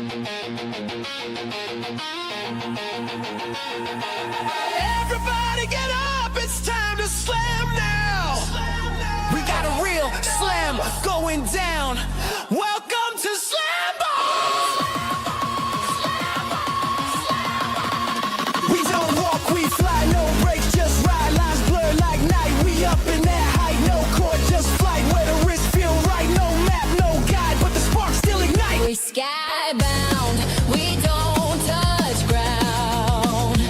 Everybody get up, it's time to slam now. We got a real slam going down. Welcome to SLAMBALL. We don't walk, we fly, no brakes, just ride. Lines blur like night, we up in that height. No court, just flight, where the wrist feel right. No map, no guide, but the sparks still ignite. We skybound, we don't touch ground.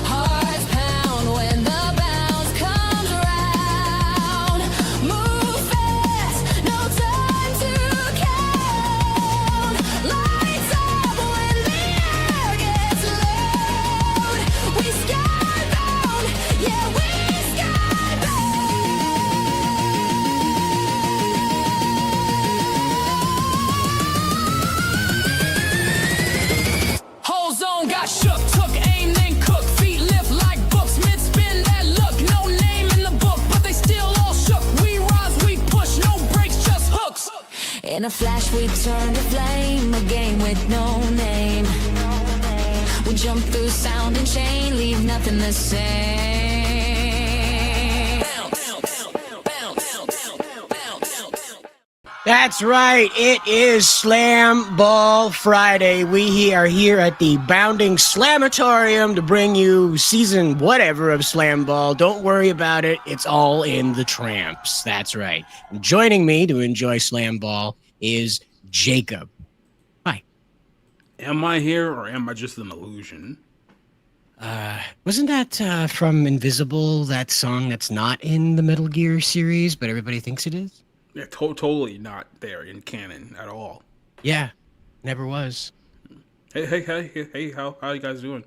Hearts pound when the bounce comes around. Move fast, no time to count. Lights up when the air gets loud. We skybound, yeah, we skybound. Whole zone got shook, took aim, then cook. Feet lift like books, mid-spin that look. No name in the book, but they still all shook. We rise, we push, no brakes, just hooks. In a flash we turn to flame, a game with no name. We jump through sound and chain, leave nothing the same. Bounce, bounce, bounce. That's right. It is Slam Ball Friday. We are here at the Bounding Slamatorium to bring you season whatever of Slam Ball. Don't worry about it. It's all in the tramps. That's right. And joining me to enjoy Slam Ball is Jacob. Hi. Am I here or am I just an illusion? Wasn't that from Invisible, that song that's not in the Metal Gear series, but everybody thinks it is? Yeah, totally not there in canon at all. Yeah, never was. Hey, how you guys doing?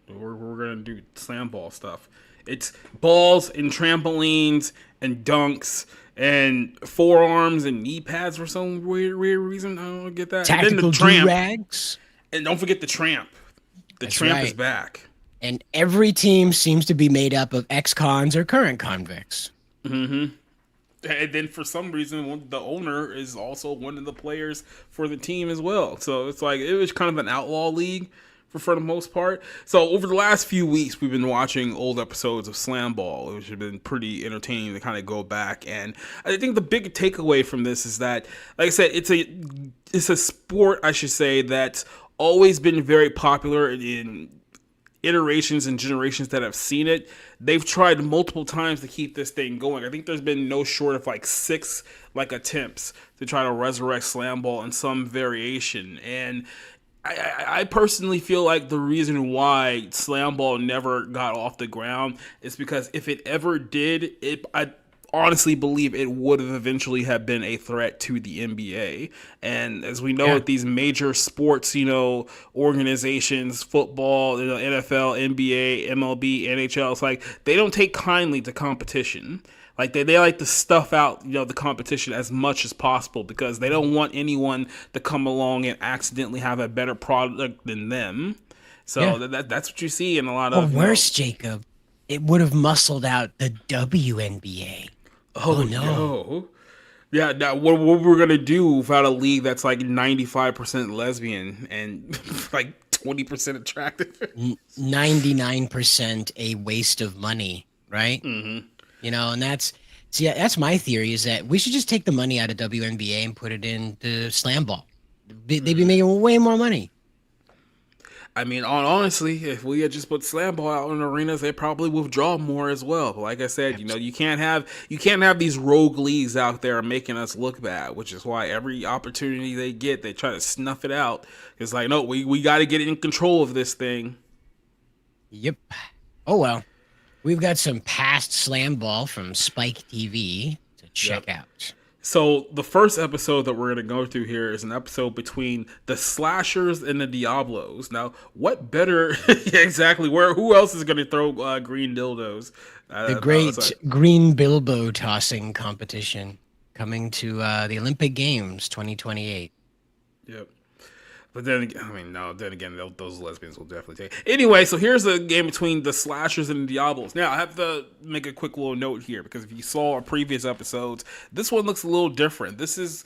We're gonna do slam ball stuff. It's balls and trampolines and dunks and forearms and knee pads for some weird reason. I don't get that. Tactical and then the tramp. do-rags. And don't forget the tramp. The That's tramp right. is back. And every team seems to be made up of ex-cons or current convicts. Mm-hmm. And then for some reason, the owner is also one of the players for the team as well. So it's like, it was kind of an outlaw league for the most part. So over the last few weeks, we've been watching old episodes of Slam Ball, which have been pretty entertaining to kind of go back. And I think the big takeaway from this is that, like I said, it's a sport, I should say, that's always been very popular in iterations and generations that have seen it. They've tried multiple times to keep this thing going. I think there's been no short of like 6 attempts to try to resurrect Slam Ball in some variation. And I personally feel like the reason why Slam Ball never got off the ground is because if it ever did, I honestly believe it would have eventually have been a threat to the NBA. And as we know, with these major sports, organizations, football, NFL, NBA, MLB, NHL, it's like they don't take kindly to competition. Like they like to stuff out, the competition as much as possible because they don't want anyone to come along and accidentally have a better product than them. So that's what you see in a lot of. Or worse, Jacob, it would have muscled out the WNBA. Oh no. Yeah, now what we're gonna do without a league that's like 95% lesbian and like 20% attractive? 99% a waste of money, right? Mm-hmm. And that's my theory, is that we should just take the money out of WNBA and put it into Slam Ball. They'd be making way more money. I mean, honestly, if we had just put Slam Ball out in arenas, they probably withdraw more as well. But like I said, you can't have these rogue leagues out there making us look bad, which is why every opportunity they get, they try to snuff it out. It's like, no, we got to get in control of this thing. Yep. Oh well, we've got some past Slam Ball from Spike TV to check out. So the first episode that we're going to go through here is an episode between the Slashers and the Diablos. Now, what better exactly? Who else is going to throw green dildos? The great green Bilbo tossing competition coming to the Olympic Games 2028. Yep. But then again, I mean, no. Then again, those lesbians will definitely take. Anyway, so here's a game between the Slashers and the Diablos. Now, I have to make a quick little note here because if you saw our previous episodes, this one looks a little different. This is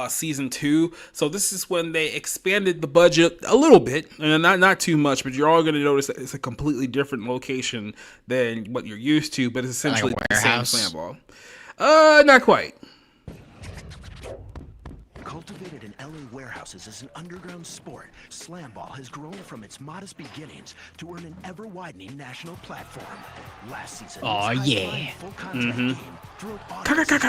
season 2, so this is when they expanded the budget a little bit, and not too much. But you're all going to notice that it's a completely different location than what you're used to. But it's essentially Like a the same warehouse? slam ball. Not quite. Cultivated in LA warehouses as an underground sport, SLAMBALL has grown from its modest beginnings to earn an ever-widening national platform. Last season, Aw, its yeah. high-flying, full-contact game thrilled audiences.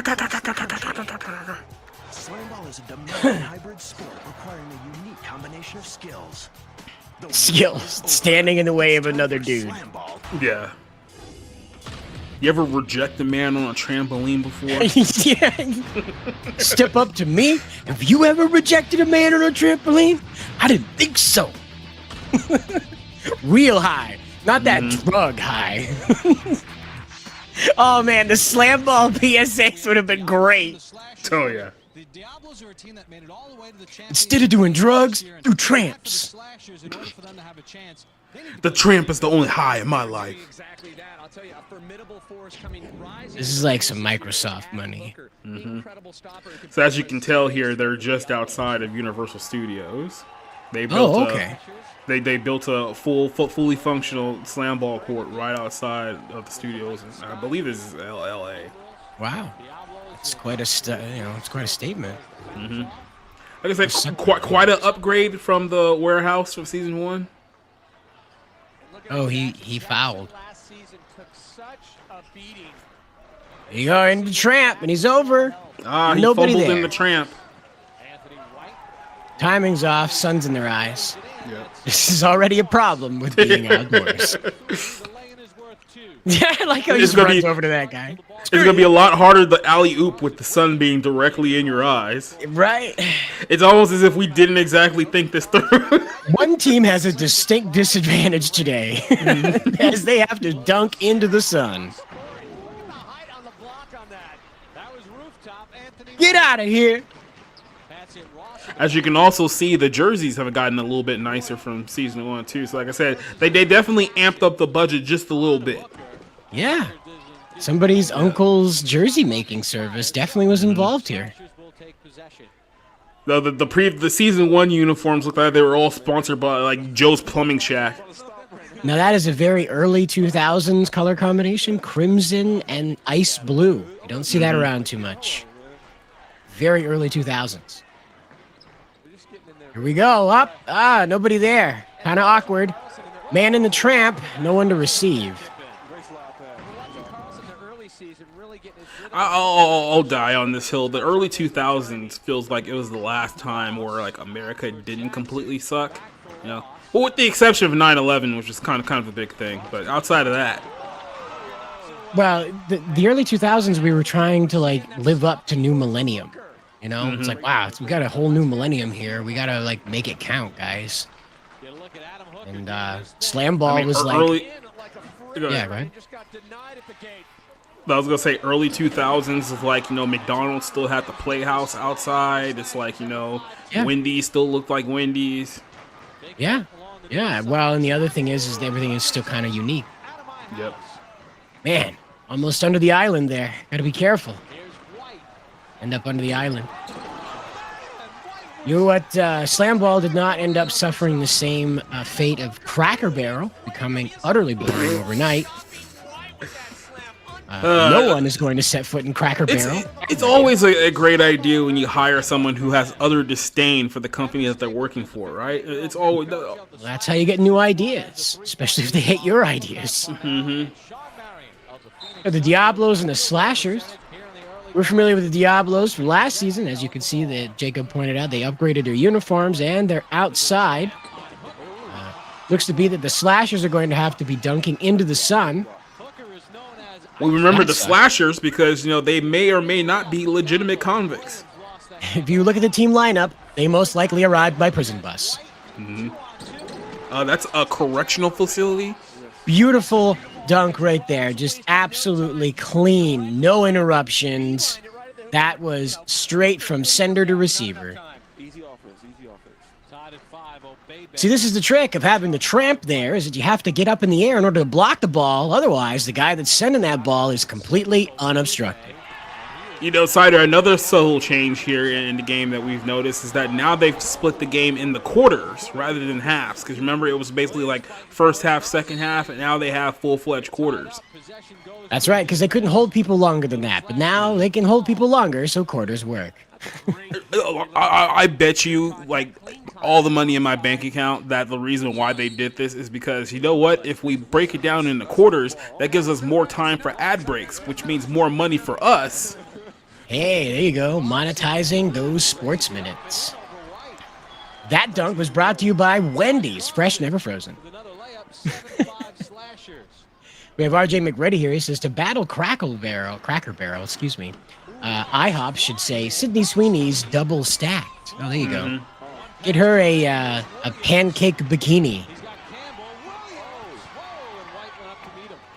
SLAMBALL is a demanding hybrid sport requiring a unique combination of skills. The Skills standing in the way of another dude. SLAMBALL. Yeah. You ever reject a man on a trampoline before? Yeah. Step up to me. Have you ever rejected a man on a trampoline? I didn't think so. Real high, not that drug high. Oh man, the SLAMBALL PSAs would have been great. Oh yeah. The Diablos are a team that made it all the way to the Instead of doing drugs, do tramps. Slashers in order for them to have a chance. The tramp is the only high in my life. Exactly that. I'll tell you, a formidable force coming rising. This is like some Microsoft money. So as you can tell here, they're just outside of Universal Studios. They built Oh, okay. They built a fully functional slam ball court right outside of the studios. I believe this is LA. Wow, it's quite a it's quite a statement. Like I said, quite an upgrade from the warehouse from season 1. Oh, he fouled. Last season took such a beating. There you go into tramp, and he's over. He Nobody fumbled there. in the tramp. Anthony White. Timing's off. Sun's in their eyes. Yeah. This is already a problem with being outdoors. The lane is worth 2. Yeah, I like how he It's just gonna runs be- over to that guy. It's gonna be a lot harder the alley oop with the sun being directly in your eyes. Right? It's almost as if we didn't exactly think this through. One team has a distinct disadvantage today, as they have to dunk into the sun. The height on the block on that. That was rooftop. Anthony Get out of here! That's it. Ross. As you can also see, the jerseys have gotten a little bit nicer from season 1 too. So like I said, they definitely amped up the budget just a little bit. Yeah, somebody's uncle's jersey making service definitely was involved here. Slashers will take possession. The season 1 uniforms look like they were all sponsored by like Joe's Plumbing Shack. Now that is a very early 2000s color combination, crimson and ice blue. You don't see that around too much. Very early 2000s. Here we go, up. Nobody there. Kind of awkward. Man in the tramp, no one to receive. Carlson, the early season, really getting his rhythm. I'll die on this hill. The early 2000s feels like it was the last time where like America didn't completely suck, you know. Well, with the exception of 9/11, which was kind of a big thing, but outside of that, Well, the early 2000s, we were trying to like live up to new millennium. You know, it's like, wow, we got a whole new millennium here. We gotta like make it count, guys. Get a look at Adam Hooker. And SLAMBALL I mean, was like, early. yeah, right. Just got denied at the gate. I was gonna say early 2000s is like, you know, McDonald's still had the Playhouse outside. It's like, you know, Yeah. Wendy's still looked like Wendy's. Yeah, yeah. Well, and the other thing is everything is still kind of unique. Yep. Man, almost under the island there. Gotta be careful. Here's White. End up under the island. You know what? SLAMBALL did not end up suffering the same fate of Cracker Barrel, becoming utterly boring overnight. No one is going to set foot in Cracker Barrel. It's always a great idea when you hire someone who has utter disdain for the company that they're working for, right? It's always That's how you get new ideas, especially if they hate your ideas. The Diablos and the Slashers. We're familiar with the Diablos from last season. As you can see, that Jacob pointed out, they upgraded their uniforms and they're outside. Looks to be that the Slashers are going to have to be dunking into the sun. we remember the That sucks. slashers because, you know, they may or may not be legitimate convicts. If you look at the team lineup, they most likely arrived by prison bus. That's a correctional facility. Beautiful dunk right there. Just absolutely clean. No interruptions. That was straight from sender to receiver. Easy offense, easy offense. Tied at 5. See, this is the trick of having the tramp there, is that you have to get up in the air in order to block the ball. Otherwise, the guy that's sending that ball is completely unobstructed. You know, Cider, another subtle change here in the game that we've noticed is that now they've split the game in the quarters rather than halves. Because remember, it was basically like first half, second half, and now they have full-fledged quarters. That's right, because they couldn't hold people longer than that. But now they can hold people longer, so quarters work. I bet you, like, all the money in my bank account that the reason why they did this is because, you know what, if we break it down into quarters, that gives us more time for ad breaks, which means more money for us. Hey, there you go, monetizing those sports minutes. That dunk was brought to you by Wendy's, fresh, never frozen. We have RJ McReady here. He says, to battle Cracker Barrel, excuse me, IHOP should say Sydney Sweeney's double stacked. Oh, there you go. Get her a pancake bikini.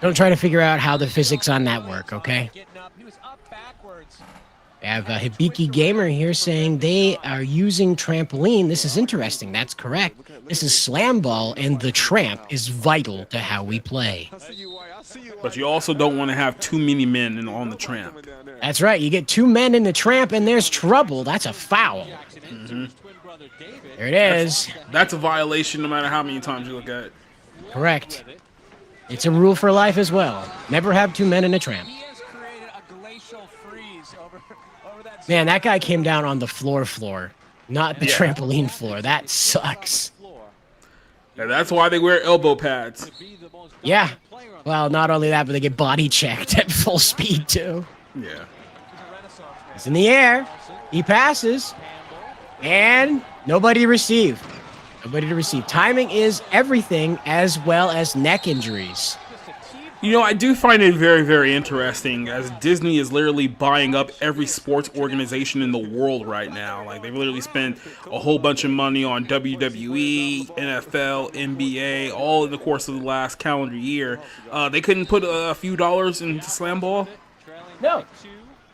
Don't try to figure out how the physics on that work, okay? We have Hibiki Gamer here saying they are using trampoline. This is interesting. That's correct. This is slam ball, and the tramp is vital to how we play. But you also don't want to have too many men on the tramp. That's right. You get 2 men in the tramp, and there's trouble. That's a foul. There it is. That's a violation no matter how many times you look at it. Correct. It's a rule for life as well. Never have 2 men in a tramp. Man, that guy came down on the floor, not the trampoline floor. That sucks. Yeah, that's why they wear elbow pads. Yeah. Well, not only that, but they get body checked at full speed, too. Yeah. He's in the air. He passes. And nobody to receive. Nobody to receive. Timing is everything, as well as neck injuries. You know, I do find it very, very interesting as Disney is literally buying up every sports organization in the world right now. Like, they've literally spent a whole bunch of money on WWE, NFL, NBA, all in the course of the last calendar year. They couldn't put a few dollars into Slam Ball? No.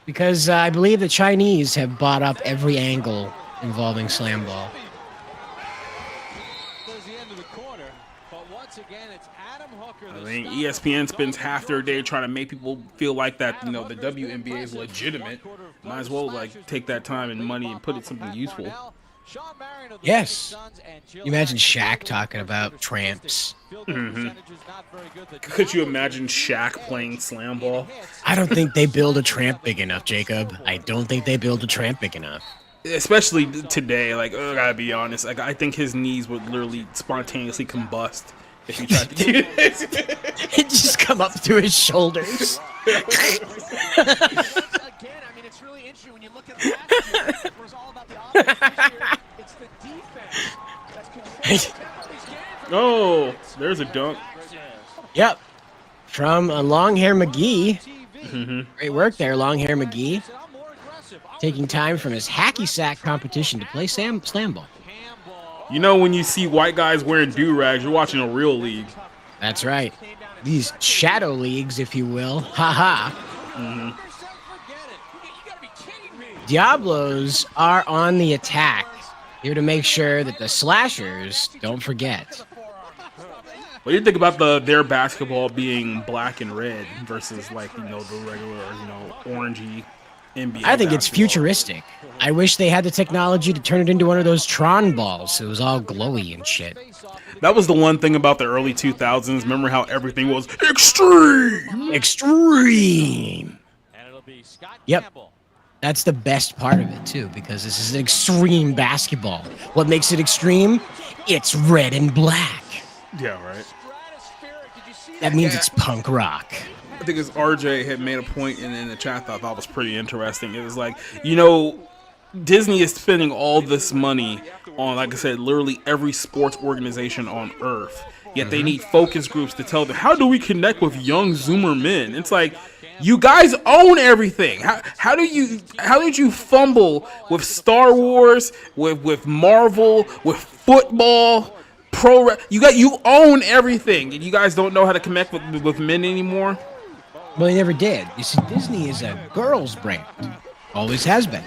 Because I believe the Chinese have bought up every angle involving Slam Ball. I mean, ESPN spends half their day trying to make people feel like that, you know, the WNBA is legitimate. Might as well, like, take that time and money and put it something useful. Yes. You imagine Shaq talking about tramps. Could you imagine Shaq playing Slam Ball? I don't think they build a tramp big enough, Jacob. I don't think they build a tramp big enough. Especially today, like, I gotta be honest, like, I think his knees would literally spontaneously combust if he tried to do this. It just come up through his shoulders. Again, I mean, it's really interesting when you look at last year, it was all about the offense. This year, it's the defense that's controlling these games. Oh, there's a dunk. Yep. From Longhair McGee. Great work there, Longhair McGee. Taking time from his hacky sack competition to play slam ball. You know, when you see white guys wearing do-rags, you're watching a real league. That's right. These shadow leagues, if you will. Ha-ha. Diablos are on the attack, here to make sure that the slashers don't forget. What do you think about their basketball being black and red versus, like, you know, the regular, you know, orangey NBA I think it's basketball? futuristic. I wish they had the technology to turn it into one of those Tron balls. So it was all glowy and shit. That was the one thing about the early 2000s. Remember how everything was extreme? Extreme. Yep. That's the best part of it, too, because this is an extreme basketball. What makes it extreme? It's red and black. Yeah, right. That means it's punk rock. I think it's RJ had made a point in the chat that I thought was pretty interesting. It was like, you know, Disney is spending all this money on, like I said, literally every sports organization on Earth. Yet they need focus groups to tell them, how do we connect with young Zoomer men? It's like, you guys own everything. How did you fumble with Star Wars, with Marvel, with football, you own everything, and you guys don't know how to connect with men anymore? Well, they never did. You see, Disney is a girls' brand. Always has been.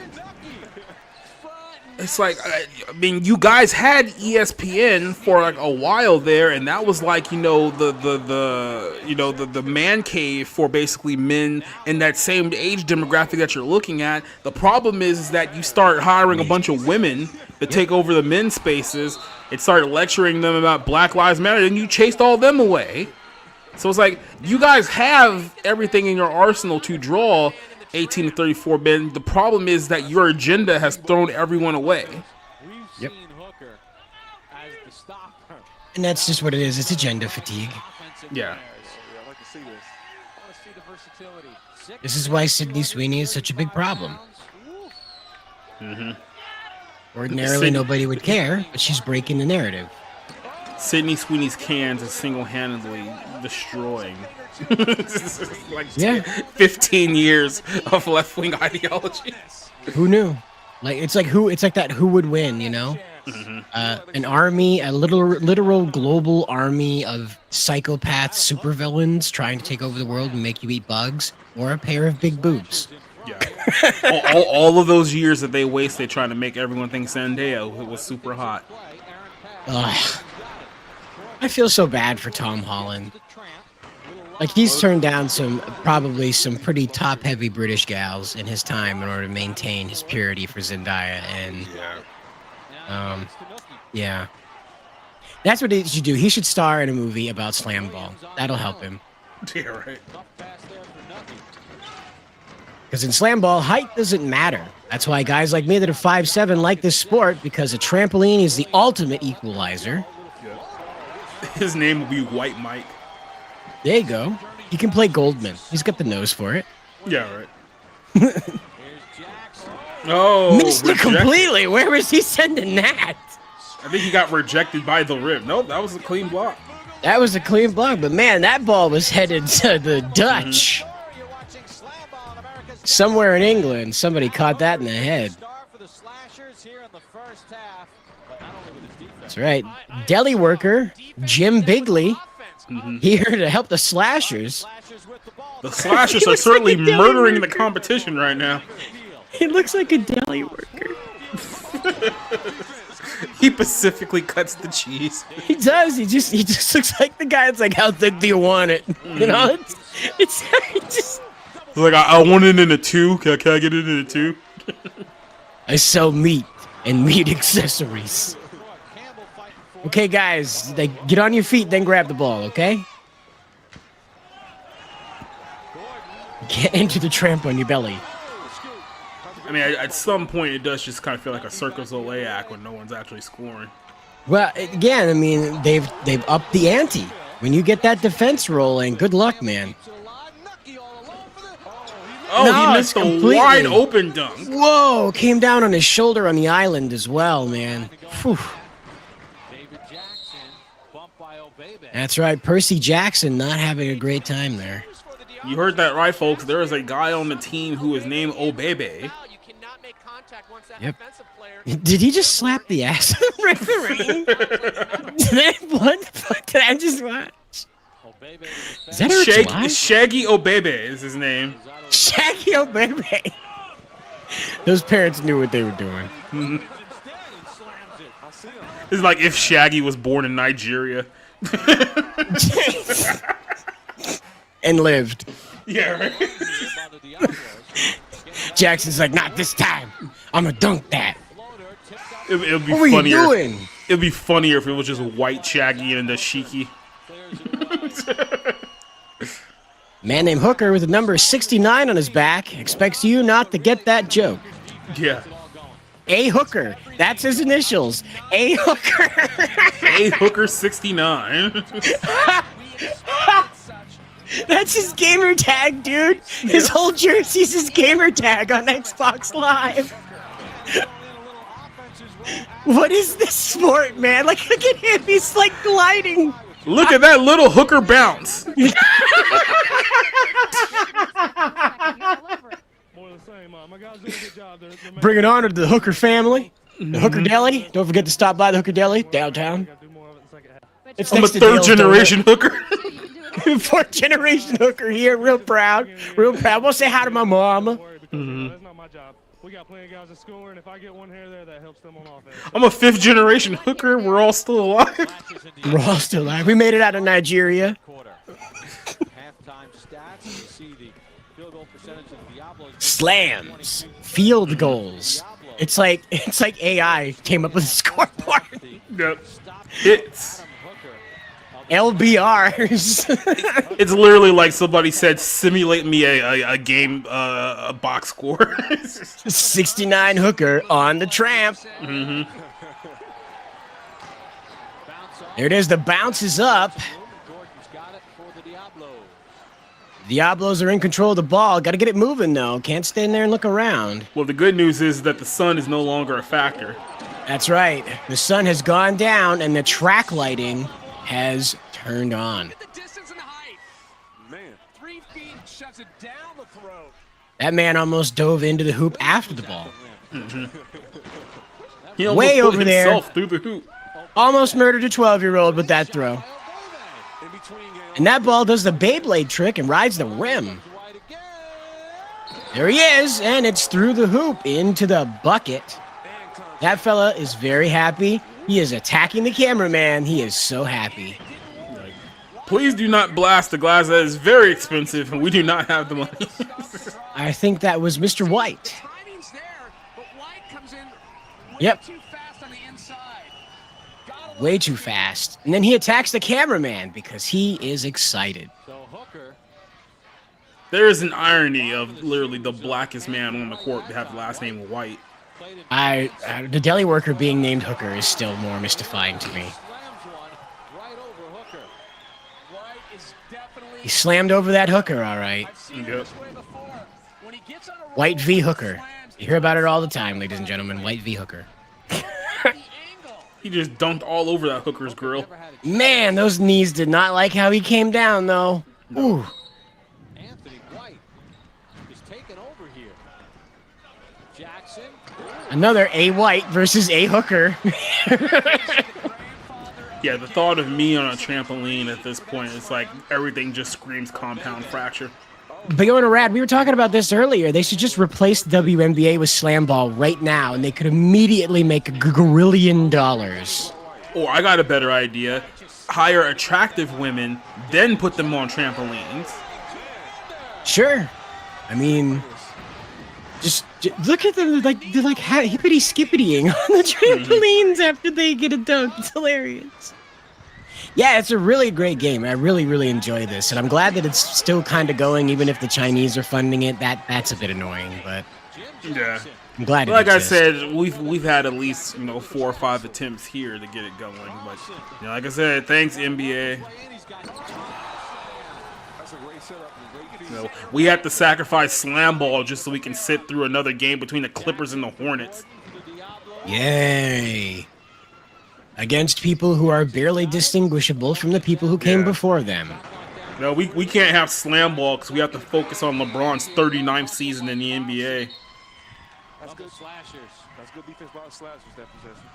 It's like, I mean, you guys had ESPN for like a while there, and that was like, you know, the man cave for basically men in that same age demographic that you're looking at. The problem is that you start hiring a bunch of women to take over the men's spaces. It started lecturing them about Black Lives Matter, and you chased all them away. So it's like, you guys have everything in your arsenal to draw 18 to 34 men. The problem is that your agenda has thrown everyone away. Yep. And that's just what it is. It's agenda fatigue. Yeah. This is why Sydney Sweeney is such a big problem. Ordinarily, nobody would care, but she's breaking the narrative. Sydney Sweeney's cans is single-handedly destroying like 15 years of left-wing ideology. Who knew? Like it's like that who would win, you know? An army, a literal global army of psychopath supervillains trying to take over the world and make you eat bugs, or a pair of big boobs. Yeah. all of those years that they wasted trying to make everyone think Zendaya was super hot. Ugh. I feel so bad for Tom Holland. Like, he's turned down probably some pretty top-heavy British gals in his time in order to maintain his purity for Zendaya, and yeah. That's what he should do. He should star in a movie about SLAMBALL. That'll help him. Yeah, right. Because in SLAMBALL, height doesn't matter. That's why guys like me that are 5'7" like this sport, because a trampoline is the ultimate equalizer. His name will be White Mike. There you go. He can play Goldman. He's got the nose for it. Yeah, right. Oh, missed it completely. Where was he sending that? I think he got rejected by the rim. Nope, that was a clean block. That was a clean block, but man, that ball was headed to the Dutch. Somewhere in England, somebody caught that in the head. That's right. Deli worker Jim Bigley here to help the Slashers. The Slashers are certainly murdering the competition right now. He looks like a deli worker. He specifically cuts the cheese. He does. He just looks like the guy that's like, how thick do you want it? You know, it's just. Like, I want it in a 2. Can I get it in a 2? I sell meat and meat accessories. Okay, guys, get on your feet, then grab the ball, okay? Get into the tramp on your belly. I mean, at some point, it does just kind of feel like a Circus Olay act when no one's actually scoring. Well, again, I mean, they've upped the ante. When you get that defense rolling, good luck, man. Oh, no, he missed a wide open dunk. Whoa, came down on his shoulder on the island as well, man. Whew. That's right, Percy Jackson not having a great time there. You heard that right, folks. There is a guy on the team who is named Obebe. Yep. Did he just slap the ass of the referee? What the fuck did I just watch? Is that Shaggy Obebe is his name. Shaggy Obebe. Those parents knew what they were doing. It's like if Shaggy was born in Nigeria. And lived. Yeah, right. Jackson's like, not this time. I'm gonna dunk that. It'll be what funnier. What are you doing? It'd be funnier if it was just white Shaggy and the Dashiki. Man named Hooker with the number 69 on his back expects you not to get that joke. Yeah. A Hooker. That's his initials. A Hooker. A Hooker 69. That's his gamer tag, dude. His whole jersey's his gamer tag on Xbox Live. What is this sport, man? Like, look at him. He's like gliding. Look at that little hooker bounce. Bring it on to the Hooker family. The Hooker Deli. Don't forget to stop by the Hooker Deli downtown. It's I'm a next to third Dale's generation hooker. Fourth generation hooker here. Real proud. Real proud. We'll say hi to my mama. We got plenty of guys that score, and if I get one here there, that helps them on offense. I'm a 5th generation hooker. We're all still alive. We're all still alive. We made it out of Nigeria. Halftime stats, you see the field goal percentage of Diablos. Slams, field goals. It's like AI came up with a scoreboard. Yep. Hits. LBRs. It's literally like somebody said, simulate me a game, a box score. 69 hooker on the tramp. There it is. The bounce is up. Diablos are in control of the ball. Got to get it moving, though. Can't stand there and look around. Well, the good news is that the sun is no longer a factor. That's right. The sun has gone down, and the track lighting has turned on. Look at the distance and the height. Man, 3 feet shuts it down the throat. That man almost dove into the hoop after the ball. He almost Way put over there. himself through the hoop. Almost murdered a 12-year-old with that throw. And that ball does the Beyblade trick and rides the rim. There he is, and it's through the hoop into the bucket. That fella is very happy. He is attacking the cameraman. He is so happy. Please do not blast the glass. That is very expensive, and we do not have the money. I think that was Mr. White. Timing's there, but White comes in Yep. too fast on the inside. Way too fast. And then he attacks the cameraman because he is excited. So Hooker, There is an irony of literally the blackest man on the court to have the last name White. The deli worker being named Hooker is still more mystifying to me. slams one right over Hooker. White is definitely. He slammed over that hooker, all right. I've seen it Yep. this way before. When he gets on a roll, White v. Hooker. slams, You hear about it all the time, ladies and gentlemen. White v. Hooker. the angle. He just dunked all over that hooker's grill. Never had a Man, those knees did not like how he came down, though. Ooh. Anthony White is taking over here. Jackson. Another A. White versus A. Hooker. Yeah, the thought of me on a trampoline at this point, it's like everything just screams compound fracture. But going to Rad, we were talking about this earlier. They should just replace the WNBA with Slam Ball right now, and they could immediately make $1 grillion. Or I got a better idea. Hire attractive women, then put them on trampolines. Sure. I mean, just look at them. They're like hippity skippitying on the trampolines after they get a dunk. It's hilarious. Yeah, it's a really great game. I really, really enjoy this, and I'm glad that it's still kind of going, even if the Chinese are funding it. That's a bit annoying, but Yeah. I'm glad. Like it I exists. said, we've had at least 4 or 5 attempts here to get it going. But like I said, thanks NBA. We have to sacrifice Slam Ball just so we can sit through another game between the Clippers and the Hornets. Yay! Against people who are barely distinguishable from the people who came before them. No, we can't have Slam Ball because we have to focus on LeBron's 39th season in the NBA. That's good slashers. That's good defense by the slashers that possession.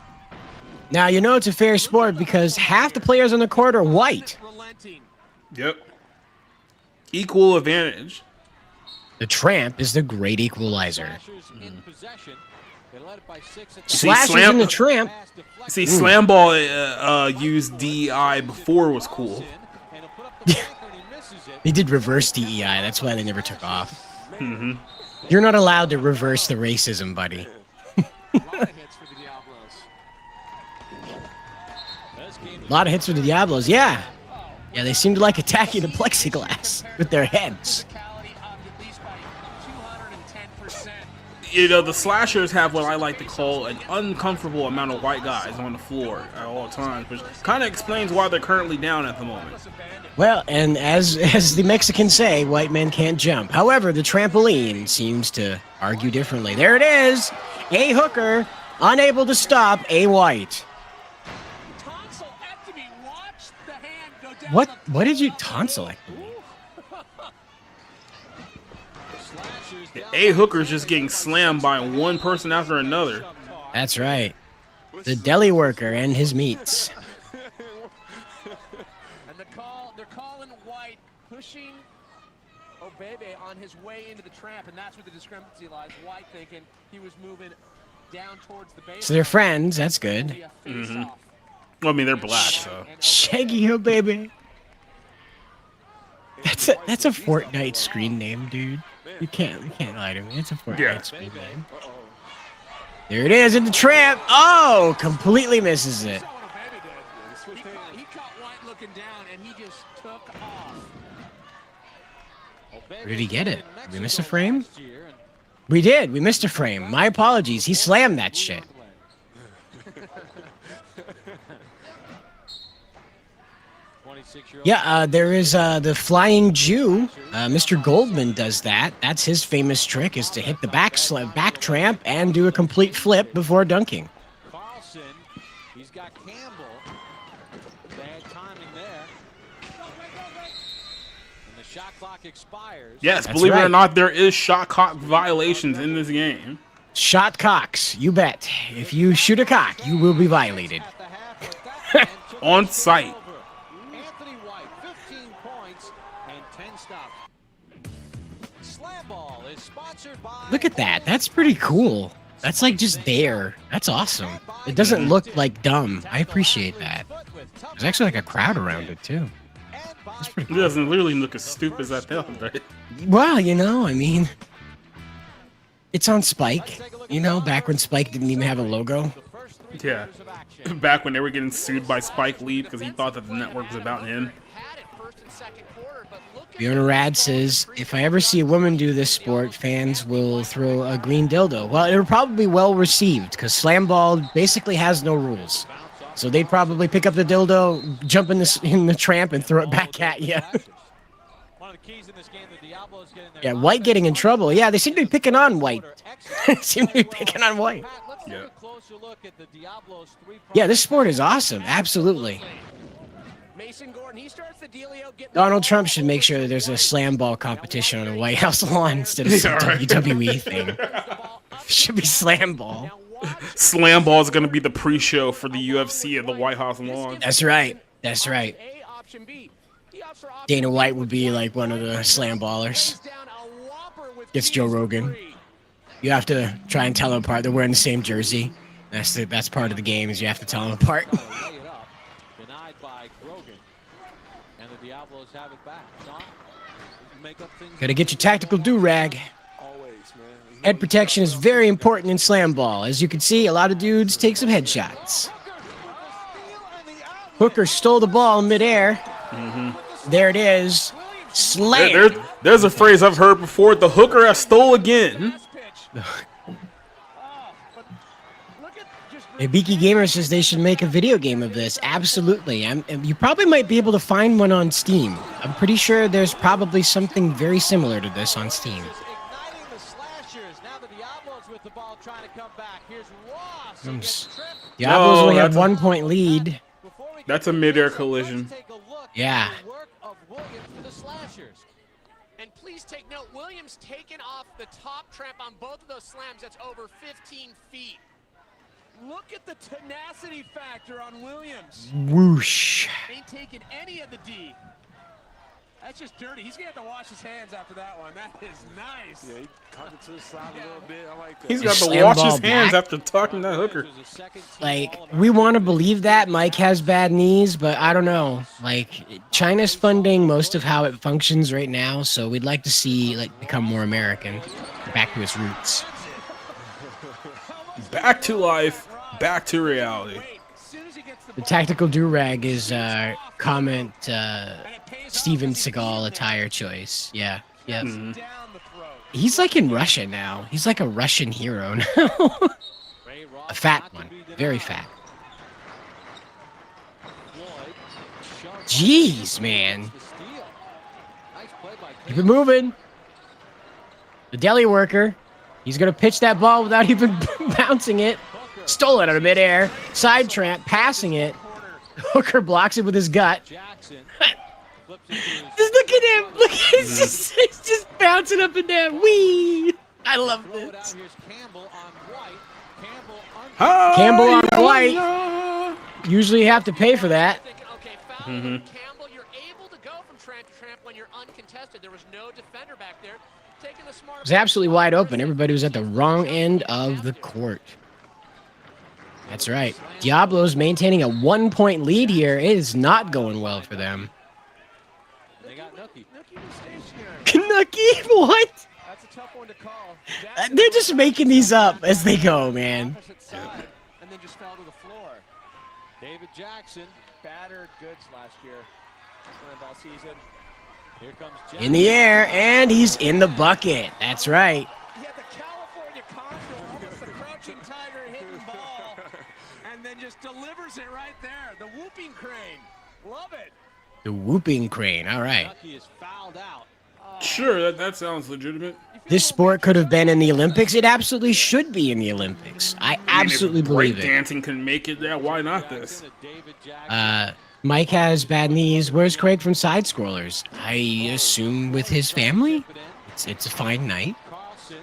Now, you know it's a fair sport because half the players on the court are white. Relenting. Yep. Equal advantage. The tramp is the great equalizer. Slashers in possession. They led it by 6 at the Slashers Slam- in the tramp. pass deflection. See, Slam Ball used DEI before it was cool. And he'll put up the blocker and he misses it. They did reverse DEI. That's why they never took off. You're not allowed to reverse the racism, buddy. A lot of hits for the Diablos. A lot of hits for the Diablos. Yeah. Yeah, they seem to like attacking the plexiglass with their heads. Physicality up at least by 210%. The slashers have what I like to call an uncomfortable amount of white guys on the floor at all times, which kind of explains why they're currently down at the moment. Well, and as the Mexicans say, white men can't jump. However, the trampoline seems to argue differently. There it is. A Hooker, unable to stop A White. Tonsillectomy. Watch the hand go down. What did you tonsillectomy? Slashers down. A Hooker's just getting slammed by one person after another. That's right. The deli worker and his meats. And they're calling White pushing Bebe on his way into the tramp, and that's where the discrepancy lies. White thinking he was moving down towards the base. So they're friends. That's good. Well, I mean, they're black, so. Shaggy Hill, baby. That's a Fortnite screen name, dude. You can't lie to me. It's a Fortnite screen name. There it is in the tramp. Oh, completely misses it. He caught White looking down, and he just took off. Where did he get it? Did we miss a frame? We did. We missed a frame. My apologies. He slammed that shit. Yeah, there is the Flying Jew. Mr. Goldman does that. That's his famous trick, is to hit the back tramp and do a complete flip before dunking. Carlson, he's got Campbell. Bad timing there. And the shot clock expires. Yes, That's believe it or right. not, there is shot clock violations in this game. Shot cocks, you bet. If you shoot a cock, you will be violated. At the half, but that man took On the site. over. Anthony White, 15 points and 10 stops. Slam Ball is sponsored by. Look at that. That's pretty cool. That's like just there. That's awesome. It doesn't look like dumb. I appreciate that. There's actually like a crowd around it too. That's pretty It cool. doesn't literally look as stupid as that does, right? Well, you know, I mean, it's on Spike. You know, back when Spike didn't even have a logo. Yeah. Back when they were getting sued by Spike Lee because he thought that the network was about him. Had it first and second quarter, but look at Fiona Rad says, if I ever see a woman do this sport, fans will throw a green dildo. Well, it would probably be well received because Slam Ball basically has no rules. So they'd probably pick up the dildo, jump in the tramp, and throw it back at you. One of the keys in this game, the Diablos getting their Yeah, White getting in trouble. Yeah, they seem to be picking on White. Seem to be picking on White. Let's Yeah. take a closer look at the Diablos three-point Yeah, this sport is awesome. Absolutely. Mason Gordon. He starts the dealio. Getting Donald Trump should make sure that there's a slam ball competition on the White House lawn instead of some Yeah, right. WWE thing. Should be slam ball. Slam Ball is going to be the pre-show for the UFC at the White House lawn. That's right. That's right. A option B. He opts for option Dana White would be like one of the slam ballers. down a whopper with Gets Joe Rogan. You have to try and tell them apart. They're wearing the same jersey. That's part of the game, is you have to tell them apart. lay it up, denied by Grogan, and the Diablos have it back. Sean, make up things. Gotta get your tactical do-rag. Head protection is very important in slam ball. As you can see, a lot of dudes take some headshots. Hooker stole the ball in midair. There it is. Slam. There's a phrase I've heard before. The hooker has stole again. Ibiki Gamer says they should make a video game of this. Absolutely. You probably might be able to find one on Steam. I'm pretty sure there's probably something very similar to this on Steam. Igniting the slashers. Now the Diablos with the ball trying to come back. Here's Ross. Who gets tripped. Diablos only have that's a- 1 point lead. Before we That's get a midair to collision. let's take a look Yeah. at the work of Williams for the slashers. And please take note, Williams taken off the top tramp on both of those slams. That's over 15 feet. Look at the tenacity factor on Williams. Whoosh. Ain't taking any of the D. That's just dirty. He's gonna have to wash his hands after that one. That is nice. Yeah, he cocked it to the side a little bit. I like that. He's got to Slam wash ball his hands back. after talking to that hooker. There's a second team Like, All-American. we want to believe that Mike has bad knees, but I don't know. Like, China's funding most of how it functions right now, so we'd like to see, like, become more American. Back to its roots. Back to life. Back to reality. As soon as he gets the The ball, tactical do-rag is comment Steven Seagal attire choice. Yeah. Yep. down the throat. He's like in Russia now. He's like a Russian hero now. Ray Ross A fat not to one. be denied. Very fat. Floyd, sharp Jeez, man. the steal. Nice play by Keep it moving. The deli worker. He's going to pitch that ball without even bouncing it. Stole it out of midair. Side tramp, passing it. Hooker blocks it with his gut. Jackson. Flips it to his Just look at him. Look, he's just bouncing up and down. Wee. I love throw it out. this. Here's Campbell on White. Campbell under. Campbell on White. Usually you have to pay for that. Thinking, okay, foul. Campbell, you're able to go from tramp to tramp when you're uncontested. contested. There was no defender back there. Taking the smart It was absolutely wide open. Everybody was at the wrong end of the court. That's right. Diablo's maintaining a 1-point lead here. It is not going well for them. They got Nookie. Knucky? What? That's a tough one to call. They're just making these up as they go, man. And then just fell to the floor. David Jackson battered goods last year. Slam season. Here comes Jackson. In the air, and he's in the bucket. That's right. He had the California condor, almost the crouching tiger hitting ball, and then just delivers it right there. The whooping crane. Love it. The whooping crane. All right. Nookie is fouled out. Sure, that sounds legitimate. This sport could have been in the Olympics. It absolutely should be in the Olympics. I absolutely believe it. Dancing can make it. Yeah, why not this? Mike has bad knees. Where's Craig from Side Scrollers? I assume with his family. It's a fine night. Carlson.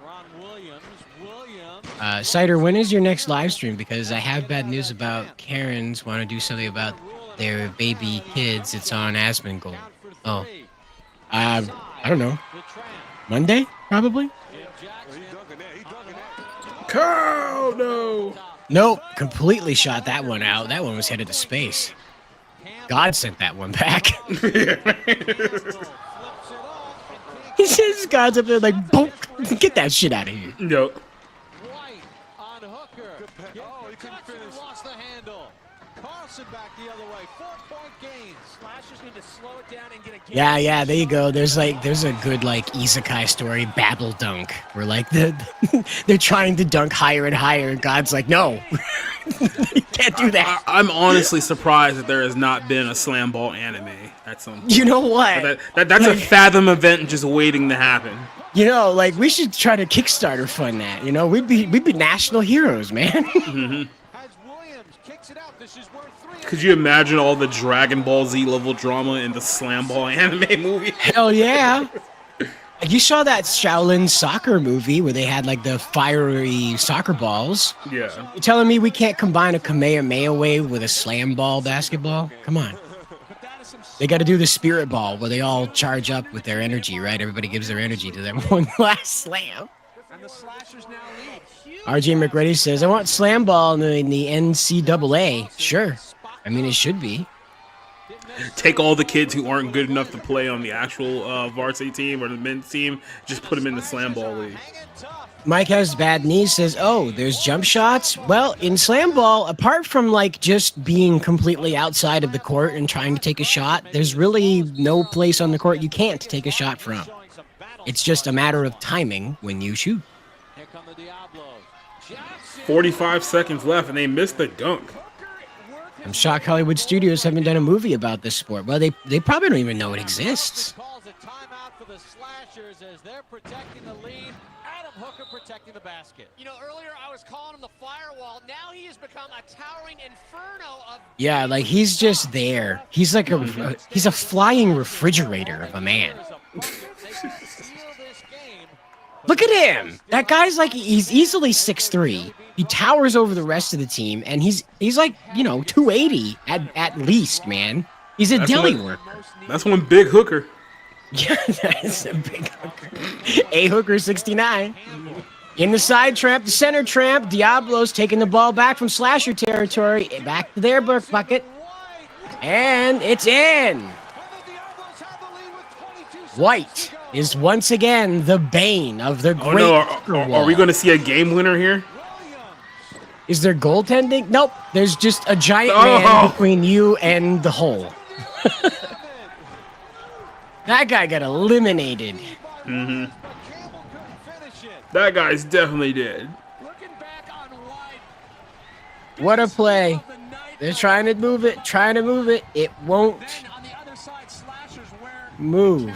Ron Williams. Cider, when is your next live stream? Because I have bad news about Karens want to do something about their baby kids. It's on Asmongold. Oh. I don't know. Monday, probably? Cow, no. Nope, completely shot that one out. That one was headed to space. God sent that one back. He says God's up there like, boom, get that shit out of here. Nope. White on Hooker. Oh, he couldn't finish. Lost the handle. Carlson back the other way. 4-point gains. Slashers need to slow it down and get a game. Yeah, there you go. There's a good like isekai story, Babel Dunk, where like they're trying to dunk higher and higher, and God's like, no, you can't do that. I'm honestly surprised that there has not been a slam ball anime at some point. You know what? That's a Fathom event just waiting to happen. You know, like we should try to Kickstarter fund that. You know, we'd be national heroes, man. Has Williams kicks it out. This is worth 3. Could you imagine all the Dragon Ball Z level drama in the slam ball anime movie? Hell yeah. You saw that Shaolin soccer movie where they had like the fiery soccer balls. Yeah. You're telling me we can't combine a Kamehameha wave with a slam ball basketball? Come on. They got to do the spirit ball where they all charge up with their energy, right? Everybody gives their energy to them one last slam. And the Slashers now lead. Huge. RJ McReady says, I want slam ball in the NCAA. Sure. I mean, it should be. Take all the kids who aren't good enough to play on the actual varsity team or the men's team, just put them in the slam ball league. Mike has bad knees, says, oh, there's jump shots. Well, in slam ball, apart from like just being completely outside of the court and trying to take a shot, there's really no place on the court you can't take a shot from. It's just a matter of timing when you shoot. 45 seconds left and they missed the dunk. I'm shocked Hollywood Studios haven't done a movie about this sport. Well, they probably don't even know it exists. Calls a timeout for the Slashers as they're protecting the lead. Adam Hooker protecting the basket. You know, earlier I was calling him the firewall. Now he has become a towering inferno of... Yeah, like he's just there. He's like he's a flying refrigerator of a man. Look at him. That guy's like, he's easily 6'3". He towers over the rest of the team, and he's like, you know, 280 at least, man. He's a deli worker. That's one big hooker. Yeah, that's a big hooker. A hooker 69. In the side tramp, the center tramp, Diablo's taking the ball back from slasher territory, back to their bucket, and it's in. White is once again the bane of the great. Oh no, are we going to see a game winner here? Is there goaltending? Nope. There's just a giant man between you and the hole. That guy got eliminated. Mm-hmm. That guy's definitely dead. What a play. They're trying to move it, It won't move.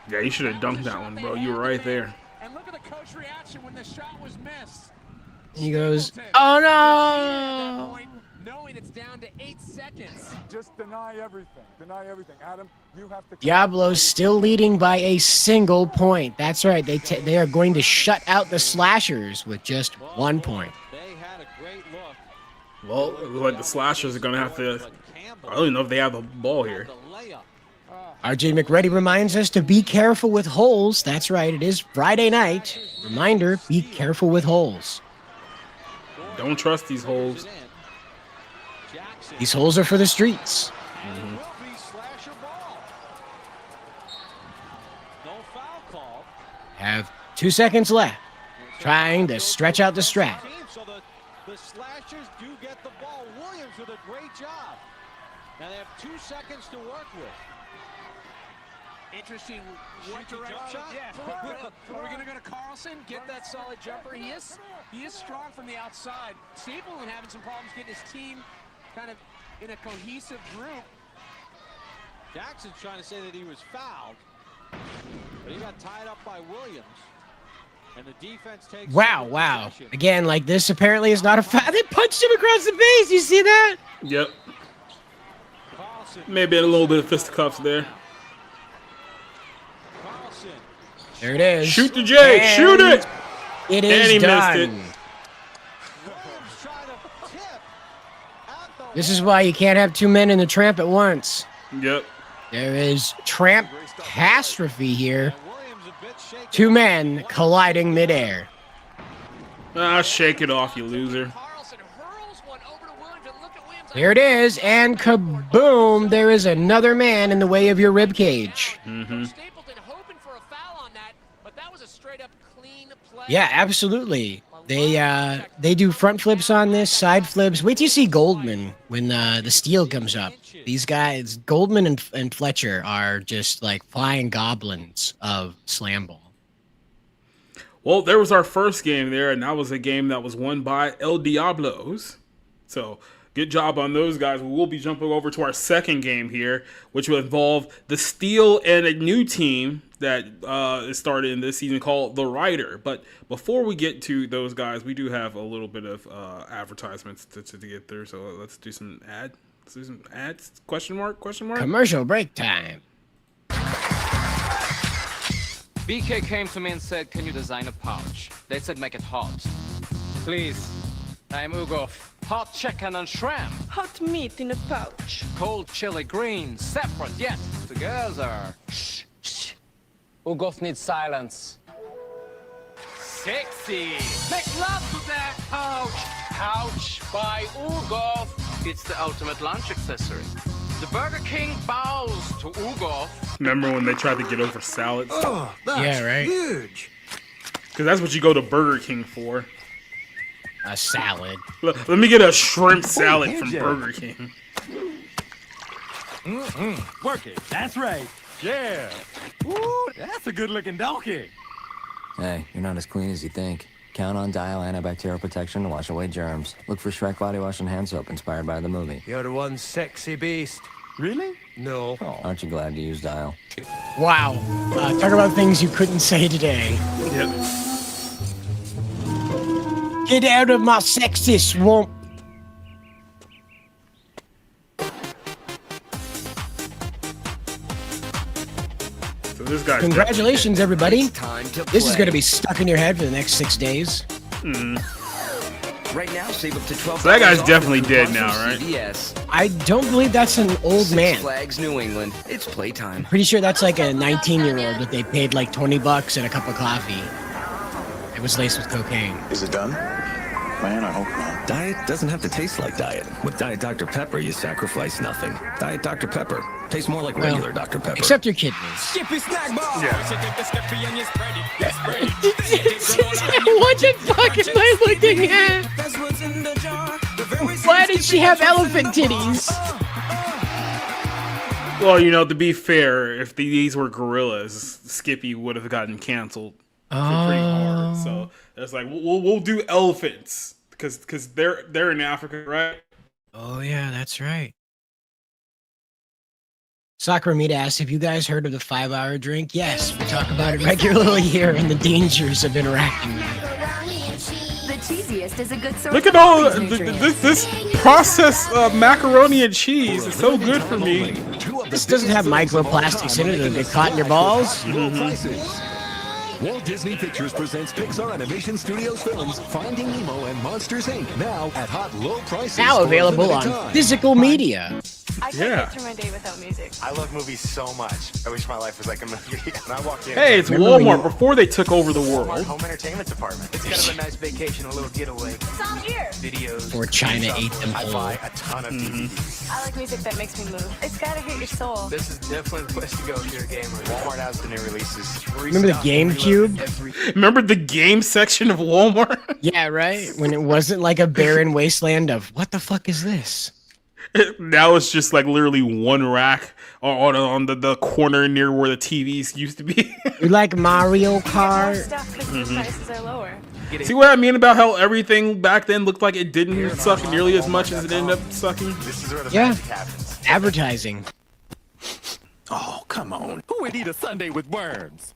Yeah, you should have dunked that one, bro. You were right there. And look at the coach reaction when the shot was missed. He goes, oh no! Knowing it's down to 8 seconds. Just deny everything. Deny everything. Adam, you have to... Diablo's still leading by a single point. That's right. They are going to shut out the Slashers with just 1 point. They had a great look. Well, it looks like the Slashers are going to have to... I don't even know if they have the ball here. RJ McReady reminds us to be careful with holes. That's right, it is Friday night. Reminder, be careful with holes. Don't trust these holes. These holes are for the streets. Have 2 seconds left. Trying to stretch out the strap. So the slashers do get the ball. Williams with a great job. Now they have 2 seconds to work with. Interesting what direction. Yeah. Are we going to go to Carlson? Get that solid jumper. He is strong from the outside. Stapleton having some problems getting his team kind of in a cohesive group. Jackson's trying to say that he was fouled, but he got tied up by Williams. And the defense takes. Wow. Again, like this apparently is not a foul. They punched him across the face. You see that? Yep. Maybe a little bit of fisticuffs there. There it is. Shoot the J. And shoot it. It And is he done. missed This is why you can't have 2 men in the tramp at once. Yep. There is tramp catastrophe here. 2 men colliding midair. Ah, shake it off, you loser. Here it is, and kaboom! There is another man in the way of your rib cage. Stapleton hoping for a foul on that, but that was a straight up clean play. Yeah, absolutely. They do front flips on this, side flips. Wait till you see Goldman when the steal comes up. These guys, Goldman and Fletcher, are just like flying goblins of slam ball. Well, there was our first game there, and that was a game that was won by El Diablos. So, good job on those guys. We will be jumping over to our second game here, which will involve the Steel and a new team that is started in this season called the Rider. But before we get to those guys, we do have a little bit of advertisements to get through. So let's do some ads. Question mark? Commercial break time. BK came to me and said, can you design a pouch? They said make it hot. Please. I'm Ugov. Hot chicken and shrimp. Hot meat in a pouch. Cold chili greens. Separate yet together. Shh. Ugov needs silence. Sexy. Make love to that pouch. Pouch by Ugov. It's the ultimate lunch accessory. The Burger King bows to Ugov. Remember when they tried to get over salads? Oh, that's Yeah, right. huge. Because that's what you go to Burger King for. A salad. Let me get a shrimp salad from Burger King. Work it. That's right. Yeah. Ooh, that's a good-looking donkey. Hey, you're not as clean as you think. Count on Dial antibacterial protection to wash away germs. Look for Shrek body wash and hand soap inspired by the movie. You're one sexy beast. Really? No. Oh. Aren't you glad to use Dial? Wow. Talk about things you couldn't say today. Yep. Get out of my sexy swamp. So this guy's Congratulations, everybody. Time to This is play. going to be stuck in your head for the next 6 days. Right now, save up to 12. So that guy's definitely dead now, right? CVS. I don't believe that's an old man. Flags, New England. It's playtime. Pretty sure that's like a 19-year-old that they paid like $20 and a cup of coffee. It was laced with cocaine. Is it done? Man, I hope not. Diet doesn't have to taste like diet. With Diet Dr. Pepper, you sacrifice nothing. Diet Dr. Pepper tastes more like regular Dr. Pepper. Except your kidneys. Skippy snack bar. What the fuck am I looking at? Why did she have elephant titties? Well, you know, to be fair, if these were gorillas, Skippy would have gotten canceled pretty hard. So it's like we'll do elephants because they're in Africa, right? Oh yeah, that's right. Sakuramita asked, have you guys heard of the 5-hour drink? Yes, we talk about it regularly here and the dangers of interacting with it. The cheesiest is a good source. Look at all this processed macaroni and cheese. It's so good for me. This doesn't have microplastics in it that get caught in your balls. Walt Disney Pictures presents Pixar Animation Studios films Finding Nemo and Monsters, Inc. Now at hot, low prices. Now for a available limited on time. physical media. I can't get through my day without music. I love movies so much. I wish my life was like a movie. And I walk in. Hey, it's Walmart before they took over the world. Home entertainment department. It's kind of a nice vacation, a little getaway. It's all here. Videos. Or China ate them I whole. buy a ton of DVDs. I like music that makes me move. It's gotta hit your soul. This is definitely the place to go if you're a gamer. Walmart has the new releases. Remember the GameCube? Remember the game section of Walmart? Yeah, right. When it wasn't like a barren wasteland of what the fuck is this? Now it's just like literally one rack on the corner near where the TVs used to be. You like Mario Kart? Stuff because the prices are lower. See what I mean about how everything back then looked like it didn't suck nearly as much as it ended up sucking? This is where the Yeah. magic happens. Advertising. Oh, come on. Who would eat a sundae with worms?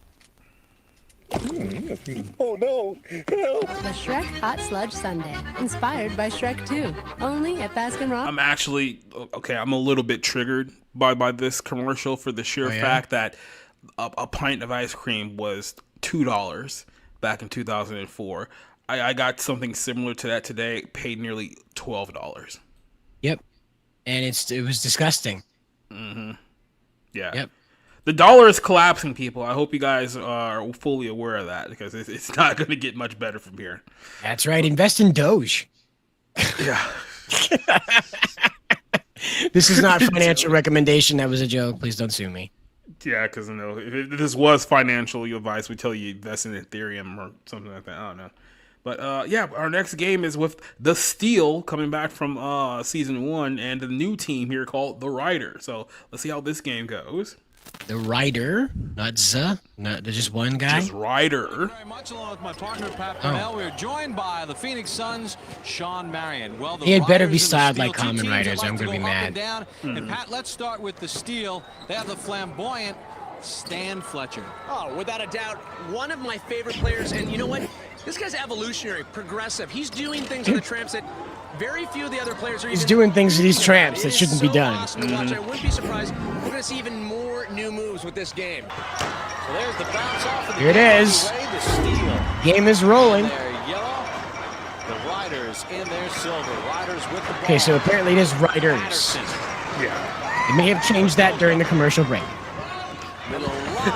Oh no! Help! The Shrek Hot Sludge Sundae, inspired by Shrek 2, only at Baskin Robbins. I'm actually okay. I'm a little bit triggered by this commercial for the sheer fact that a pint of ice cream was $2 back in 2004. I got something similar to that today. Paid nearly $12. Yep. And it was disgusting. Mm-hmm. Yeah. Yep. The dollar is collapsing, people. I hope you guys are fully aware of that because it's not going to get much better from here. That's right. Invest in Doge. Yeah. This is not a financial recommendation. That was a joke. Please don't sue me. Yeah, because if this was financial advice, we tell you invest in Ethereum or something like that. I don't know. But yeah, our next game is with the Steel coming back from season 1 and the new team here called the Rider. So let's see how this game goes. The Rider, not just one guy. Just Rider. Very much along with my partner Pat Purnell. We're joined by the Phoenix Suns' Sean Marion. Well, the He had better Riders be and the styled Steel, like two common teams Riders. that I'm like to gonna be go up mad. and down. And Pat, let's start with the Steel. They have the flamboyant Stan Fletcher. Oh, without a doubt, one of my favorite players. And you know what? This guy's evolutionary, progressive. He's doing things on the tramps that very few of the other players are He's even doing things to these thinking tramps about. that It is shouldn't be so done. awesome to watch. I wouldn't be surprised. We're going to see even more new moves with this game. So there's the bounce off of the Here it is. Anyway, the Steel. Game is rolling. They're yellow. The Riders in their silver. Riders with the ball. Okay, so apparently it is Riders. Patterson. Yeah. They may have changed that during the commercial break.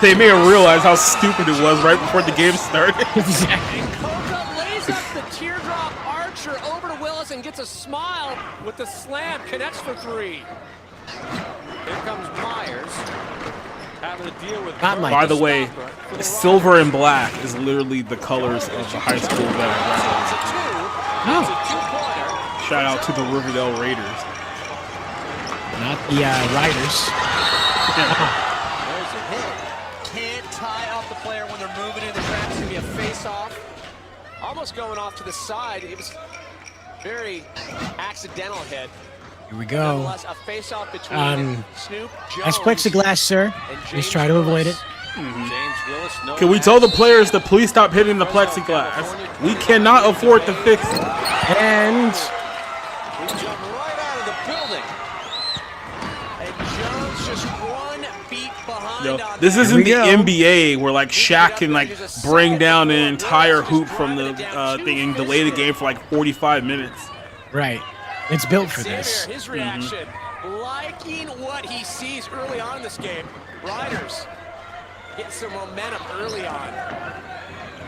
They may have realized how stupid it was right before the game started. Exactly. And Coca lays up the teardrop archer over to Willis and gets a smile with the slam. Connects for 3. Here comes Myers. Having to deal with Not Mike. By the way, silver and black is literally the colors of the high school that I Oh, two-pointer. Shout out to the Riverdale Raiders. not the Riders. There's a hit. Can't tie off the player when they're moving in the trap. It's going to be a face-off. Almost going off to the side. It was very accidental hit. Here we go. Nonetheless, a face-off between Snoop, Jones, That's plexiglass, sir. and Just try to avoid it. James Willis, no Can we tell the players to please stop hitting the plexiglass? We cannot afford to fix it. And We jump right out of the building. And Jones just 1 beat behind Yo, on this that. isn't the Here we go. NBA where like Shaq can like bring down an entire hoop from the thing and delay the game for like 45 minutes. right, it's built for Xavier, this. his reaction, liking what he sees early on in this game. Riders get some momentum early on.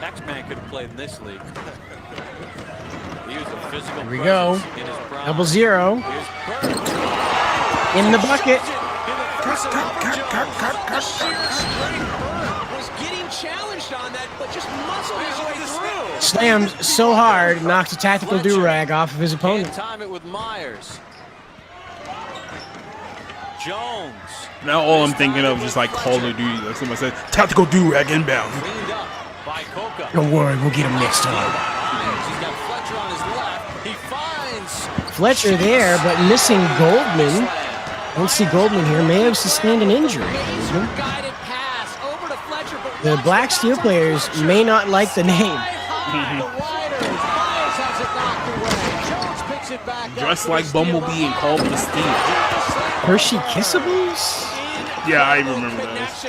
X-Man could have played in this league. He was a physical Here we go. presence in his prime. 0-0 Here's Bird. in the bucket. The sheer strength Bird was getting challenged on that, but just muscled his way through. Slams so hard, knocks a tactical do-rag off of his Can't opponent. time it with Myers. Jones Now all I'm thinking of is just like Call of Duty. Like somebody said, tactical do-rag inbound. cleaned up by Coca. Don't worry, we'll get him next time. Myers, he's got Fletcher on his left. He finds Fletcher there, but missing Goldman. Don't see Goldman here. May have sustained an injury. Guided pass over to Fletcher, but The Black Steel players may not like the name. the Riders. Myers has it knocked away. Jones picks it back up Dressed for like the steal. Bumblebee and called the Steel. Hershey Kissables? Yeah, I remember those.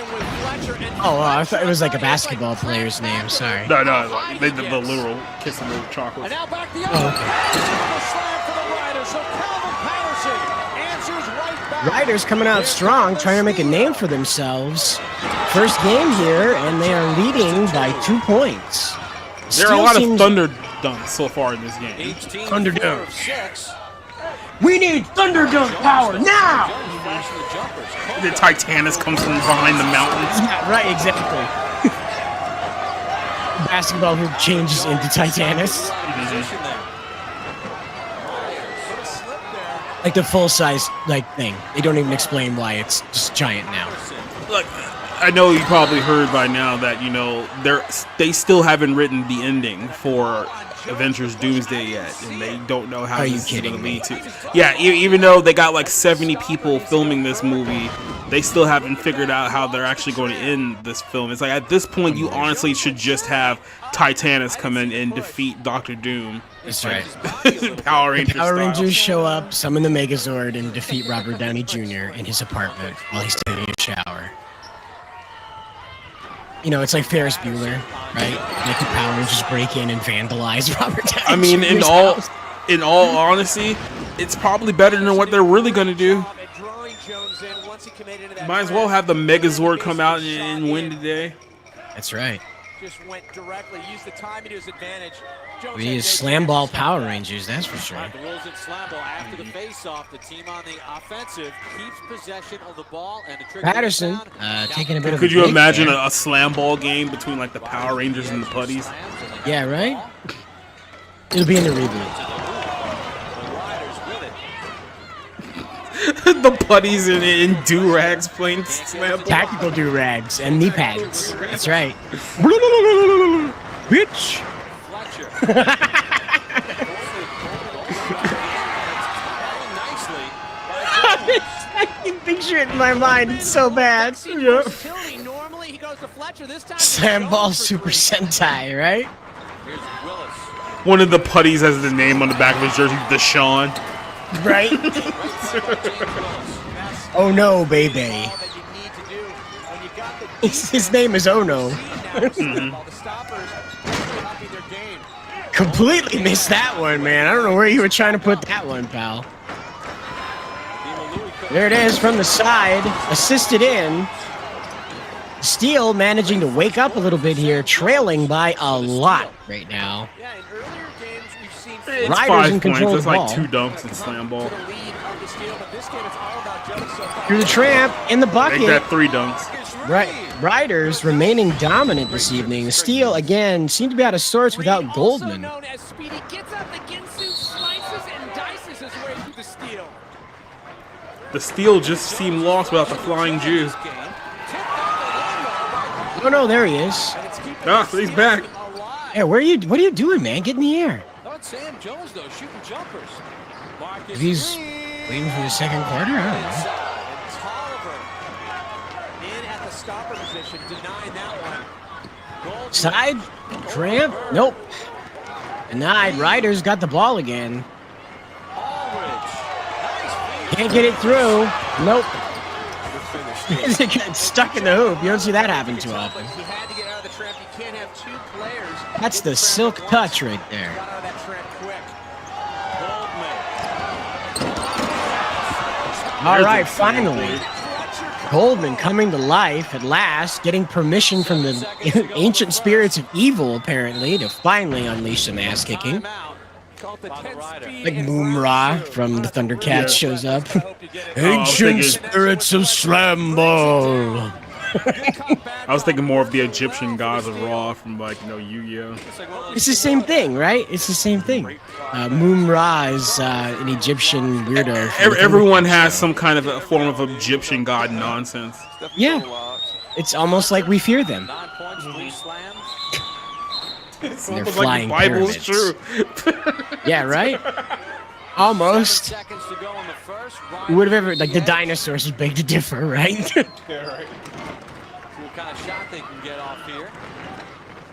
Oh, I thought it was like a basketball player's name. Sorry. No, like, they did the literal kissing the chocolate. And now back the other Oh, way. Double slam for the Riders. So Calvin Patterson answers right back. Riders coming out strong, trying to make a name for themselves. First game here, and they are leading by 2 points. There are a lot of Thunder dunks so far in this game. Thunder dunks. We need Thunder dunk power now! The Titanus comes from behind the mountains. Yeah, right, exactly. Basketball hoop changes into Titanus. Like the full-size thing. They don't even explain why it's just giant now. Look, I know you probably heard by now that, you know, they still haven't written the ending for Avengers Doomsday yet, and they don't know how this is going to lead to. Yeah, even though they got like 70 people filming this movie, they still haven't figured out how they're actually going to end this film. It's like at this point, you honestly should just have Titanus come in and defeat Doctor Doom. That's right. Power Rangers. Power Rangers show up, summon the Megazord, and defeat Robert Downey Jr. in his apartment while he's taking a shower. You know, it's like Ferris Bueller, right? Like the Power Rangers break in and vandalize Robert Downey I mean, Jr.'s house. in all honesty, it's probably better than what they're really going to do. Might as well have the Megazord come out and win today. That's right. Just went directly, used the timing to his advantage. We need SLAMBALL Power Rangers, that's for sure. The rules in SLAMBALL after the face-off, the team on the offensive keeps possession of the ball and the trigger. Patterson taking a bit of. Could a you break imagine there. a SLAMBALL game between like the Power Rangers and the Putties? Yeah, right? It'll be in the reboot. The Putties in do-rags playing SLAMBALL. Tactical do-rags and knee pads. That's right. Bitch! I can picture it in my mind. It's so bad. Yep. SLAMBALL Super Sentai, right? One of the Putties has the name on the back of his jersey, Deshaun. Right? Oh no, baby. His name is Ono. Completely missed that one, man. I don't know where you were trying to put that one, pal. There it is from the side, assisted in. Steele managing to wake up a little bit here, trailing by a lot right now. It's Riders 5 in points. control of It's the like ball. 2 dunks in SLAMBALL. Through the tramp, in the bucket. Make that 3 dunks. Right, Riders remaining dominant this evening. Steele again seemed to be out of sorts without Goldman. The Steel just seemed lost without the Flying Jew. Oh no, there he is. Ah, he's back. Yeah, what are you doing, man? Get in the air. Sam Jones though shooting jumpers. If he's waiting for the second quarter, I don't know. In at the stopper position, denying that one. Side, tramp, nope. Denied. Riders got the ball again. Can't get it through. Nope. It gets stuck in the hoop. You don't see that happen too often. He had to get out of the trap. You can't have 2 players. That's the silk touch right there. Got out of that trap quick. All right, finally. Goldman coming to life at last, getting permission from the ancient spirits of evil, apparently, to finally unleash some ass kicking. Like Moon-Ra from the Thundercats shows up. Ancient spirits of SLAMBALL. I was thinking more of the Egyptian gods of Raw from like, you know, Yu-Gi-Oh. It's the same thing, right? It's the same thing. Moon-Ra is an Egyptian weirdo. Everyone has some kind of a form of Egyptian god nonsense. Yeah. It's almost like we fear them. It's They're almost flying like the Bible is pyramids. true. Yeah, right? Almost. Who would have ever, like, the dinosaurs would beg to differ, right? What kind of shot they can get off here.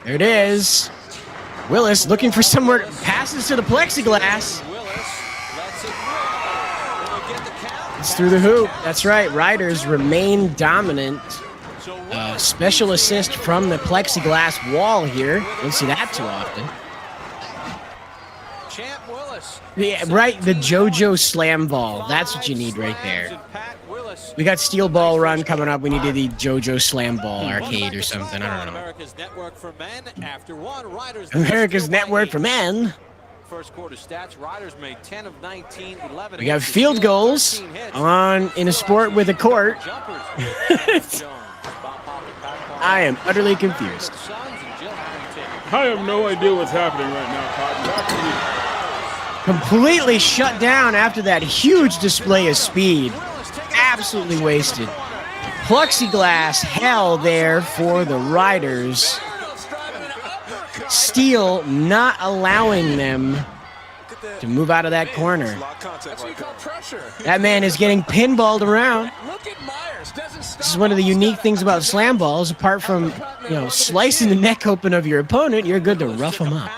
There it is. Willis looking for somewhere, passes to the plexiglass. It's through the hoop. That's right. Riders remain dominant. Special assist from the plexiglass wall here. Don't see that too often. Champ Willis. Yeah, right. The JoJo Slam Ball. That's what you need right there. We got Steel Ball Run coming up. We need to do the JoJo Slam Ball arcade or something. I don't know. America's Network for Men. After one, Riders. America's Network for Men. First quarter stats, Riders made 10 of 19, 11. We got field goals on in a sport with a court. I am utterly confused. I have no idea what's happening right now, Completely shut down after that huge display of speed. Absolutely wasted. Plexiglass hell there for the Riders. Steel not allowing them to move out of that corner. That man is getting pinballed around. This is one of the unique things about slam balls. Apart from, slicing the neck open of your opponent, you're good to rough them up.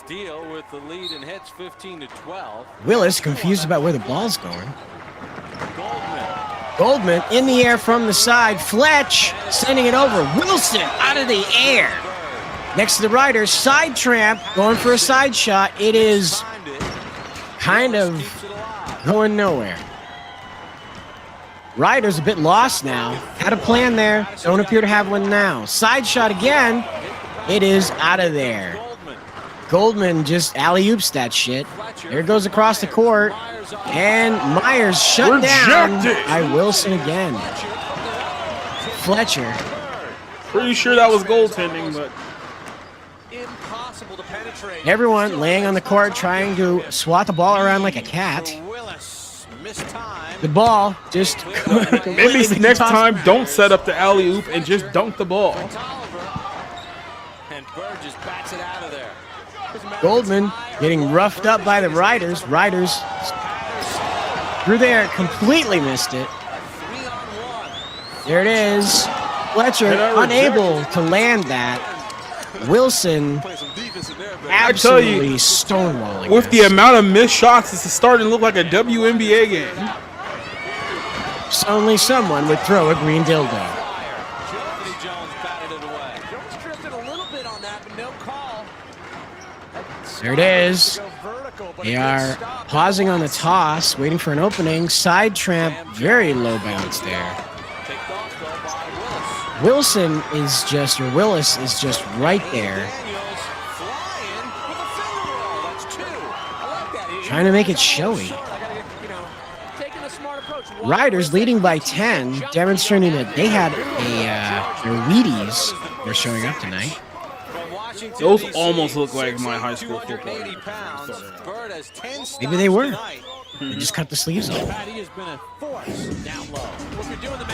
Steel with the lead and hits 15-12. Willis confused about where the ball's going. Goldman in the air from the side. Fletch sending it over. Wilson out of the air. Next to the Riders, side tramp, going for a side shot. It is kind of going nowhere. Riders a bit lost now. Had a plan there. Don't appear to have one now. Side shot again. It is out of there. Goldman just alley-oops that shit. There it goes across the court. And Myers shut down by Wilson again. Fletcher. Pretty sure that was goaltending, but... Everyone laying on the court trying to swat the ball around like a cat. The ball just... Maybe next time, don't set up the alley-oop and just dunk the ball. And Bird just bats it out of there. Goldman getting roughed up by the Riders. Riders through there, completely missed it. There it is. Fletcher unable to land that. Wilson absolutely stonewalling. With the amount of missed shots, it's starting to look like a WNBA game. Only someone would throw a green dildo. There it is. They are pausing on the toss, waiting for an opening. Side tramp, very low bounce there. Willis is just right there. Trying to make it showy. Riders leading by 10, demonstrating that they had their Wheaties were showing up tonight. Those almost look like my high school football. Maybe they were. They just cut the sleeves off. Did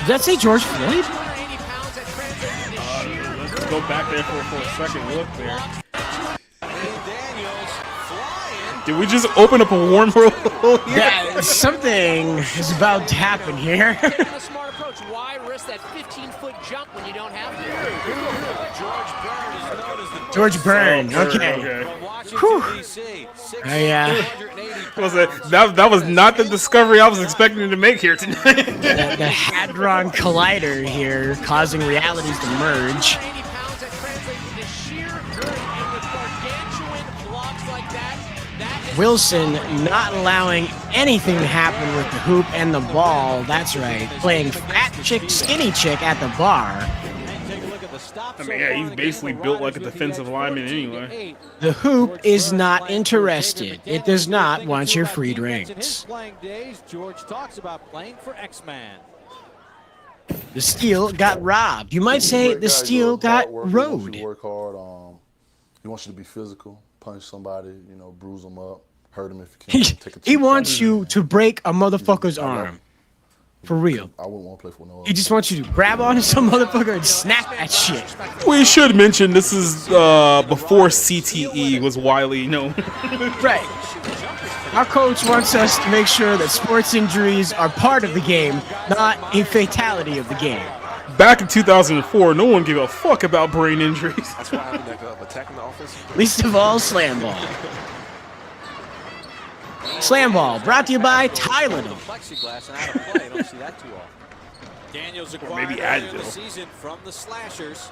that say George Floyd? Let's go back there for a second look there. Did we just open up a wormhole here? Yeah, something is about to happen here. A smart approach. Why risk that 15-foot jump when you don't have to? George Byrne. Okay. Whew. That was not the discovery I was expecting to make here tonight. the Hadron Collider here, causing realities to merge. Wilson not allowing anything to happen with the hoop and the ball. That's right. Playing fat chick, skinny chick at the bar. I mean, yeah, he's basically built like a defensive lineman anyway. The hoop is not interested. It does not want your free drinks. George talks about playing for X-Man. The Steel got robbed. You might say the Steel got rode. Work hard. He wants you to be physical. Punch somebody, bruise them up, hurt him if you can. He wants you to break a motherfucker's arm. For real. I wouldn't want to play for no other. He just wants you to grab onto some motherfucker and snap that shit. We should mention this is before CTE was widely known. Right. Our coach wants us to make sure that sports injuries are part of the game, not a fatality of the game. Back in 2004, no one gave a fuck about brain injuries. That's why happened attack in the office. Least of all, slam ball. Slam Ball brought to you by Tylenol. Plexiglass and out of play. Don't see that too often. Daniels acquired earlier in the season from the Slashers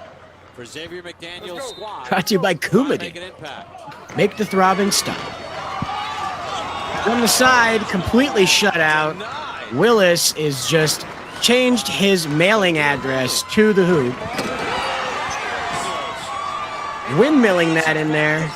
for Xavier McDaniel's squad. Brought to you by Coumadin. Make the throbbing stop. From the side, completely shut out. Willis is just changed his mailing address to the hoop. Windmilling that in there.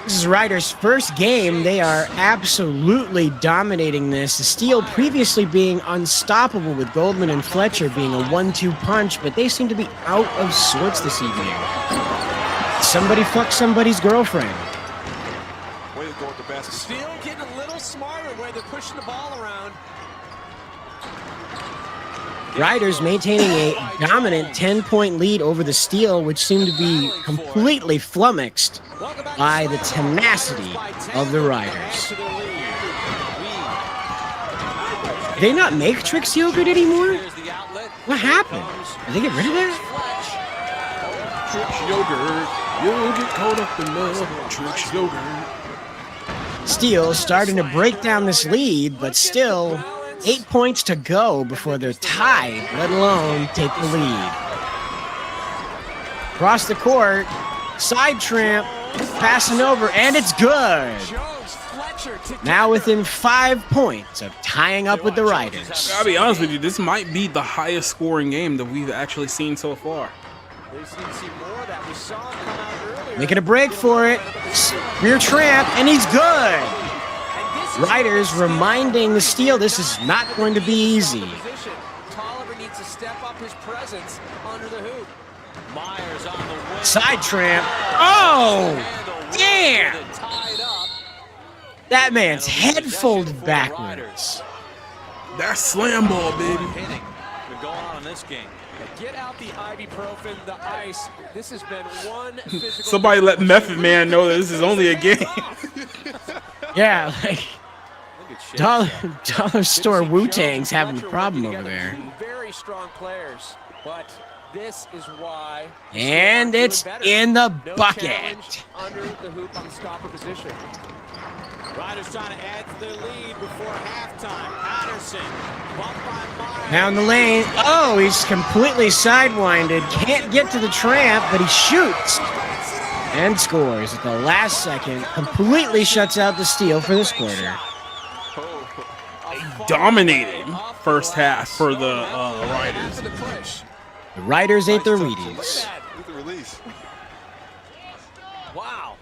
This is Ryder's first game. They are absolutely dominating this. The Steel previously being unstoppable with Goldman and Fletcher being a 1-2 punch, but they seem to be out of sorts this evening. Somebody fucked somebody's girlfriend. Way to go with the basket. Steel getting a little smarter where they're pushing the ball around. Riders maintaining a dominant 10-point lead over the Steel, which seemed to be completely flummoxed by the tenacity of the Riders. Do they not make Trix yogurt anymore? What happened? Did they get rid of that? Trix yogurt, you'll get caught up in love. Trix yogurt. Steel starting to break down this lead, but still 8 points to go before they're tied, let alone take the lead. Across the court, side tramp, passing over, and it's good. Now within 5 points of tying up with the Riders. I'll be honest with you, this might be the highest scoring game that we've actually seen so far. Making a break for it. Rear tramp, and he's good. Riders reminding the Steel this is not going to be easy. Tolliver needs to step up his presence under the hoop. Myers on the wing. Side tramp. Oh, damn. That man's head folded backwards. That's slam ball, baby. Been going on in this game. Get out the ibuprofen, the ice. This has been one physical. Somebody let Method Man know that this is only a game. Yeah, like Dollar Store Wu-Tang's having a problem over there. Very strong players, but this is why. And it's in the bucket. Under the hoop on the stopper position. Riders trying to add to their lead before halftime. Patterson, bumped by Myers. Down the lane. Oh, he's completely sidewinded. Can't get to the tramp, but he shoots. And scores at the last second. Completely shuts out the Steel for this quarter. Dominating first half for the Riders. The Riders ate their Wheaties. Wow.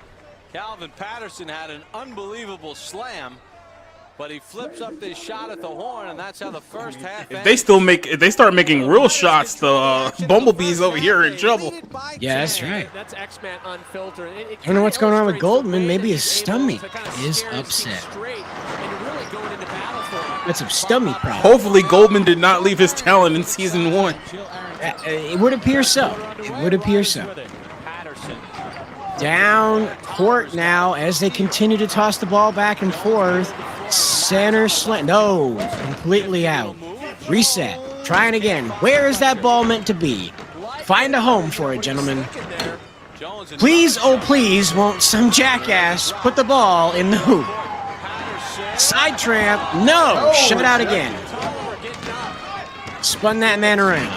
Calvin Patterson had an unbelievable slam, but he flips up this shot at the horn, and that's how the first half If they start making real shots, the Bumblebees over here are in trouble. Yeah, that's right. That's X-Man unfiltered. I don't know what's going on with Goldman. Maybe his stomach is upset. That's some stomach problem. Hopefully Goldman did not leave his talent in season 1. It would appear so. It would appear so. Down court now as they continue to toss the ball back and forth. Center slant. No, completely out. Reset. Trying again. Where is that ball meant to be? Find a home for it, gentlemen. Please, oh please, won't some jackass put the ball in the hoop? Side tramp. No. Shut out again. Spun that man around.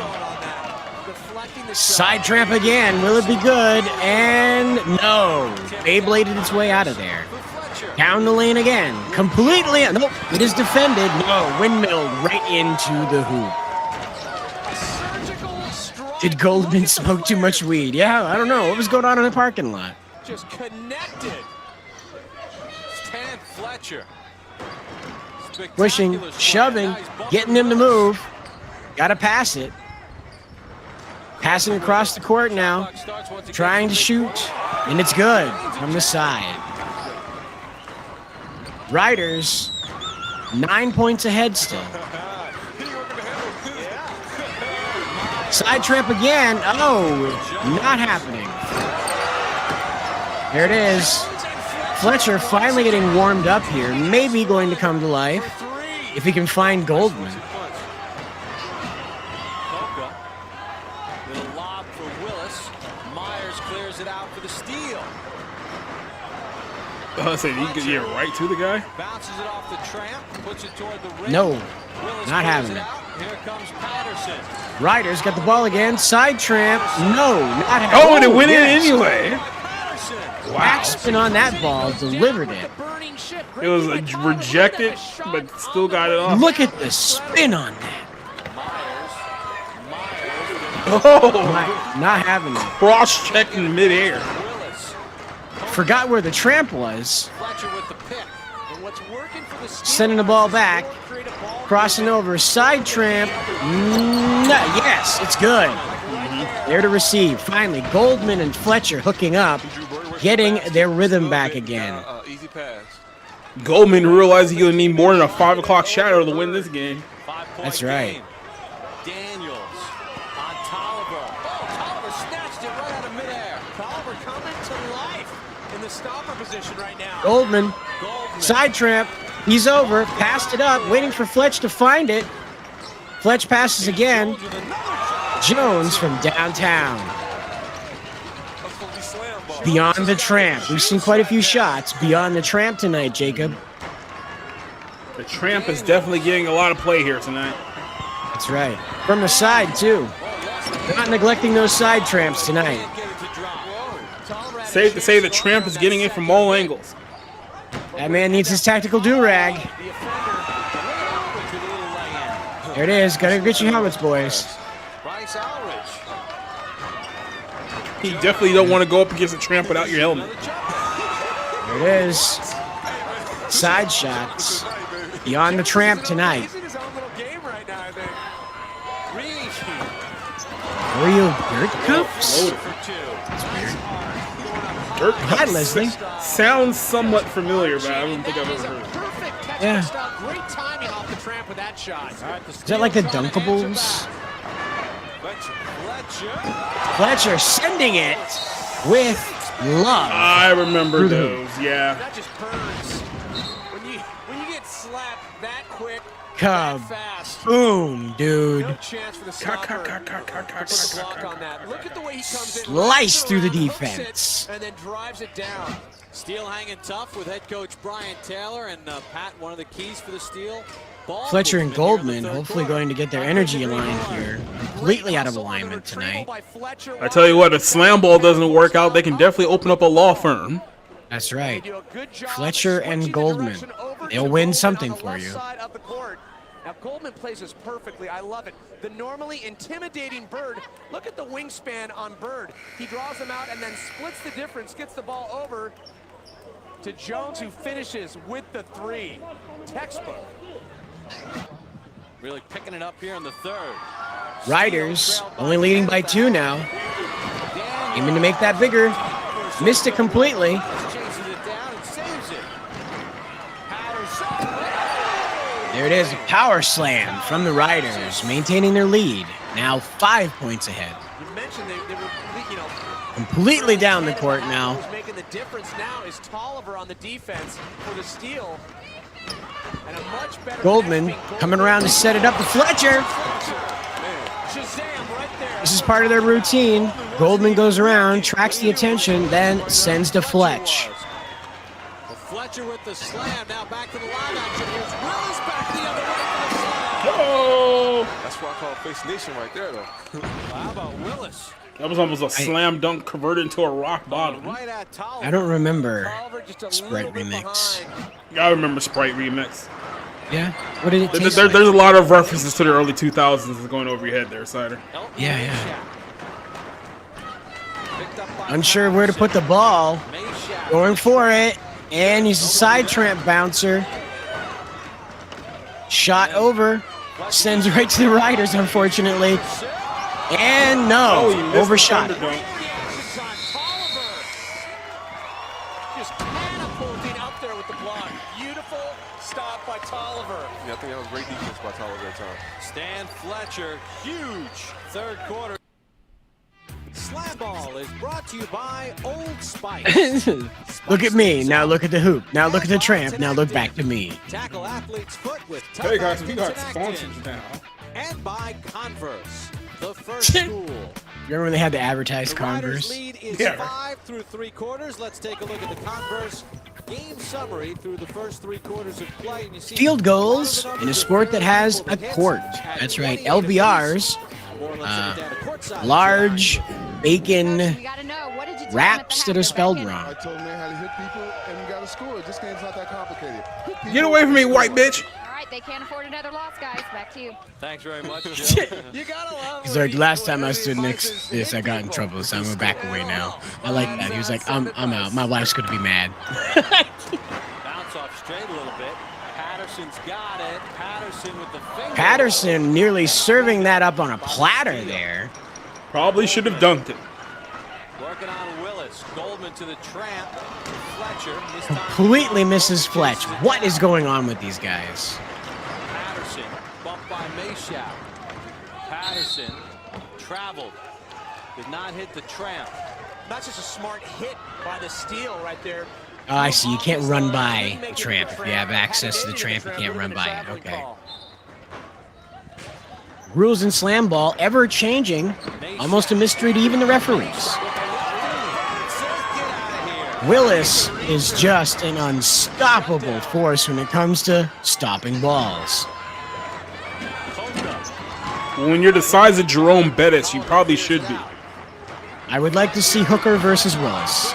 Side tramp again. Will it be good? And no. Beybladed its way out of there. Down the lane again. Completely. Nope. It is defended. No. Windmilled right into the hoop. Did Goldman smoke too much weed? Yeah, I don't know. What was going on in the parking lot? Just connected. Stan Fletcher. Pushing, shoving, getting him to move. Gotta pass it. Passing across the court now. Trying to shoot. And it's good from the side. Riders, 9 points ahead still. Side tramp again. Oh, not happening. There it is. Fletcher finally getting warmed up here. Maybe going to come to life if he can find Goldman. Little lob for Willis. Myers clears it out for the steal. I said he could get right to the guy. Bounces it off the tramp, puts it toward the rim. No, Willis not having it. Here comes Patterson. Riders got the ball again. Side tramp. No, not having it. Oh, and it went in anyway. Wow. Backspin on that ball, delivered it. It was rejected, but still got it off. Look at the spin on that. Oh, not having it. Cross-checking midair. Forgot where the tramp was. Sending the ball back. Crossing over. Side tramp. Yes, it's good. There to receive. Finally, Goldman and Fletcher hooking up, getting their rhythm back again. Easy pass. Goldman realized he's going to need more than a 5 o'clock shadow to win this game. That's right. Daniels on Tolliver. Oh, Tolliver snatched it right out of midair. Tolliver coming to life in the stopper position right now. Goldman. Side tramp. He's over. Passed it up. Waiting for Fletch to find it. Fletch passes again. Jones from downtown. Beyond the tramp. We've seen quite a few shots beyond the tramp tonight, Jacob. The tramp is definitely getting a lot of play here tonight. That's right. From the side, too. Not neglecting those side tramps tonight. Safe to say the tramp is getting it from all angles. That man needs his tactical do-rag. There it is. Gotta get your helmets, boys. You definitely don't want to go up against a tramp without your helmet. There it is. Side shots. Beyond the tramp tonight. Real dirt cups? That's weird. Dirt Hi, cups. Leslie. Sounds somewhat familiar, but I don't think I've ever heard of it. Yeah. Great timing off the tramp with that shot. Is that like the Dunkables? Fletcher sending it with love. I remember those, yeah. That just burns. When you get slapped that quick, Cub. fast. Boom, dude. No chance for the stopper to put a block on that. Look at the way he comes in. Slice through the hooks defense. it, and then drives it down. Steele hanging tough with head coach Brian Taylor, and Pat, one of the keys for the steal. Fletcher and Goldman hopefully going to get their energy aligned here. Completely out of alignment tonight. I tell you what, if slam ball doesn't work out, they can definitely open up a law firm. That's right. Fletcher and Goldman. They'll win something for you. Now Goldman plays this perfectly. I love it. The normally intimidating Bird. Look at the wingspan on Bird. He draws them out and then splits the difference, gets the ball over to Jones, who finishes with the three. Textbook. Really picking it up here in the third. Riders only leading by 2 now. Aiming to make that bigger. Missed it completely. Chases it down and saves it. There it is, a power slam from the Riders, maintaining their lead. Now 5 points ahead. You mentioned they were, Completely down the court now. Who's making the difference now is Tolliver on the defense for the steal. And a much better Goldman coming around to set it up to Fletcher. This is part of their routine. Goldman goes around, tracks the attention, then sends to Fletch. Fletcher with the slam. Now back to the line action. Here's Willis back the other way for the slam. Oh! That's what I call face nation right there, though. How about Willis? That was almost a slam dunk converted into a rock bottom. Right at Tolliver. I don't remember Sprite Remix. I remember Sprite Remix. Yeah? What did it taste There's like? a lot of references to the early 2000s that's going over your head there, Cider. Yeah. Unsure where to put the ball. Going for it. And he's a side tramp bouncer. Shot over. Sends right to the Riders, unfortunately. And no. Overshot. Just catapulting up there with the block. Beautiful stop by Tolliver. Yeah, I think that was great defense by Tolliver that time. Stan Fletcher, huge third quarter. Slam Ball is brought to you by Old Spice. Look at me. Now look at the hoop. Now look at the tramp. Now look back to me. Tackle athlete's foot with tough Hey guys, we got active sponsors now. and by Converse, the first school. Remember when they had to advertise The Riders' Converse? lead is 5 through 3 quarters. Let's take a look at the Converse game summary through the first 3 quarters of play, and you see Field goals in a sport that has a court. That's right, LBRs. Large bacon wraps that are spelled wrong. I told him they had to hit people and you got to score. This game's not that complicated. Get away from me, white bitch. All right, they can't afford another loss, guys. Back to you. Thanks very much, Joe. You gotta love He's like, last time I stood next to this, I got in trouble, so I'm gonna back away now. I like that. He was like, I'm out. My wife's gonna be mad. Bounce off straight a little bit. Patterson's got it. Patterson with the finger. Patterson nearly serving that up on a platter there. Probably should have dunked it. Working on Willis. Goldman to the tramp. Fletcher. Completely misses Fletch. What is going on with these guys? Patterson. Bumped by Mayshow. Patterson traveled. Did not hit the tramp. That's just a smart hit by the steal right there. Oh, I see. You can't run by the tramp. If you have access to the tramp, you can't run by it. Okay. Rules in slam ball ever changing. Almost a mystery to even the referees. Willis is just an unstoppable force when it comes to stopping balls. When you're the size of Jerome Bettis, you probably should be. I would like to see Hooker versus Willis.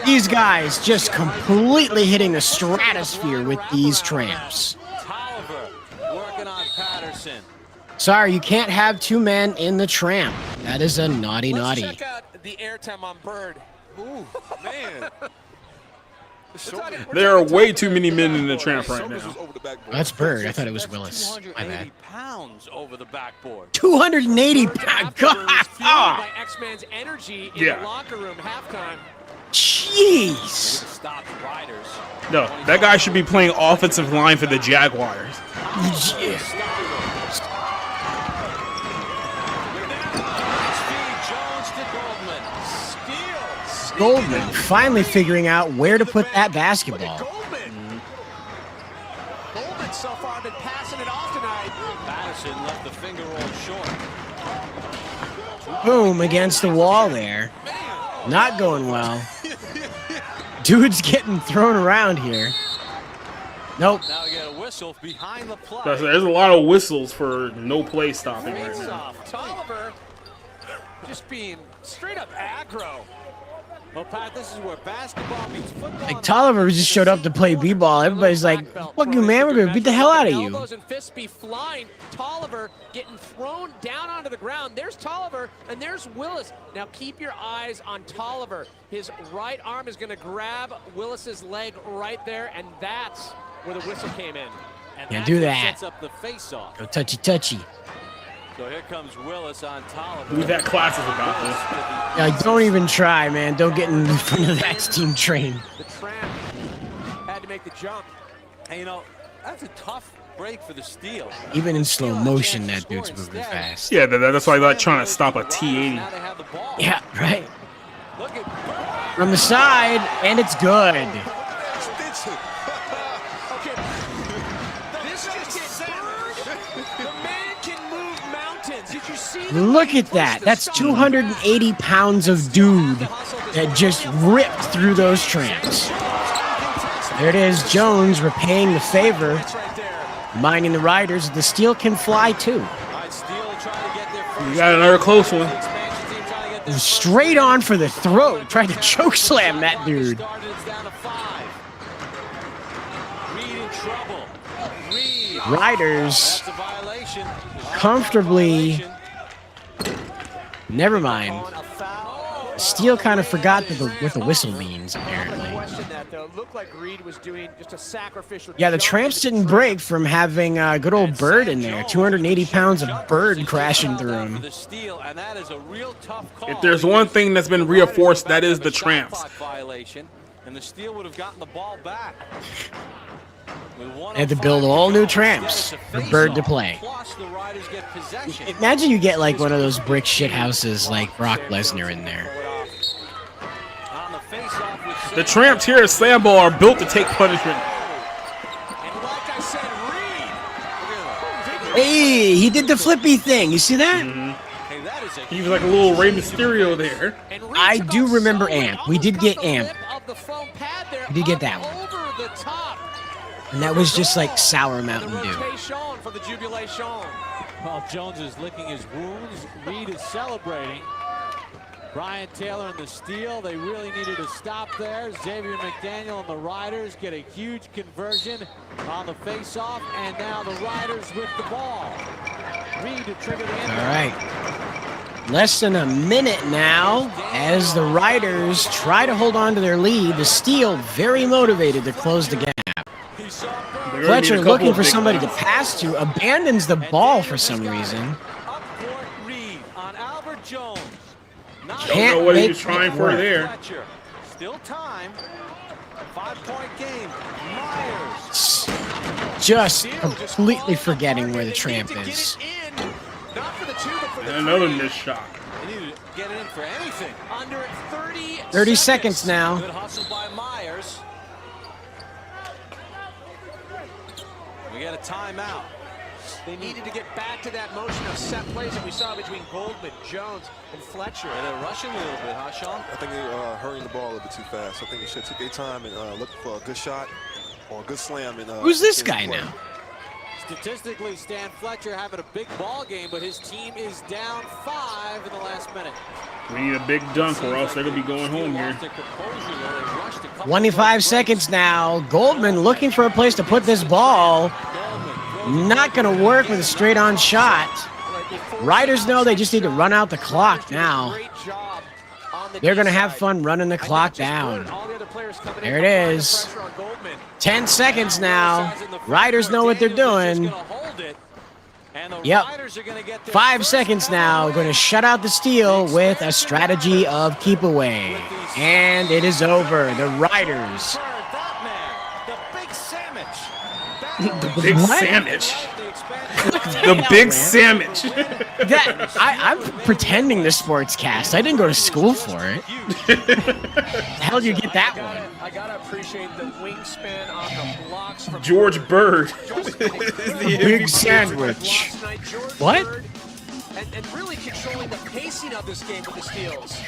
These guys just completely hitting the stratosphere with these tramps. Working on Patterson. Sorry, you can't have 2 men in the tramp. That is a naughty. Check out the airtime on Bird. Ooh, man. There are way too many men in the tramp right now. Oh, that's Bird. I thought it was Willis. My bad. 280 pounds over the backboard. 280 pounds. God. By X-Man's energy in the locker room halftime. Jeez. No, that guy should be playing offensive line for the Jaguars. Yeah. Goldman finally figuring out where to put that basketball. Goldman so far been passing it off tonight. Patterson left the finger roll short. Boom, against the wall there. Not going well. Dude's getting thrown around here. Nope. Now we get a whistle behind the play. There's a lot of whistles for no play stopping right now. Tolliver just being straight up aggro. Well, Pat, this is where basketball meets football. Like, Tolliver just showed up to play b-ball. Everybody's like, fuck you, man, we're gonna beat the hell out of you. Elbows and fists be flying. Tolliver getting thrown down onto the ground. There's Tolliver, and there's Willis. Now keep your eyes on Tolliver. His right arm is gonna grab Willis's leg right there, and that's where the whistle came in. And Yeah, do that. Sets up the face-off. Go touchy. So here comes Willis on Tolliver. Who that class is about this? Yeah, don't even try, man. Don't get in front of that steam train. The tramp had to make the jump. And you know, that's a tough break for the steal. Even in slow motion, that dude's moving fast. Yeah, that's why I like trying to stop a T80. Yeah, right. From the side, and it's good. Look at that. That's 280 pounds of dude that just ripped through those tramps. There it is. Jones repaying the favor, reminding the riders the steal can fly too. You got another close one. Straight on for the throat. Tried to choke slam that dude. Riders comfortably. Never mind. Steele kind of forgot what the whistle means, apparently. Yeah, the tramps didn't break from having good old Bird in there. 280 pounds of Bird crashing through him. If there's one thing that's been reinforced, that is the tramps. And the steal would have gotten the ball back. They had to build all new tramps for Bird to play. Imagine you get like one of those brick shit houses like Brock Lesnar in there. The tramps here at SLAMBALL are built to take punishment. Hey, he did the flippy thing. You see that? Hey, that is He was like a little Rey Mysterio there. I do remember Amp. We did get Amp. We did get that one. And that was just like sour Mountain Dew. Well, Jones is licking his wounds. Reed is celebrating. Brian Taylor and the steal. They really needed to stop there. Xavier McDaniel and the Riders get a huge conversion on the face-off, and now the Riders with the ball. Reed to trigger the end. All right. Less than a minute now as the Riders try to hold on to their lead. The steal very motivated to close the gap. Fletcher looking for somebody to pass to, abandons the ball for some reason. Can't know what he was trying for there. Still time. 5-point game. Myers. Just completely forgetting where the tramp is. And another missed shot. They need to get it in for anything. Under 30 seconds now. Good hustle by Myers. We got a timeout. They needed to get back to that motion of set plays that we saw between Goldman, Jones, and Fletcher. And they're rushing a little bit, huh, Sean? I think they're hurrying the ball a little bit too fast. I think they should take their time and look for a good shot or a good slam. And, who's this guy now? Statistically, Stan Fletcher having a big ball game, but his team is down 5 in the last minute. We need a big dunk or else they're going to be going home here. 25 seconds now. Goldman looking for a place to put this ball. Not going to work with a straight-on shot. Riders know they just need to run out the clock now. They're going to have fun running the clock down. There it is. 10 seconds now. Riders know what they're doing. Yep. 5 seconds now. Going to shut out the steal with a strategy of keep away. And it is over. The Riders. The big sandwich. The big sandwich. I'm pretending the sportscast. I didn't go to school for it. How did you get that one? I gotta appreciate the wingspan on the blocks from George Bird. Big sandwich. What? And really controlling the pacing of this game with the steals.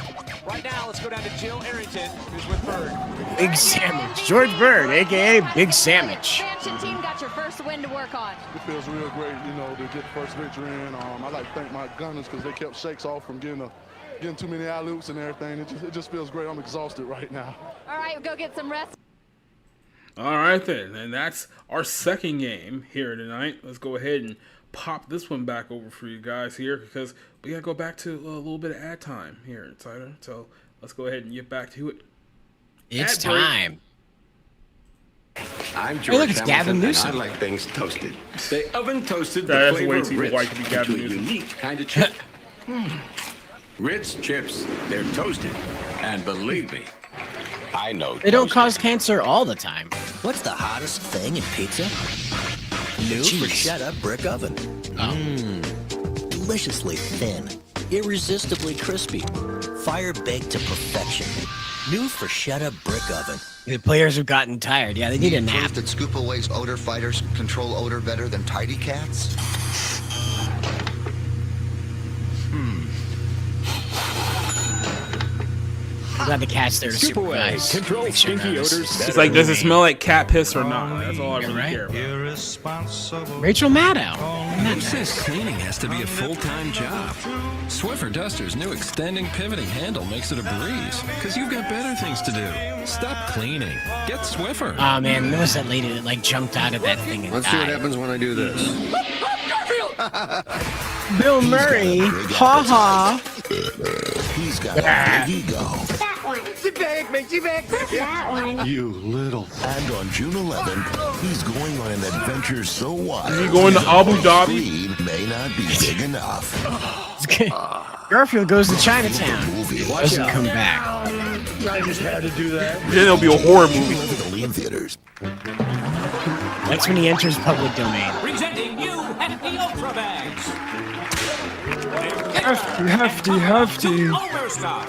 Right now, let's go down to Joe Arrington, who's with Bird. Big Sandwich. George Bird, a.k.a. Big Sandwich. Expansion team got your first win to work on. It feels real great, you know, to get the first victory in. I like to thank my gunners because they kept Shakes off from getting too many alley-oops and everything. It just feels great. I'm exhausted right now. All right, go get some rest. All right, then. And that's our second game here tonight. Let's go ahead and pop this one back over for you guys here because we got to go back to a little bit of ad time here, Insider. So let's go ahead and get back to it. It's time. I'm George Gavin Hamilton, Newsom. and I like things toasted. They oven toasted the That's flavor way of too Ritz white to be Gavin into a Newsom. unique kind of chip. Ritz chips, they're toasted. And believe me, I know They don't cause cancer all the time. What's the hottest thing in pizza? New bruschetta brick oven. Deliciously thin, irresistibly crispy, fire baked to perfection. New bruschetta brick oven. The players have gotten tired. Yeah, they need a nap. That Scoop Away's odor fighters control odor better than Tidy Cats? Glad the cat's there to supervise. Control stinky odors. It's like, does it smell like cat piss or not? That's all I really care about. Rachel Maddow. Who says cleaning has to be a full-time job? Swiffer Duster's new extending pivoting handle makes it a breeze, because you've got better things to do. Stop cleaning. Get Swiffer. Oh man, there was that lady that like jumped out of that thing and Let's see what died. happens when I do this. Bill Murray. Ha ha. He's got a big ego. That one. That one. You little. And on June 11th, he's going on an adventure so wild. Is he going to Abu Dhabi? Screen may not be big enough. Garfield goes to Chinatown. Doesn't come back. I just had to do that. Then it'll be a horror movie. In theaters. That's when he enters public domain. Presenting you Hefty Ultra Bags. Hefty. Overstock.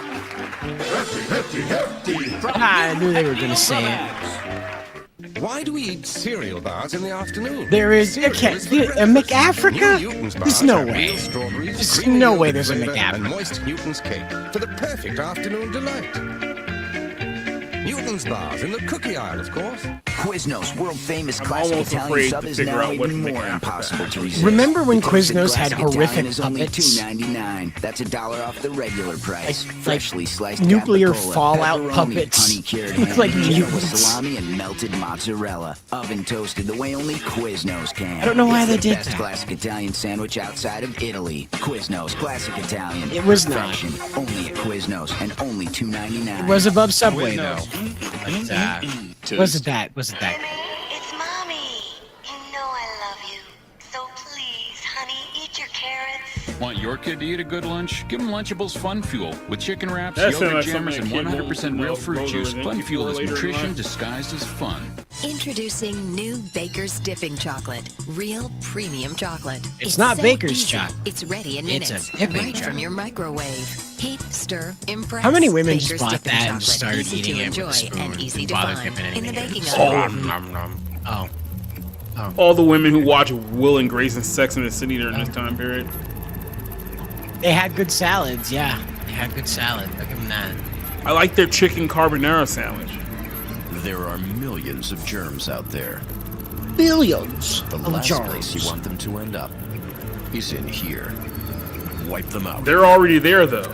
I knew they were going to say it. Why do we eat cereal bars in the afternoon? There is a McAfrica? There's no way. There's no way there's a McAfrica. And moist Newton's cake for the perfect afternoon delight. Newton's bars in the cookie aisle, of course. Quiznos, world-famous I'm classic almost Italian afraid sub to is figure now out what even more McAfrica impossible is. to resist. Remember when Because the Quiznos had classic horrific Italian is only puppets? $2.99. That's $1 off the regular price. Freshly sliced nuclear capicola, fallout pepperoni, puppets. honey-cured Look ham, like cheddar with mutants. salami and melted mozzarella, oven toasted the way only Quiznos can. I don't know why It's they the did best that. classic Italian sandwich outside of Italy. Quiznos, classic Italian. It was not. Perfection. Only at Quiznos and only $2.99. It was above Subway though. But, wasn't that? It's Mommy. You know I love you. So please, honey, eat your carrots. Want your kid to eat a good lunch? Give them Lunchables Fun Fuel. With chicken wraps, That sounds yogurt like jammers, and something a kid 100% will real fruit juice, drink Fun before Fuel is later in nutrition life. disguised as fun. Introducing new Baker's Dipping Chocolate. Real premium chocolate. It's not so Baker's easy. chocolate. It's ready in It's a minutes. dipping right from chocolate. your microwave. Heat, stir, impress. How many women just Baker's bought Dipping that and Chocolate. just started Easy eating to it with a enjoy spoon? and easy to Bother find dipping in the anything in baking it? oven. Oh. All the women who watch Will and Grace and Sex in the City during this time period. They had good salads, yeah. They had good salad. Look at that. I like their chicken carbonara sandwich. There are millions of germs out there. Billions The of last germs. place you want them to end up is in here. Wipe them out. They're already there though.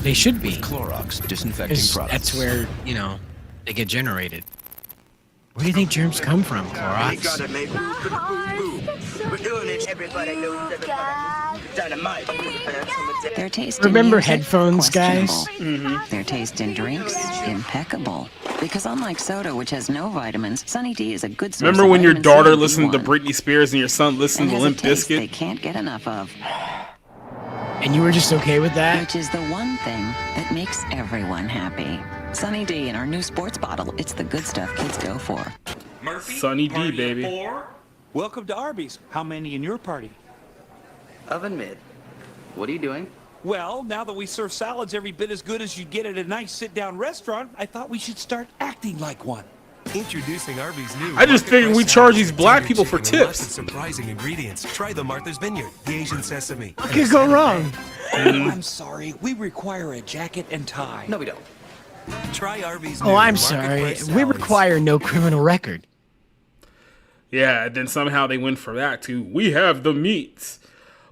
They should be. Clorox disinfecting products. That's where, they get generated. Where do you think germs come from, Clorox? We're doing it. Everybody knows dynamite. Their taste Remember in music, headphones, guys? questionable. Their taste in drinks, impeccable. Because unlike soda, which has no vitamins, Sunny D is a good source Remember of when your vitamin C daughter and listened to B1, Britney Spears and your son listened and to has a Limp taste they Bizkit? can't get enough of. And you were just okay with that? Which is the one thing that makes everyone happy. Sunny D in our new sports bottle. It's the good stuff kids go for. Sunny D, baby. Welcome to Arby's. How many in your party? Oven mid. What are you doing? Well, now that we serve salads every bit as good as you'd get at a nice sit-down restaurant, I thought we should start acting like one. Introducing Arby's new. I just figured we charge these black people for Chicken and lots tips. of surprising ingredients. Try the Martha's Vineyard, the Asian sesame. What could go wrong? I'm sorry. We require a jacket and tie. No, we don't. Try Arby's. Oh, I'm sorry. We require no criminal record. Yeah, and then somehow they went for that too. We have the meats.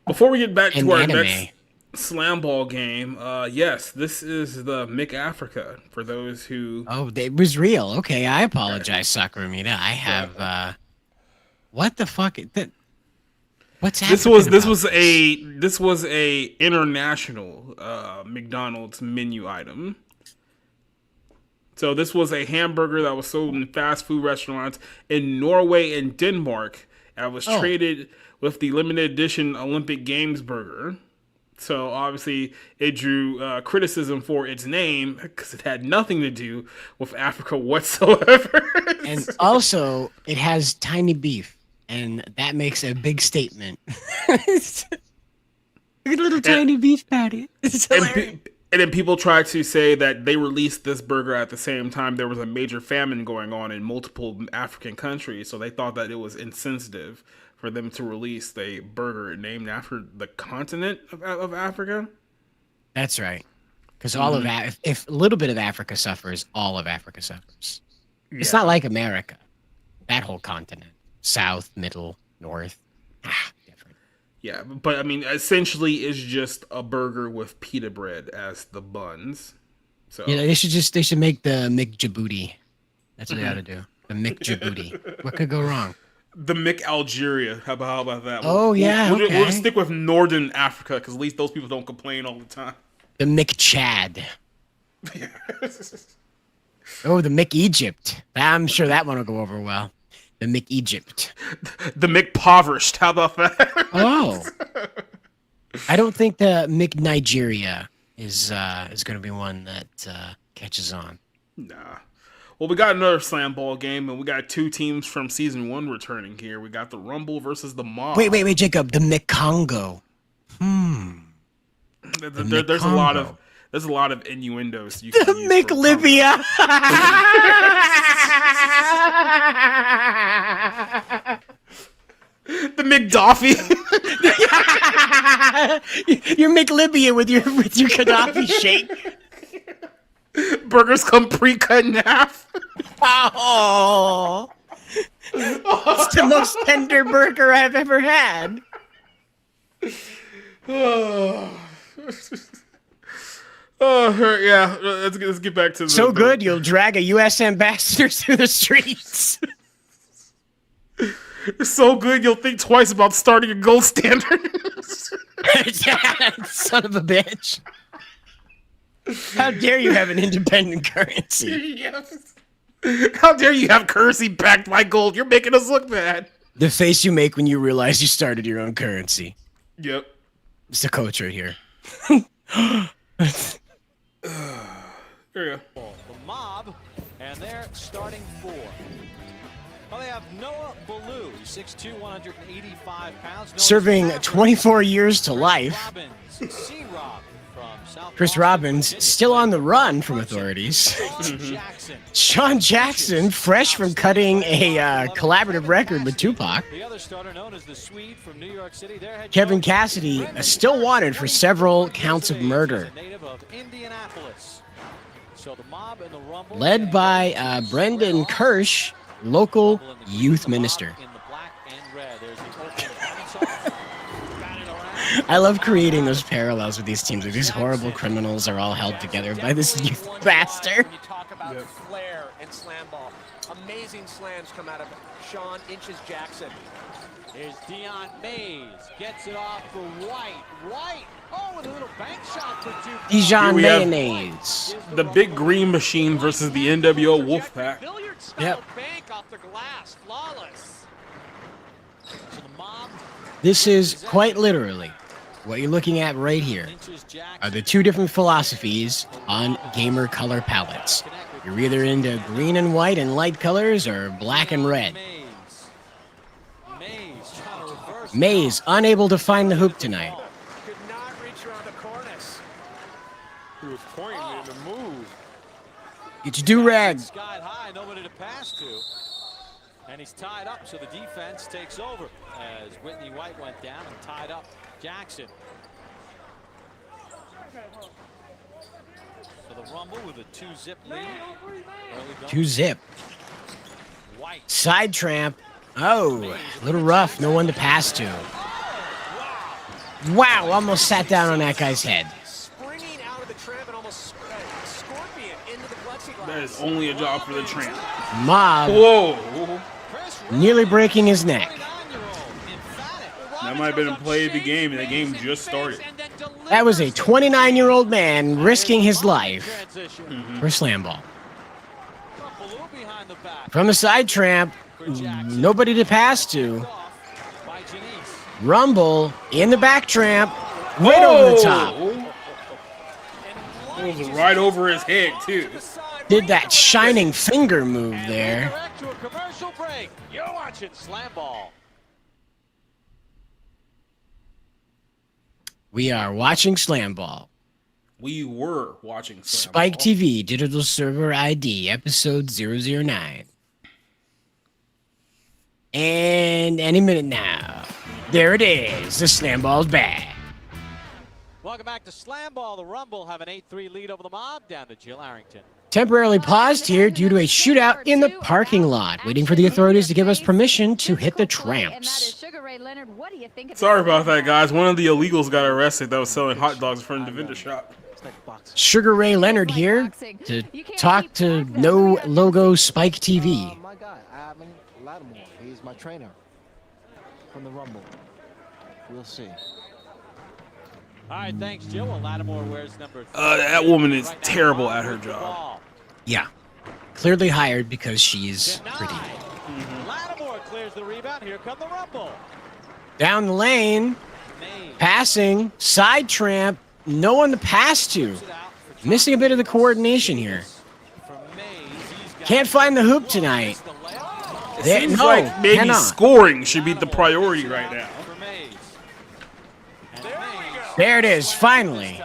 Before we get back to our next slam ball game, yes, this is the McAfrica for those who. Oh, it was real. Okay, I apologize, Sakuramita. I have. What the fuck? What's happening? This was a international McDonald's menu item. So this was a hamburger that was sold in fast food restaurants in Norway and Denmark. And was traded with the limited edition Olympic Games burger. So obviously it drew criticism for its name because it had nothing to do with Africa whatsoever. And also, it has tiny beef, and that makes a big statement. Look at little tiny beef patty. It's hilarious. And then people try to say that they released this burger at the same time there was a major famine going on in multiple African countries, so they thought that it was insensitive for them to release a burger named after the continent of Africa. That's right. Because all of if a little bit of Africa suffers, all of Africa suffers. Yeah. It's not like America. That whole continent. South, middle, north. Yeah, but I mean, essentially, it's just a burger with pita bread as the buns. So yeah, they should make the McDjibouti. That's what they ought to do. The McDjibouti. What could go wrong? The McAlgeria. How about that? Oh yeah, we'll okay. just stick with Northern Africa because at least those people don't complain all the time. The McChad. Oh, the McEgypt. I'm sure that one will go over well. The McEgypt. The McPoverished. How about that? Oh. I don't think the McNigeria is going to be one that catches on. Nah. Well, we got another slam ball game, and we got two teams from season 1 returning here. We got the Rumble versus the Mob. Wait, Jacob. The McCongo. There's a lot of there's a lot of innuendos you can use. McLibia. The McDoffie. You're McLibia with your Gaddafi shake. Burgers come pre-cut in half. Oh. It's the most tender burger I've ever had. Oh, yeah. Let's get back to the... So good, you'll drag a U.S. ambassador through the streets. So good, you'll think twice about starting a gold standard. Son of a bitch. How dare you have an independent currency? Yes. How dare you have currency backed by gold? You're making us look bad. The face you make when you realize you started your own currency. Yep. It's the coach right here. There you go. The Mob, and they're starting 4. Well, they have Noah Ballou, 6'2", 185 pounds. Serving 24 years to life. Chris Robbins still on the run from authorities. Sean Jackson, fresh from cutting a collaborative record with Tupac. Kevin Cassidy, still wanted for several counts of murder. Led by Brendan Kirsch, local youth minister. I love creating those parallels with these teams. Like these horrible criminals are all held together by this youth bastard. When you talk about flair and slam ball, amazing slams come out of Sean Inches Jackson. Here's Dion Mays, gets it off for White. White, oh, with a little bank shot for 2. Dijon Mayonnaise. The Big Green Machine versus the NWO Wolfpack. Yep. Bank off the glass, flawless. So the Mob. This is quite literally what you're looking at right here are the two different philosophies on gamer color palettes. You're either into green and white and light colors or black and red. Mays unable to find the hoop tonight. Could not reach around the cornice. He was pointing in the move. Get your do-rag. Sky high, nobody to pass to. And he's tied up, so the defense takes over as Whitney White went down and tied up Jackson. So the Rumble with a 2-zip lead. 2-zip. Side tramp. Oh, a little rough. No one to pass to. Wow, almost sat down on that guy's head. Springing out of the tramp and almost scorpion into the plexiglass. That is only a job for the tramp. Mob. Whoa. Nearly breaking his neck. That might have been a play of the game, and the game just started. That was a 29-year-old man risking his life for slam ball. From the side tramp, nobody to pass to. Rumble in the back tramp, right over the top. It was right over his head, too. Did that shining finger move there. To a commercial break. You're watching Slam Ball. We are watching Slam Ball. We were watching Slam Spike Ball. TV, Digital Server ID, episode 009. And any minute now, there it is. The Slam Ball's back. Welcome back to Slam Ball. The Rumble have an 8-3 lead over the Mob down to Jill Arrington. Temporarily paused here due to a shootout in the parking lot, waiting for the authorities to give us permission to hit the tramps. Sorry about that, guys. One of the illegals got arrested that was selling hot dogs in front of the vendor shop. Sugar Ray Leonard here to talk to No Logo Spike TV. My guy, Lattimore. He's my trainer from the Rumble. We'll see. All right, thanks, Jill. Well, Lattimore wears number 3. That woman is terrible at her job. Yeah. Clearly hired because she's pretty. Lattimore clears the rebound. Here come the Rumble. Down the lane. Passing. Side tramp. No one to pass to. Missing a bit of the coordination here. Can't find the hoop tonight. Seems like maybe scoring should be the priority right now. There it is, finally.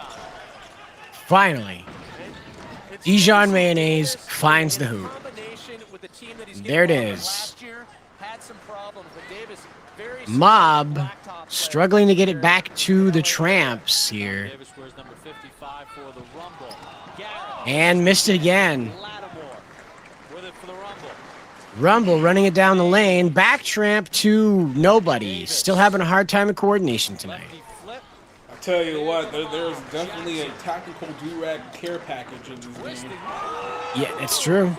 Finally, Dijon Mayonnaise finds the hoop. There it is. Mob struggling to get it back to the Tramps here. And missed it again. Rumble running it down the lane. Back tramp to nobody. Still having a hard time in coordination tonight. I tell you what, there's definitely a tactical do-rag care package in this game. Yeah, that's true.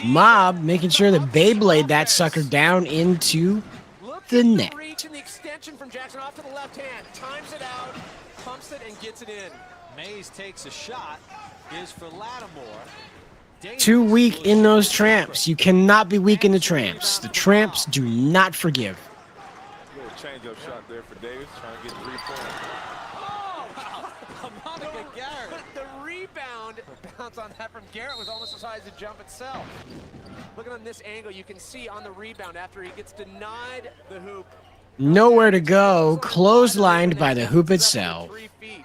Mob making sure that Beyblade that sucker down into the net. Reaching the extension from Jackson off to the left hand. Times it out, pumps it, and gets it in. Mays takes a shot. Is for Lattimore. Too weak in those Tramps. You cannot be weak in the Tramps. The Tramps do not forgive. Little change-up shot there for Davis, trying to get 3 points. Monica Garrett. The rebound bounce on that from Garrett was almost as high as the jump itself. Looking on this angle, you can see on the rebound after he gets denied the hoop. Nowhere to go. Clotheslined by the hoop itself. 3 feet.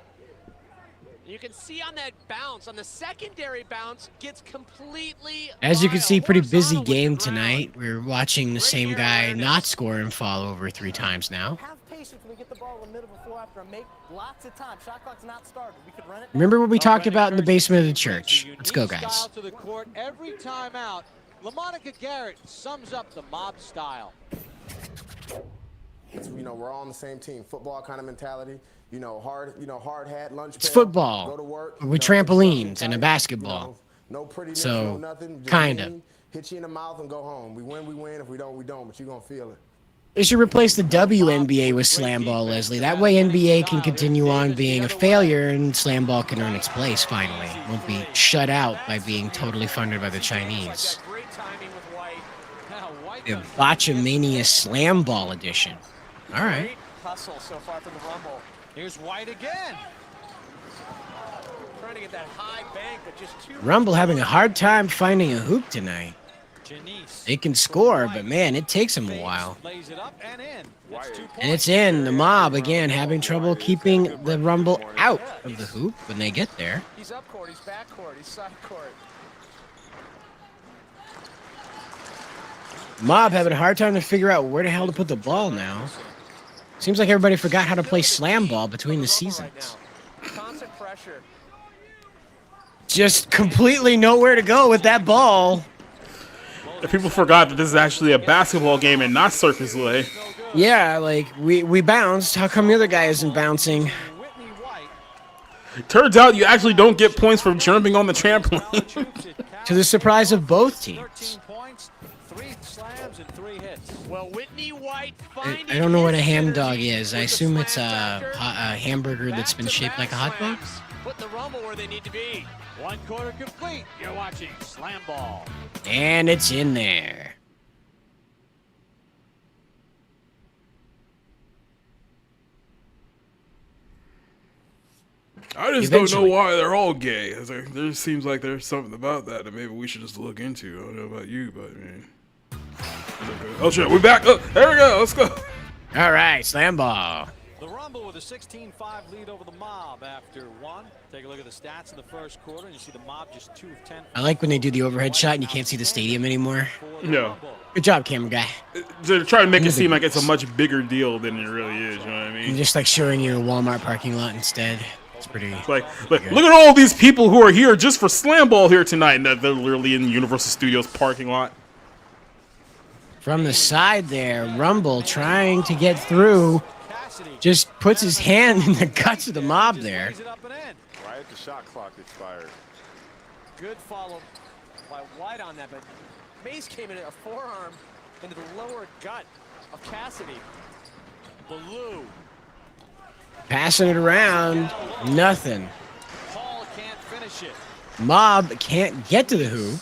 You can see on that bounce, on the secondary bounce, gets completely. As you can see, pretty busy game tonight. We're watching the same guy not score and fall over 3 times now. Have patience when we get the ball in the middle before after and make lots of time. Shot clock's not started. We could run it. Remember what we talked about in the basement of the church. Let's go, guys. To the court every time out. LaMonica Garrett sums up the Mob style. You know, we're all on the same team. Football kind of mentality. Hard hat, lunch. It's football with trampolines and a basketball. No prettiness, so, no nothing. kind of. Hit you in the mouth and go home. We win, we win. If we don't, we don't. But you're going to feel it. They should replace the WNBA with Slam Ball, Leslie. That way NBA can continue on being a failure and Slam Ball can earn its place finally. Won't be shut out by being totally funded by the Chinese. The Botchamania Slam Ball edition. All right. Hustle so far from the Rumble. Here's White again. Trying to get that high bank, but just too. Rumble having a hard time finding a hoop tonight. They can score, but man, it takes them a while. And it's in. The Mob again having trouble keeping the Rumble out of the hoop when they get there. He's up court, he's back court, he's side court. Mob having a hard time to figure out where the hell to put the ball now. Seems like everybody forgot how to play Slam Ball between the seasons. Constant pressure. Just completely nowhere to go with that ball. If people forgot that this is actually a basketball game and not Circus Lay. Yeah, like, we bounced. How come the other guy isn't bouncing? Turns out you actually don't get points for jumping on the trampoline. To the surprise of both teams. Well, Whitney White I don't know what a ham dog is. I assume it's a hamburger that's been shaped like a hot dog. Put the Rumble where they need to be. 1 quarter complete. You're watching Slam Ball. And it's in there. I just don't know why they're all gay. There seems like there's something about that that maybe we should just look into. I don't know about you, but I mean. Oh shit, we're back. Oh, there we go. Let's go. All right, Slam Ball. The Rumble with a 16-5 lead over the Mob after 1. Take a look at the stats in the first quarter, and you see the Mob just 2 of 10. I like when they do the overhead shot and you can't see the stadium anymore. No. Good job, camera guy. They're trying to make it seem like it's a much bigger deal than it really is. You know what I mean? And just like showing you a Walmart parking lot instead. It's pretty. Look at all these people who are here just for Slam Ball here tonight, and they're literally in Universal Studios parking lot. From the side there, Rumble trying to get through. Just puts his hand in the guts of the Mob there. Right at the shot clock expired. Good follow by White on that, but Mace came in a forearm into the lower gut of Cassidy. Blue. Passing it around. Nothing. Paul can't finish it. Mob can't get to the hoop.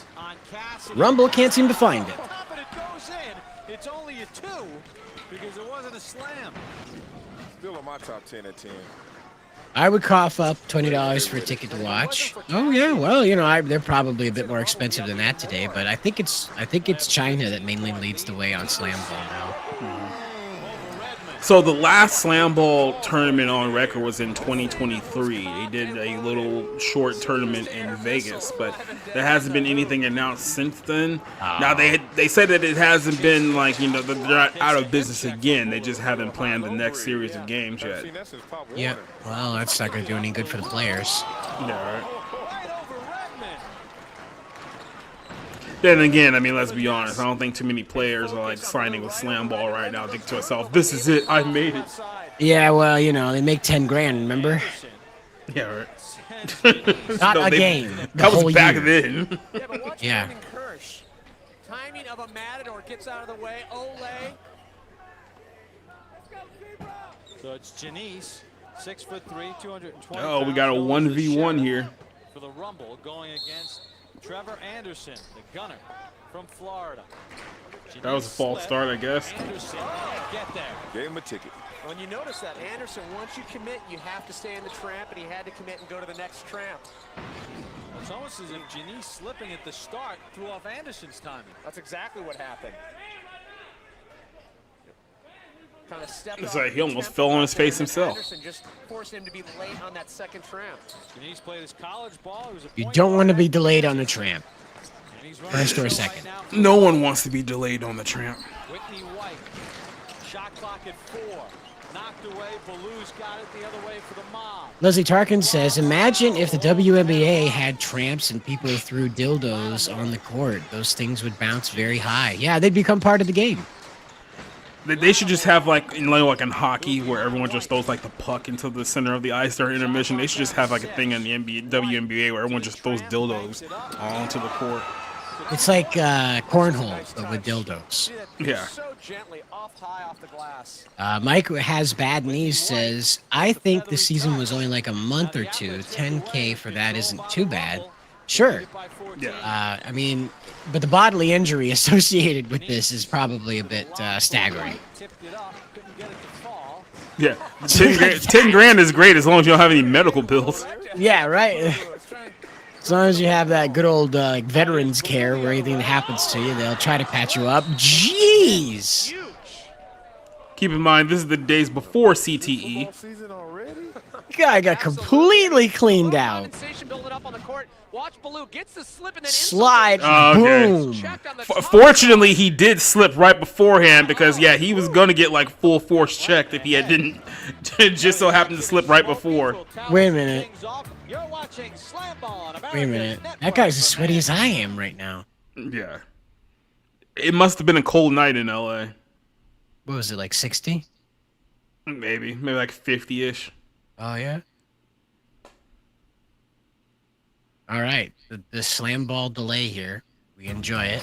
Rumble can't seem to find it. But it goes in. It's only a 2 because it wasn't a slam. Still on my top 10 at 10. I would cough up $20 for a ticket to watch. Oh yeah, well, you know, they're probably a bit more expensive than that today, but I think it's China that mainly leads the way on Slam Ball now. So the last Slam Ball tournament on record was in 2023. They did a little short tournament in Vegas, but there hasn't been anything announced since then. Now they said that it hasn't been like, you know, they're not out of business again. They just haven't planned the next series of games yet. Yeah. Well, that's not going to do any good for the players. Yeah, right. Then again, I mean, let's be honest. I don't think too many players are like signing with Slam Ball right now. Think to myself, this is it. I made it. Yeah, well, you know, they make 10 grand, remember? Yeah, right. Not a game. That was whole back year. then. Yeah. Timing of a Matador gets out of the way. Ole. So it's Janice, 6'3", 220. Oh, we got a 1v1 here. For the Rumble going against Trevor Anderson, the gunner from Florida. That was a false start, I guess. Anderson can't get there. Gave him a ticket. When you notice that, Anderson, once you commit, you have to stay in the tramp, and he had to commit and go to the next tramp. It's almost as if Janice slipping at the start threw off Anderson's timing. That's exactly what happened. Kind of stepped It's off like he the almost tempo fell on his there, face and himself. Anderson just forced him to be late on that second tramp. Janice played his college ball. He was a You don't want to be delayed on the tramp. First or second. No one wants to be delayed on the tramp. Whitney White, shot clock at 4. Knocked away. Baloo's got it the other way for the mob. Leslie Tarkin says, imagine if the WNBA had tramps and people threw dildos on the court. Those things would bounce very high. Yeah, they'd become part of the game. They should just have like in hockey where everyone just throws like the puck into the center of the ice during intermission. They should just have like a thing in the WNBA where everyone just throws dildos onto the court. It's like cornhole, but with dildos. Yeah. So gently off high off the glass. Mike has bad knees says, I think the season was only like a month or two. 10K for that isn't too bad. Sure. Yeah. I mean, but the bodily injury associated with this is probably a bit staggering. Yeah. 10 grand is great as long as you don't have any medical bills. Yeah, right. As long as you have that good old veterans care where anything that happens to you, they'll try to patch you up. Jeez! Keep in mind, this is the days before CTE. Guy got completely cleaned out. Watch Baloo gets the slip and then Slide. Okay. Boom. Fortunately, he did slip right beforehand because, yeah, he was going to get like full force checked if he had didn't just so happened to slip right before. Wait a minute. Wait a minute. That guy's as sweaty as I am right now. Yeah. It must have been a cold night in LA. What was it, like 60? Maybe like 50-ish. Oh, yeah? All right. The slam ball delay here. We enjoy it.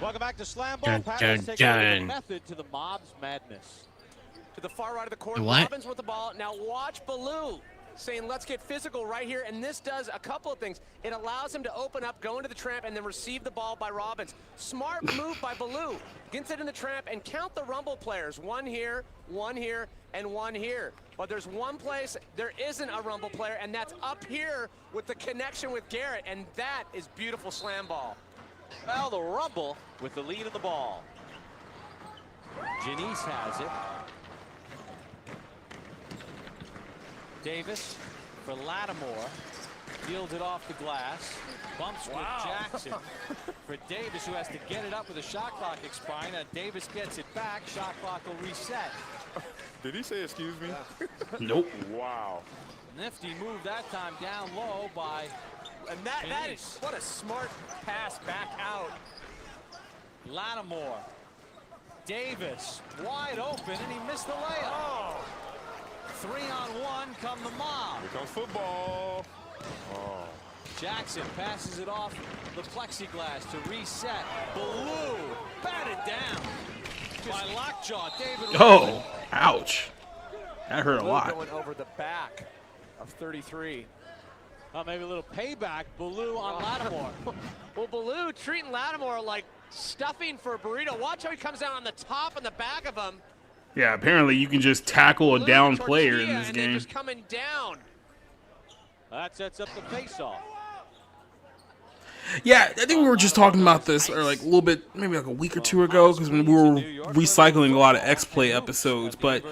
Welcome back to Slam Ball. Dun, dun, dun. Method to the mob's madness. To the far right of the court, The what? Robbins with the ball. Now watch Baloo saying, let's get physical right here. And this does a couple of things. It allows him to open up, go into the tramp, and then receive the ball by Robbins. Smart move by Baloo. Gets it in the tramp and count the Rumble players. One here, and one here. But there's one place there isn't a Rumble player, and that's up here with the connection with Garrett. And that is beautiful slam ball. Well, the Rumble with the lead of the ball. Janice has it. Davis for Lattimore. Fields it off the glass. Bumps with Jackson. For Davis, who has to get it up with a shot clock expiring. And Davis gets it back. Shot clock will reset. Did he say excuse me? Nope. Wow. Nifty move that time down low by And that is what a smart pass back out. Lattimore. Davis wide open, and he missed the layup. 3-on-1 come the mob. Here comes football. Oh. Jackson passes it off the plexiglass to reset. Baloo batted down by Lockjaw. David. Oh, ouch. That hurt a lot. Going over the back of 33. Maybe a little payback. Baloo on Lattimore. Well, Baloo treating Lattimore like stuffing for a burrito. Watch how he comes down on the top and the back of him. Yeah, apparently you can just tackle a down player in this and game. just coming down. That sets up the face-off. Yeah, I think we were just talking about this, or like a little bit, maybe like a week or two ago, because when we were recycling a lot of X-Play episodes. But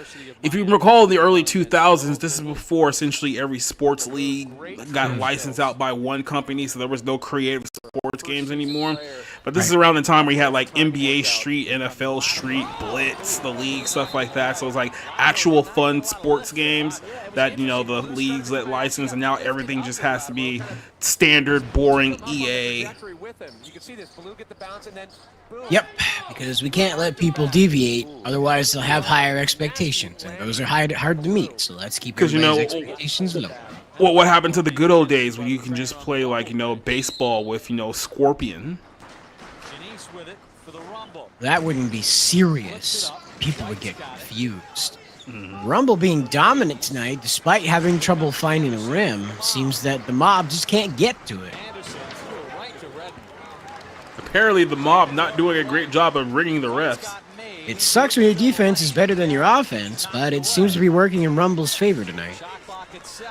if you recall, in the early 2000s, this is before essentially every sports league got licensed out by one company, so there was no creative sports games anymore. But this is around the time where you had like NBA Street, NFL Street, Blitz, the league, stuff like that. So it was like actual fun sports games that, you know, the leagues let license, and now everything just has to be standard, boring EA. Yep, because we can't let people deviate, otherwise they'll have higher expectations, and those are hard to meet. So let's keep everybody's expectations low. What happened to the good old days when you can just play like, you know, baseball with, you know, Scorpion? That wouldn't be serious. People would get confused. Rumble being dominant tonight, despite having trouble finding a rim, seems that the mob just can't get to it. Apparently the mob not doing a great job of ringing the refs. It sucks when your defense is better than your offense, but it seems to be working in Rumble's favor tonight.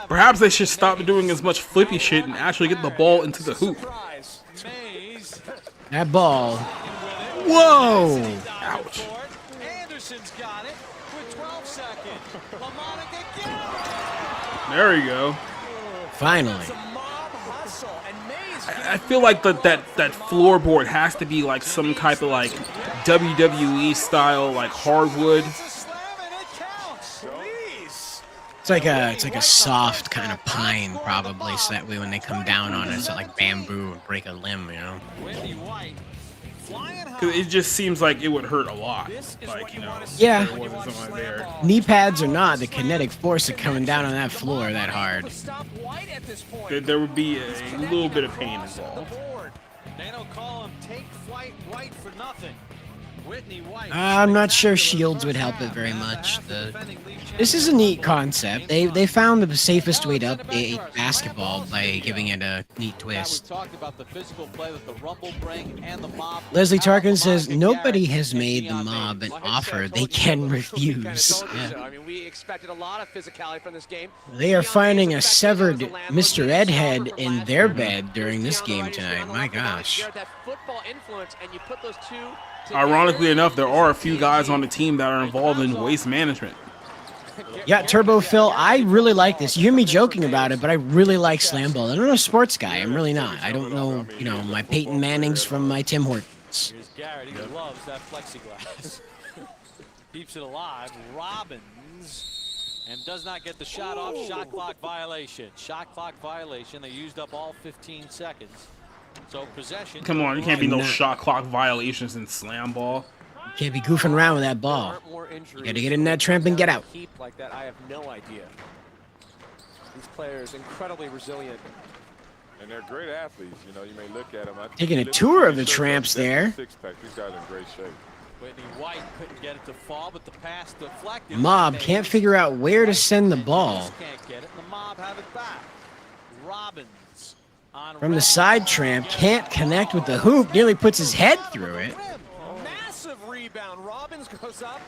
Perhaps they should stop doing as much flippy shit and actually get the ball into the hoop. That ball. Whoa! Ouch. There you go. Finally. I feel like that floorboard has to be like some type of like WWE style, like hardwood. It's like a soft kind of pine, probably, so that way when they come down on it, it's not like bamboo and break a limb, you know? Because it just seems like it would hurt a lot. Like, you know, yeah. if there wasn't someone there. Knee pads or not, the kinetic force of coming down on that floor that hard. There would be a little bit of pain involved. I'm not sure shields would help it very much. This is a neat concept. They found the safest way to update basketball by giving it a neat twist. Leslie Tarkin says nobody has made the mob an offer they can refuse. Yeah. I mean, we expected a lot of physicality from this game. They are finding a severed Mr. Ed head in their bed during this game tonight. My gosh. Ironically enough, there are a few guys on the team that are involved in waste management. Yeah, Turbo Phil, I really like this. You hear me joking about it, but I really like SLAMBALL. I'm not a sports guy. I'm really not. I don't know, you know, my Peyton Mannings from my Tim Hortons. Here's Garrett. He loves that plexiglass. Keeps it alive. Robbins. And does not get the shot off. Shot clock violation. Shot clock violation. They used up all 15 seconds. So possession. Come on, you can't be no shot clock violations in SLAMBALL. You can't be goofing around with that ball. You gotta get in that tramp and get out. Like that, I have no idea. These players incredibly resilient. And they're great athletes. You know, you may look at them. Taking a tour of the tramps there. Six-pack. These guys are in great shape. Whitney White couldn't get it to fall, but the pass deflected. Mob can't figure out where to send the ball. Can't get it. The mob have it back. Robbins. From the side tramp, can't connect with the hoop, nearly puts his head through it. Massive rebound. Robbins goes up,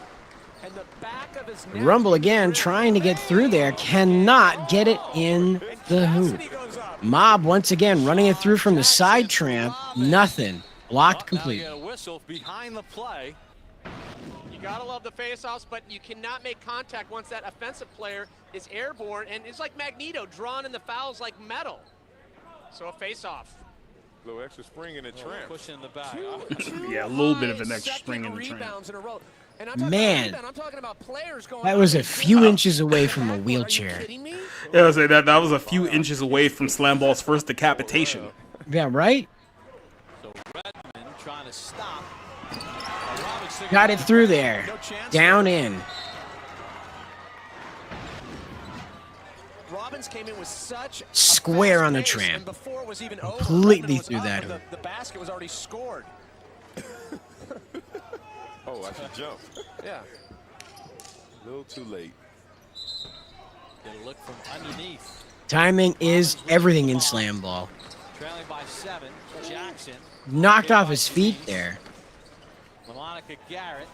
and the back of his Rumble again, trying to get through there, cannot get it in the hoop. Mob once again running it through from the side tramp, nothing. Blocked completely. A whistle behind the play. You gotta love the faceoffs, but you cannot make contact once that offensive player is airborne, and it's like Magneto drawn in the fouls like metal. So a face-off. A little extra spring in the tramp. Pushing the back. Yeah, a little bit of an extra spring in the tramp. Man, that was a few inches away from a wheelchair. Yeah, I was saying that was a few inches away from SLAMBALL's first decapitation. Yeah, right? So Redmond trying to stop. Got it through there. Down in. Robbins came in with such square on the tramp. Completely through that hoop. The basket was already scored. Oh, I should jump. Yeah. A little too late. Get a look from underneath. Timing is everything in SLAMBALL. Trailing by 7. Jackson. Knocked off his feet there. Monica Garrett.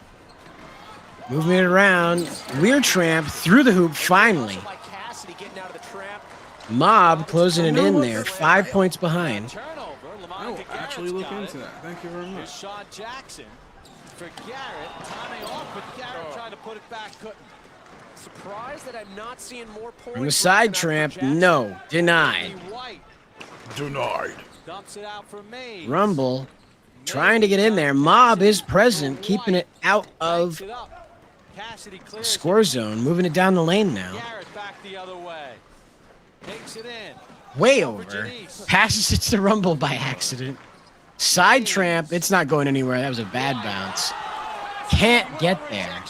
Moving it around. Weird tramp through the hoop finally. Mob closing it in there. 5 points behind. I will actually look into that. Thank you very much. Here's Sean Jackson for Garrett. Timing off, but Garrett trying to put it back. Couldn't. Surprised that I'm not seeing more points. From the side tramp, no. Denied. Denied. Dumps it out for Mays. Rumble trying to get in there. Mob is present, keeping it out of the score zone, moving it down the lane now. Garrett back the other way. Takes it in. Way over. Passes it to Rumble by accident. Side tramp. It's not going anywhere. That was a bad bounce. Can't get there.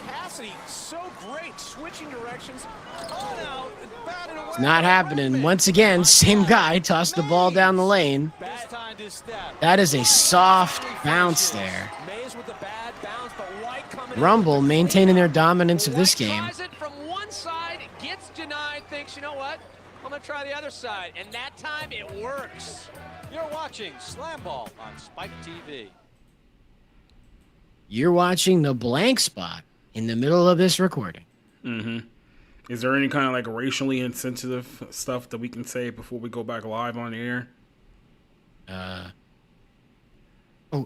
Cassidy, so great, switching directions. Oh no, batted away. It's not happening. Once again, same guy tossed the ball down the lane. That is a soft bounce there. Rumble maintaining their dominance of this game. Tries it from one side, gets denied, thinks, you know what? I'm going to try the other side. And that time, it works. You're watching Slam Ball on Spike TV. You're watching the blank spot in the middle of this recording. Mm-hmm. Is there any kind of like racially insensitive stuff that we can say before we go back live on the air?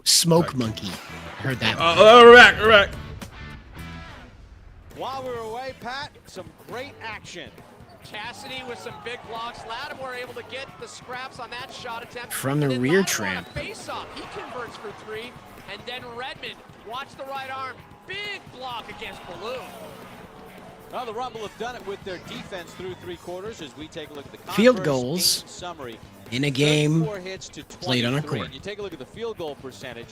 Smoke monkey. Heard that. We're back. We're back. While we were away, Pat, some great action. Cassidy with some big blocks. Lattimore able to get the scraps on that shot attempt. From the rear tramp. Face off. He converts for three. And then Redmond, watch the right arm. Big block against Baloo. Well, the Rumble have done it with their defense through three quarters as we take a look at the Field goals summary. in a game played on a court. You take a look at the field goal percentage.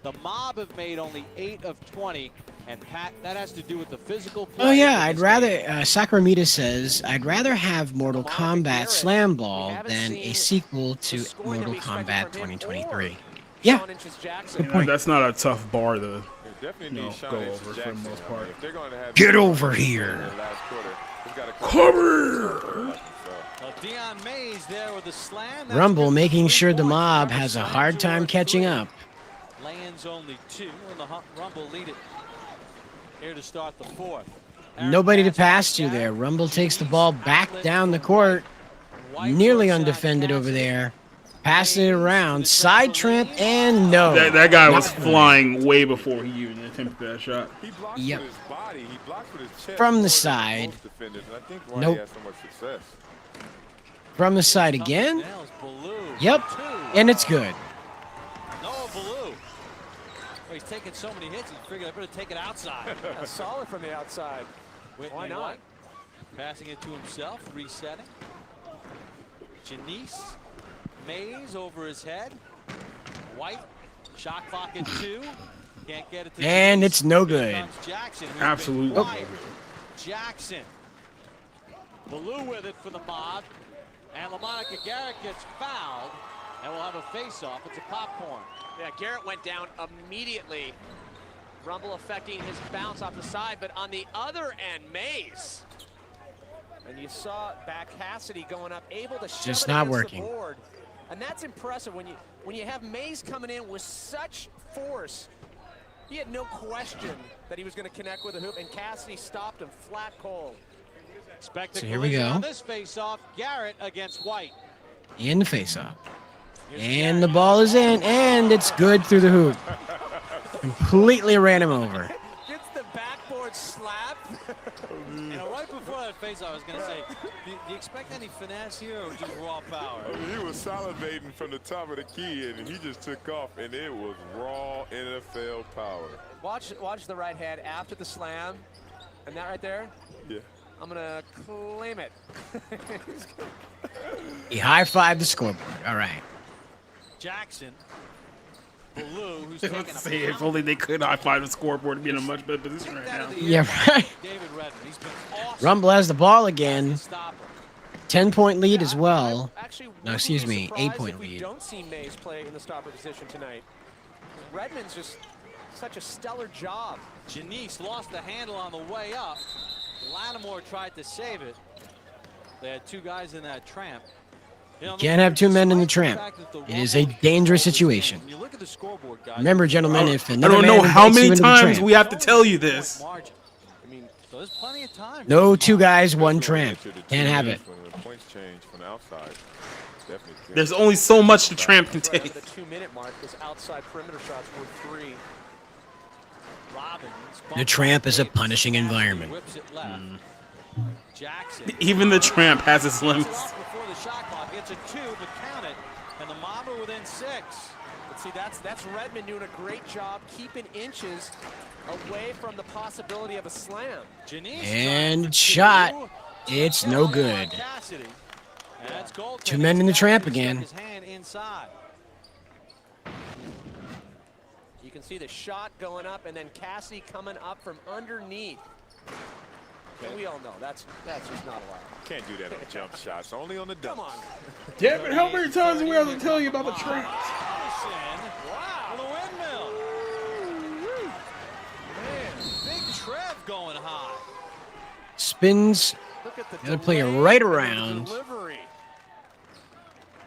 The Mob have made only 8 of 20, and Pat, that has to do with the physical play. Oh yeah, I'd rather, Sacramita says, I'd rather have Mortal Kombat Slam Ball than a sequel to Mortal Kombat 2023. Yeah, good point. That's not a tough bar to go over for the most part. Get over here. Cover! Dion Mays there with the slam. Rumble making sure the Mob has a hard time catching up. Lands only 2, and the Rumble lead it here to start the fourth. Nobody to pass to there. Rumble takes the ball back down the court. Nearly undefended over there. Passing it around. Side tramp and no. That guy was flying way before he even attempted that shot. Yep. From the side. Nope. From the side again. Yep. And it's good. Noah Baloo. He's taking so many hits, he figured I better take it outside. Solid from the outside. Why not? White, passing it to himself, resetting. Janice. Mays over his head. White. Shot clock at 2. Can't get it to and it's no good. Jackson, absolutely. Jackson. Baloo with it for the Mob. And LaMonica Garrett gets fouled. And we'll have a face-off. It's a popcorn. Yeah, Garrett went down immediately. Rumble affecting his bounce off the side, but on the other end, Mays. And you saw back Cassidy going up, able to shove just it not against working. the board. And that's impressive when you have Mays coming in with such force. He had no question that he was going to connect with the hoop, and Cassidy stopped him flat cold. So here we go. On this face-off, Garrett against White. In the face-off. And the ball is in, and it's good through the hoop. Completely ran him over. Gets the backboard slap. Right before that face-off, I was going to say, do you expect any finesse here or just raw power? I mean, he was salivating from the top of the key, and he just took off, and it was raw NFL power. Watch the right hand after the slam. And that right there? Yeah. I'm going to claim it. He high-fived the scoreboard. All right. Jackson. Baloo, who's Let's see, if only they could high-five the scoreboard to be in a much better position right now. Yeah, right. David Redmond, he's been awesome. Rumble has the ball again. 10-point lead as well. No, excuse me, 8-point lead. Don't see Mays play in the stopper position tonight. Redmond's just such a stellar job. Janice lost the handle on the way up. Lattimore tried to save it. They had 2 guys in that tramp. You can't have 2 men in the tramp. It is a dangerous situation. Remember, gentlemen, if I don't know how many times we have to tell you this. So there's plenty of time. No 2 guys, 1 tramp. Can't have it. When the points change from the outside, definitely There's only so much the Tramp can take. The 2-minute mark, his outside perimeter shots were 3. Robbins. The Tramp is a punishing environment. Even the Tramp has its limits. Before the shot clock, it's a 2, but count it, and the Mob are within 6. But see, that's Redmond doing a great job keeping inches away from the possibility of a slam. And shot. It's no good. 2 men in the Tramp again. You can see the shot going up, and then Cassidy coming up from underneath. And we all know that's just not allowed. Can't do that on jump shots, only on the dump. Come on. Yeah, but how many times do we have to tell you about the Tramp? Wow, the windmill. Man, big Trev going high. Spins the other player right around.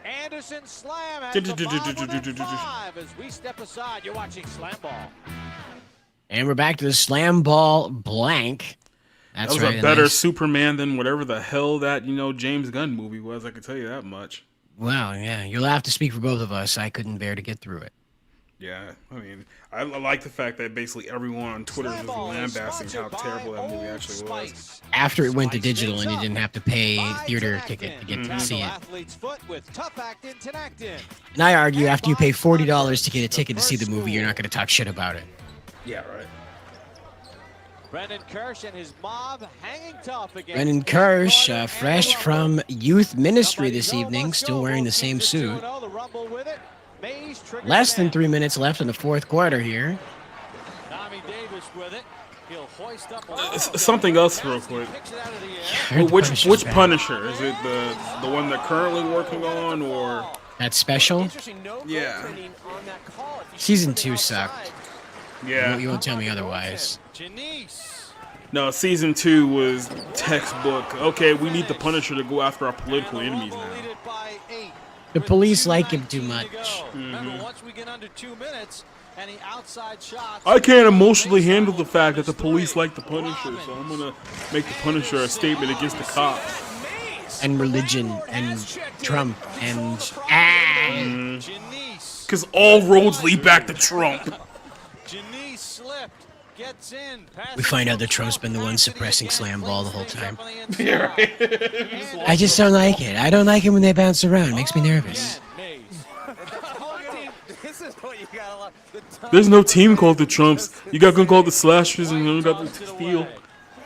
Anderson slam has the Mob within 5 as we step aside. You're watching Slam Ball. And we're back to the Slam Ball blank. That's that was a better Superman than whatever the hell that, James Gunn movie was. I can tell you that much. Well, yeah, you'll have to speak for both of us. I couldn't bear to get through it. Yeah, I mean, I like the fact that basically everyone on Twitter was lambasting how terrible that movie actually was. After it went to digital and you didn't have to pay theater ticket to get to see it. And I argue after you pay $40 to get a ticket to see the movie, you're not going to talk shit about it. Yeah, right. Brendan Kirsch and his Mob hanging tough against Brendan Kirsch, fresh from youth ministry this evening, still wearing the same suit. Less than 3 minutes left in the fourth quarter here. Something else real quick. Which Punisher? Is it the one they're currently working on, or that special? Yeah. Season 2 sucked. Yeah. You won't tell me otherwise. No, season 2 was textbook. Okay, we need the Punisher to go after our political enemies now. The police like him too much. I can't emotionally handle the fact that the police like the Punisher, so I'm gonna make the Punisher a statement against the cops. And religion, and Trump, and because all roads lead back to Trump. We find out that Trump's been the one suppressing Slam Ball the whole time. Yeah, right. I just don't like it. I don't like it when they bounce around. It makes me nervous. There's no team called the Trumps. You got one called the Slashers, and you got the Steel.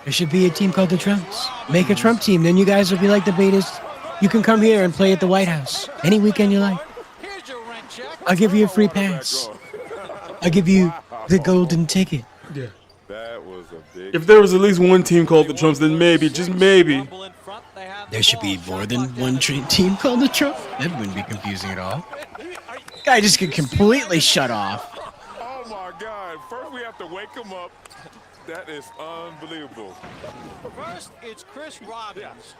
There should be a team called the Trumps. Make a Trump team, then you guys will be like the Betas. You can come here and play at the White House any weekend you like. I'll give you a free pass. I'll give you the golden ticket. Yeah. That was a big. If there was at least one team called the Trumps, then maybe, just maybe. There should be more than one team called the Trump. That wouldn't be confusing at all. Guy just get completely shut off. Oh my God! First we have to wake him up. That is unbelievable. First, it's Chris Robbins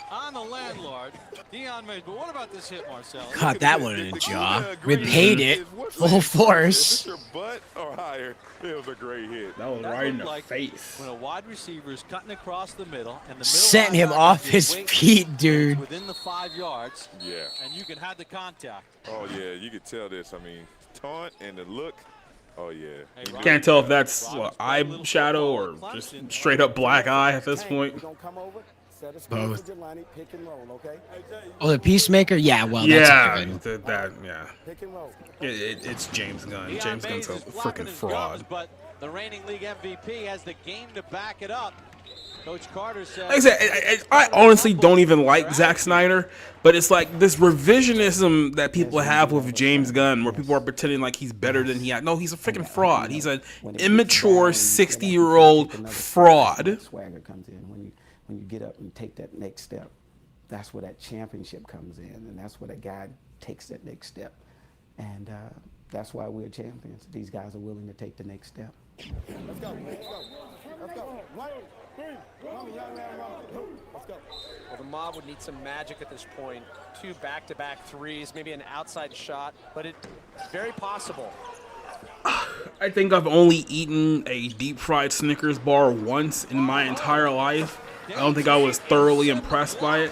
on the landlord, Dion Mays. But what about this hit, Marcel? Caught that one in the jaw. Repaid it full force. Your butt or higher. It was a great hit. That was right in the face. When a wide receiver is cutting across the middle and the middle sent him off his feet, dude. Within the 5 yards. Yeah. And you can have the contact. Oh yeah, you could tell this. I mean, taunt and the look. Oh yeah. Can't tell if that's eye shadow or just straight up black eye at this point. Both. Oh, the Peacemaker? Yeah, well, that's it's James Gunn. James Gunn's a freaking fraud. But the reigning league MVP has the game to back it up. Coach Carter said, like I said, I honestly don't even like Zack Snyder, but it's like this revisionism that people have with James Gunn, where people are pretending like he's better than he is. No, he's a freaking fraud. He's an immature 60-year-old fraud. Swagger comes in when you get up and take that next step. That's where that championship comes in, and that's where that guy takes that next step. And that's why we're champions. These guys are willing to take the next step. Let's go. Let's go. Let's go. 1, 3. Run, young man, run. Let's go. Well, the Mob would need some magic at this point. 2 back-to-back threes, maybe an outside shot, but it's very possible. I think I've only eaten a deep-fried Snickers bar once in my entire life. I don't think I was thoroughly impressed by it.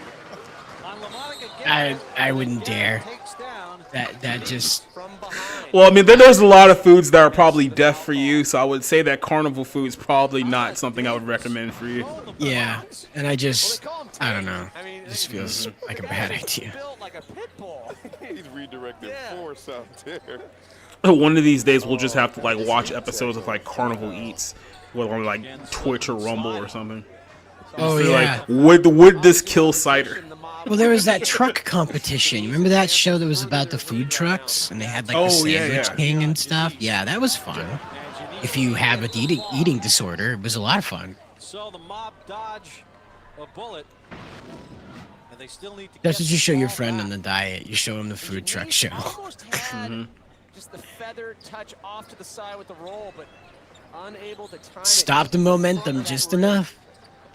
I wouldn't dare. That just. Well, I mean, there's a lot of foods that are probably death for you, so I would say that carnival food is probably not something I would recommend for you. Yeah, and I don't know. It just feels like a bad idea. He's redirecting force out there. One of these days, we'll just have to like watch episodes of like Carnival Eats, whether on like Twitch or Rumble or something. Oh see, yeah. Like, would this kill cider? Well, there was that truck competition. You remember that show that was about the food trucks, and they had like the Sandwich King and stuff. Yeah, that was fun. If you have an eating disorder, it was a lot of fun. So the mob dodge a bullet. And they still need to That's what you show your friend on the diet. You show him the food truck show. Just the feather touch off to the side with the roll, but unable to time Stop the momentum just enough.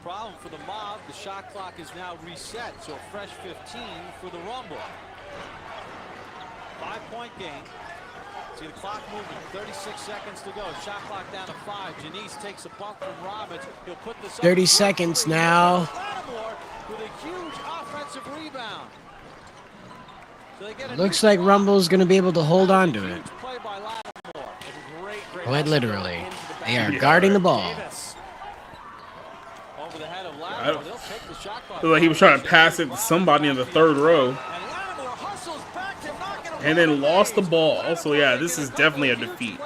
Problem for the mob, the shot clock is now reset, so fresh 15 for the Rumble. 5-point game. See the clock moving, 36 seconds to go. Shot clock down to 5. Janice takes a bump from Robbins. He'll put this 30 seconds now. Lattimore with a huge offensive rebound. So they get Looks like Rumble's going to be able to hold on to it. play by Lattimore. Quite literally. They are guarding the ball. Over the head of Lattimore. They'll take the shot clock. Looked like he was trying to pass it to somebody in the third row. And then lost the ball. So yeah, this is definitely a defeat.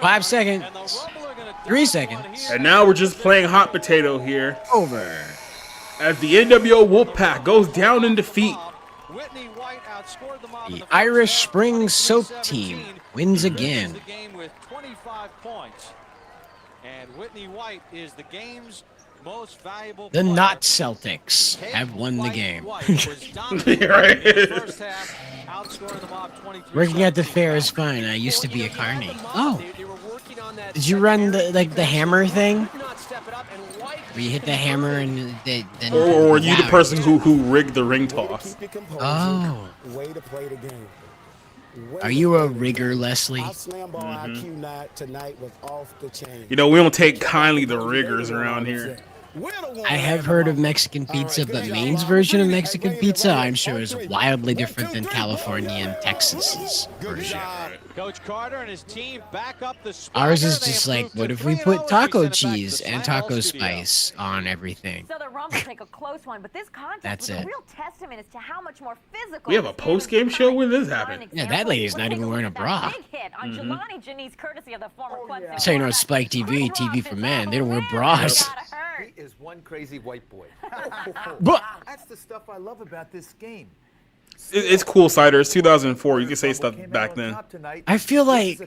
5 seconds. 3 seconds. And now we're just playing hot potato here. Over. As the NWO Wolfpack goes down in defeat. The Irish Spring Soap Team wins again. The game with 25 points. And Whitney White is the game's most valuable The player. not Celtics have won the game. Working at the fair is fun. I used to be a carny. Oh. Did you run the hammer thing? Where you hit the hammer and then Or were you the person who rigged the ring toss? Oh. Way to play the game. Are you a rigger, Leslie? Our SLAMBALL IQ tonight was off the chain. You know, we don't take kindly the riggers around here. I have heard of Mexican pizza, but Maine's version of Mexican pizza, I'm sure, is wildly different than California and Texas's version. Coach Carter and his team back up the Ours is just like, what if we put taco cheese and taco spice on everything? So the Rumble take a close one, but this contest That's was it. a real testament as to how much more physical. We have a post-game show when this happened. Yeah, that lady's not even wearing a bra. Big hit on Jelani Janice, courtesy of the former Clemson. That's how you know it's Spike TV, TV for men. They don't wear bras. He is one crazy white boy. But That's the stuff I love about this game. It's cool, Cider. It's 2004. You can say stuff back then. I feel like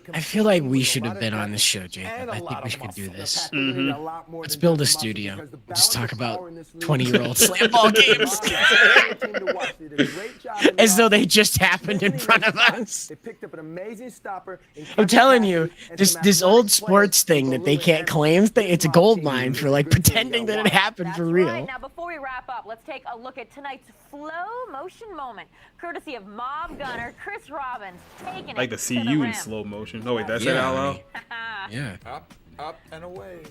we should have been on this show, Jacob. I think we should do this. Let's build a studio. Just talk about 20-year-old SLAMBALL games. As though they just happened in front of us. They picked up an amazing stopper. I'm telling you, this old sports thing that they can't claim, it's a gold mine for like pretending that it happened for real. Right, now before we wrap up, let's take a look at tonight's flow motion moment, courtesy of Mob Gunner Chris Robbins, taking Like it to see to the you rim. in slow motion. Oh wait, that's it out loud. Yeah. Up, and away.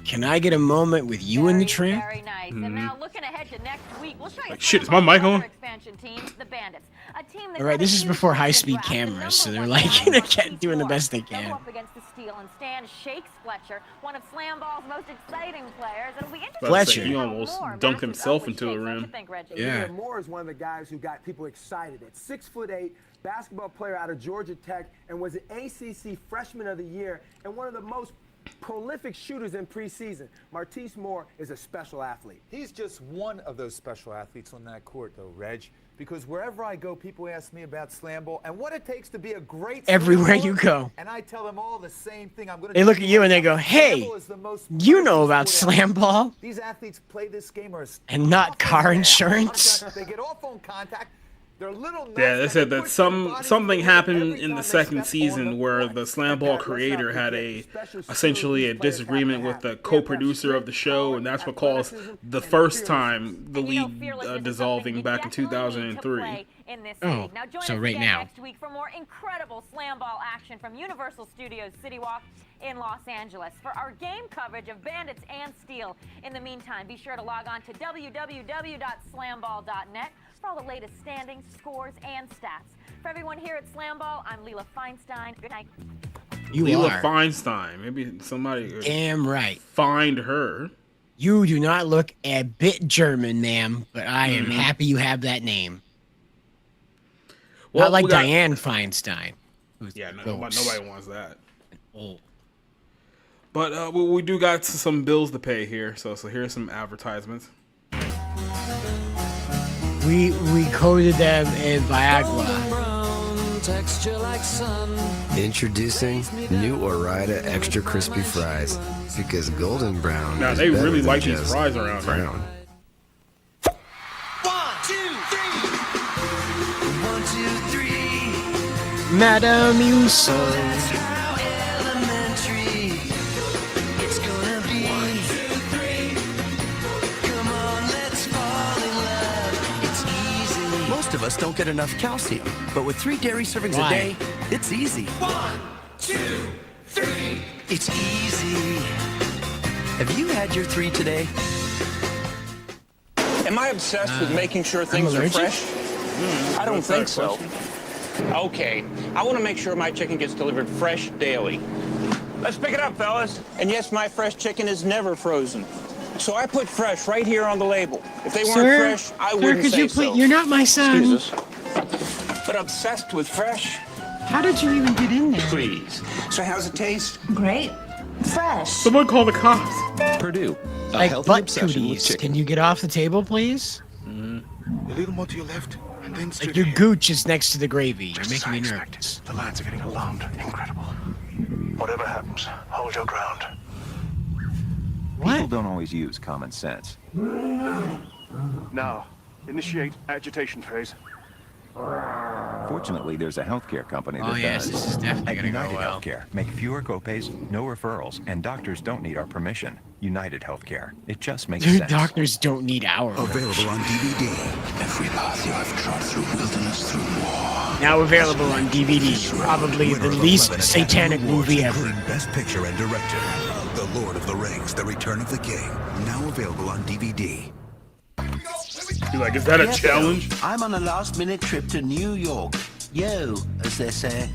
Can I get a moment with you and the tramp? Very nice. And now looking ahead to next week, we'll show you Shit, is my mic on? expansion team, the Bandits. A team that All right, this is before high-speed cameras, so they're like doing the best they can. up against the steel and stand shakes Fletcher, one of SLAMBALL's most exciting players. It'll be interesting. Fletcher, he almost dunked himself into the rim. Yeah. Moore is one of the guys who got people excited. At 6'8", basketball player out of Georgia Tech, and was an ACC Freshman of the Year, and one of the most prolific shooters in preseason. Martise Moore is a special athlete. He's just one of those special athletes on that court, though, Reg. Because wherever I go, people ask me about SLAMBALL and what it takes to be a great Everywhere SLAMBALL, you go. And I tell them all the same thing. I'm going They look at you and they go, hey, you know about SLAMBALL These athletes play this game and not car insurance? They get off on contact. They're little Yeah, they said that something happened in the second season where the SLAMBALL creator had essentially a disagreement with the co-producer of the show, and that's what caused the first time the league dissolving back in 2003. In this Oh, league. Now join so us right again now. next week for more incredible SLAMBALL action from Universal Studios City Walk in Los Angeles for our game coverage of Bandits and Steel. In the meantime, be sure to log on to www.slamball.net for all the latest standings, scores, and stats. For everyone here at SLAMBALL, I'm Leela Feinstein. Good night. Leela Feinstein. Maybe somebody damn right. Find her. You do not look a bit German, ma'am, but I am happy you have that name. Well, not like Diane Feinstein. Yeah, nobody wants that. But we do got some bills to pay here, so here's some advertisements. We coded them in Viagra. Texture like sun. Introducing new Ore-Ida Extra Crispy Fries. Because golden brown Now, is they better really than like these just fries around here. brown. 1, 2, 3. 1, 2, 3. Madame Musso. Elementary. It's gonna be 1, 2, 3. Come on, let's fall in love. It's easy. Most of us don't get enough calcium, but with 3 dairy servings Why? a day, it's easy. 1, 2, 3. It's easy. Have you had your 3 today? Am I obsessed with making sure things are fresh? I don't think so. Okay, I want to make sure my chicken gets delivered fresh daily. Let's pick it up, fellas. And yes, my fresh chicken is never frozen. So I put fresh right here on the label. If they weren't fresh, I wouldn't could say you please? so. You're not my son. Excuse us. But obsessed with fresh? How did you even get in there? Please. So how's it taste? Great. Fresh. Someone call the cops. Purdue, a Like healthy butt obsession with cooties. chicken. Can you get off the table, please? A little more to your left, and then Like your gooch is next to the gravy. You're making me nervous. The lines are getting alarmed. Incredible. Whatever happens, hold your ground. People don't always use common sense. Now, initiate agitation phase. Fortunately, there's a healthcare company that Oh, yes, does. this is definitely At gonna go United well. Healthcare, make fewer copays, no referrals, and doctors don't need our permission. United Healthcare. It just makes Your sense. doctors don't need our. Available on DVD. Every path you have trod through wilderness, through war. Now available on DVD. Probably the least satanic movie ever. Including Best Picture and Director. The Lord of the Rings, The Return of the King. Now available on DVD. You're like, is that a challenge? I'm on a last-minute trip to New York. Yo, as they say.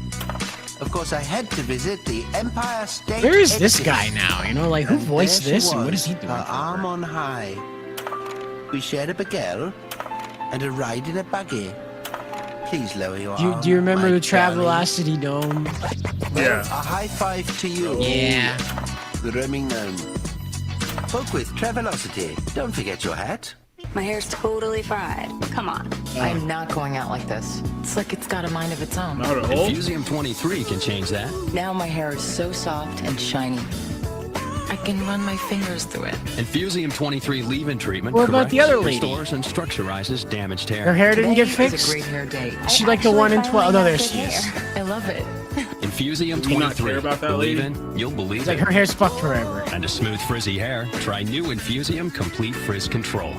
Of course, I had to visit the Empire State. Where is this Edifice. guy now? You know, like who voiced There she this and what was, is he doing? her arm on high. We shared a baguette and a ride in a buggy. Please lower your arm. Do you remember my the darling. Travelocity Dome? Well, a high five to you. Yeah. The roaming gnome. Spoke with Travelocity. Don't forget your hat. My hair's totally fried. Come on. I'm not going out like this. It's like it's got a mind of its own. Not at all. Infusium 23 can change that. Now my hair is so soft and shiny. I can run my fingers through it. Infusium 23 leave-in treatment What about the corrects, other lady? restores, and structurizes damaged hair. Her hair didn't get Today fixed? is a great hair day. Is she like the one in 12? Oh, no, there she is. I love it. Infusium Do you not 23. care about that Believe lady? in, you'll believe It's it. like her hair's fucked forever. And to smooth frizzy hair, try new Infusium Complete Frizz Control.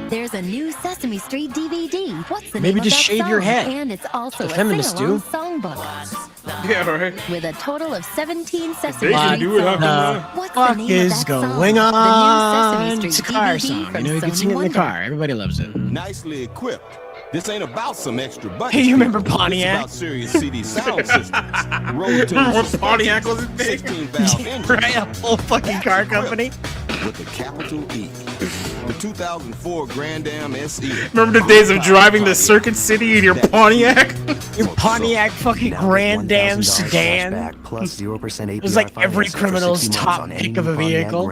There's a new Sesame Street DVD. What's the Maybe name just of that shave your song? head. And it's also The a feminists sing-along do. songbook. Yeah, right. With a total of 17 Sesame They can Street do it, how songs. come not? What's Fuck the name is of that song? going The on? new Sesame It's a Street car DVD song. from You know, you can Sony sing it in the Wonder. car. Everybody loves it. Nicely equipped. This ain't about some extra buttons. Hey, you remember people. Pontiac? It's about serious CD sound systems. Rotating What Pontiac was it big? 16-valve engine Right, a full fucking car company. with a capital E. The 2004 Grand Am SE. Remember the days of driving to Circuit City in your Pontiac? Your Pontiac fucking Grand Dam sedan. Plus 0% It was like every criminal's top pick of a vehicle.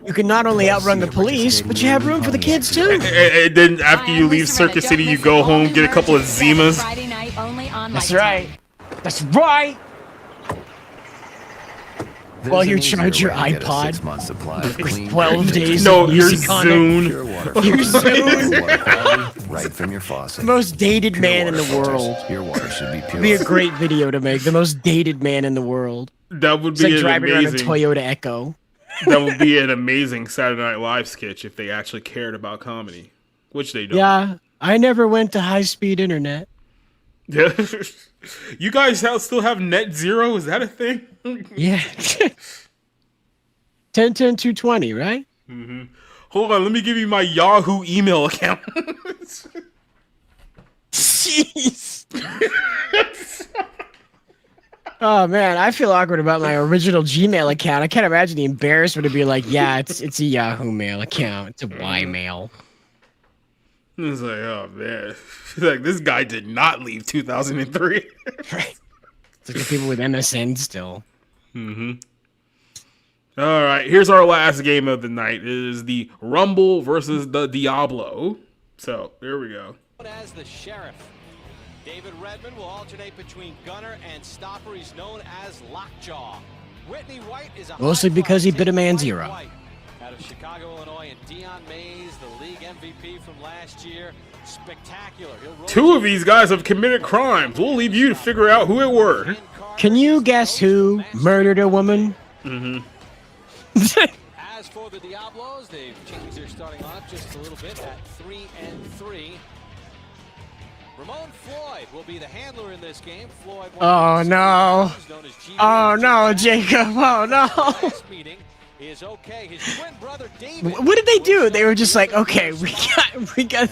You can not only outrun the police, but you have room for the kids too. And then after you leave Circuit City, you go home, get a couple of Zimas. Friday night only on That's Lifetime. right. That's right. While you charge your iPod 6 month supply of for clean, 12 days No, of your music on it. Zune. Your Zune. right from your faucet. Most dated Pure man in water the filters. world. Your water should be pure. Be a great video to make. The most dated man in the world. That would It's be like an driving around a amazing. Toyota Echo. That would be an amazing Saturday Night Live sketch if they actually cared about comedy, which they don't. Yeah, I never went to high-speed internet. Yeah. You guys still have net zero? Is that a thing? Yeah. 1010-220, right? Mm-hmm. Hold on, let me give you my Yahoo email account. Jeez. Oh man, I feel awkward about my original Gmail account. I can't imagine the embarrassment to be like, yeah, it's a Yahoo Mail account. It's a Y-Mail. It's like, oh man, like this guy did not leave 2003. Right. It's like the people with MSN still. Mm-hmm. All right, here's our last game of the night. It is the Rumble versus the Diablo. So here we go. As the sheriff, David Redmond will alternate between gunner and stopper. He's known as Lockjaw. Whitney White is a Mostly because he bit a man's ear off. Out of Chicago, Illinois, and Dion Mays, the league MVP from last year. Spectacular. Two of these guys have committed crimes. We'll leave you to figure out who it were. Can you guess who murdered a woman? Mm-hmm. As for the Diablos, they've changed their starting lineup just a little bit at 3-3. Ramon Floyd will be the handler in this game. Floyd. Oh no! Oh no, Jacob! Oh no! Is okay. His twin brother David. What did they do? They were just like, okay, we got.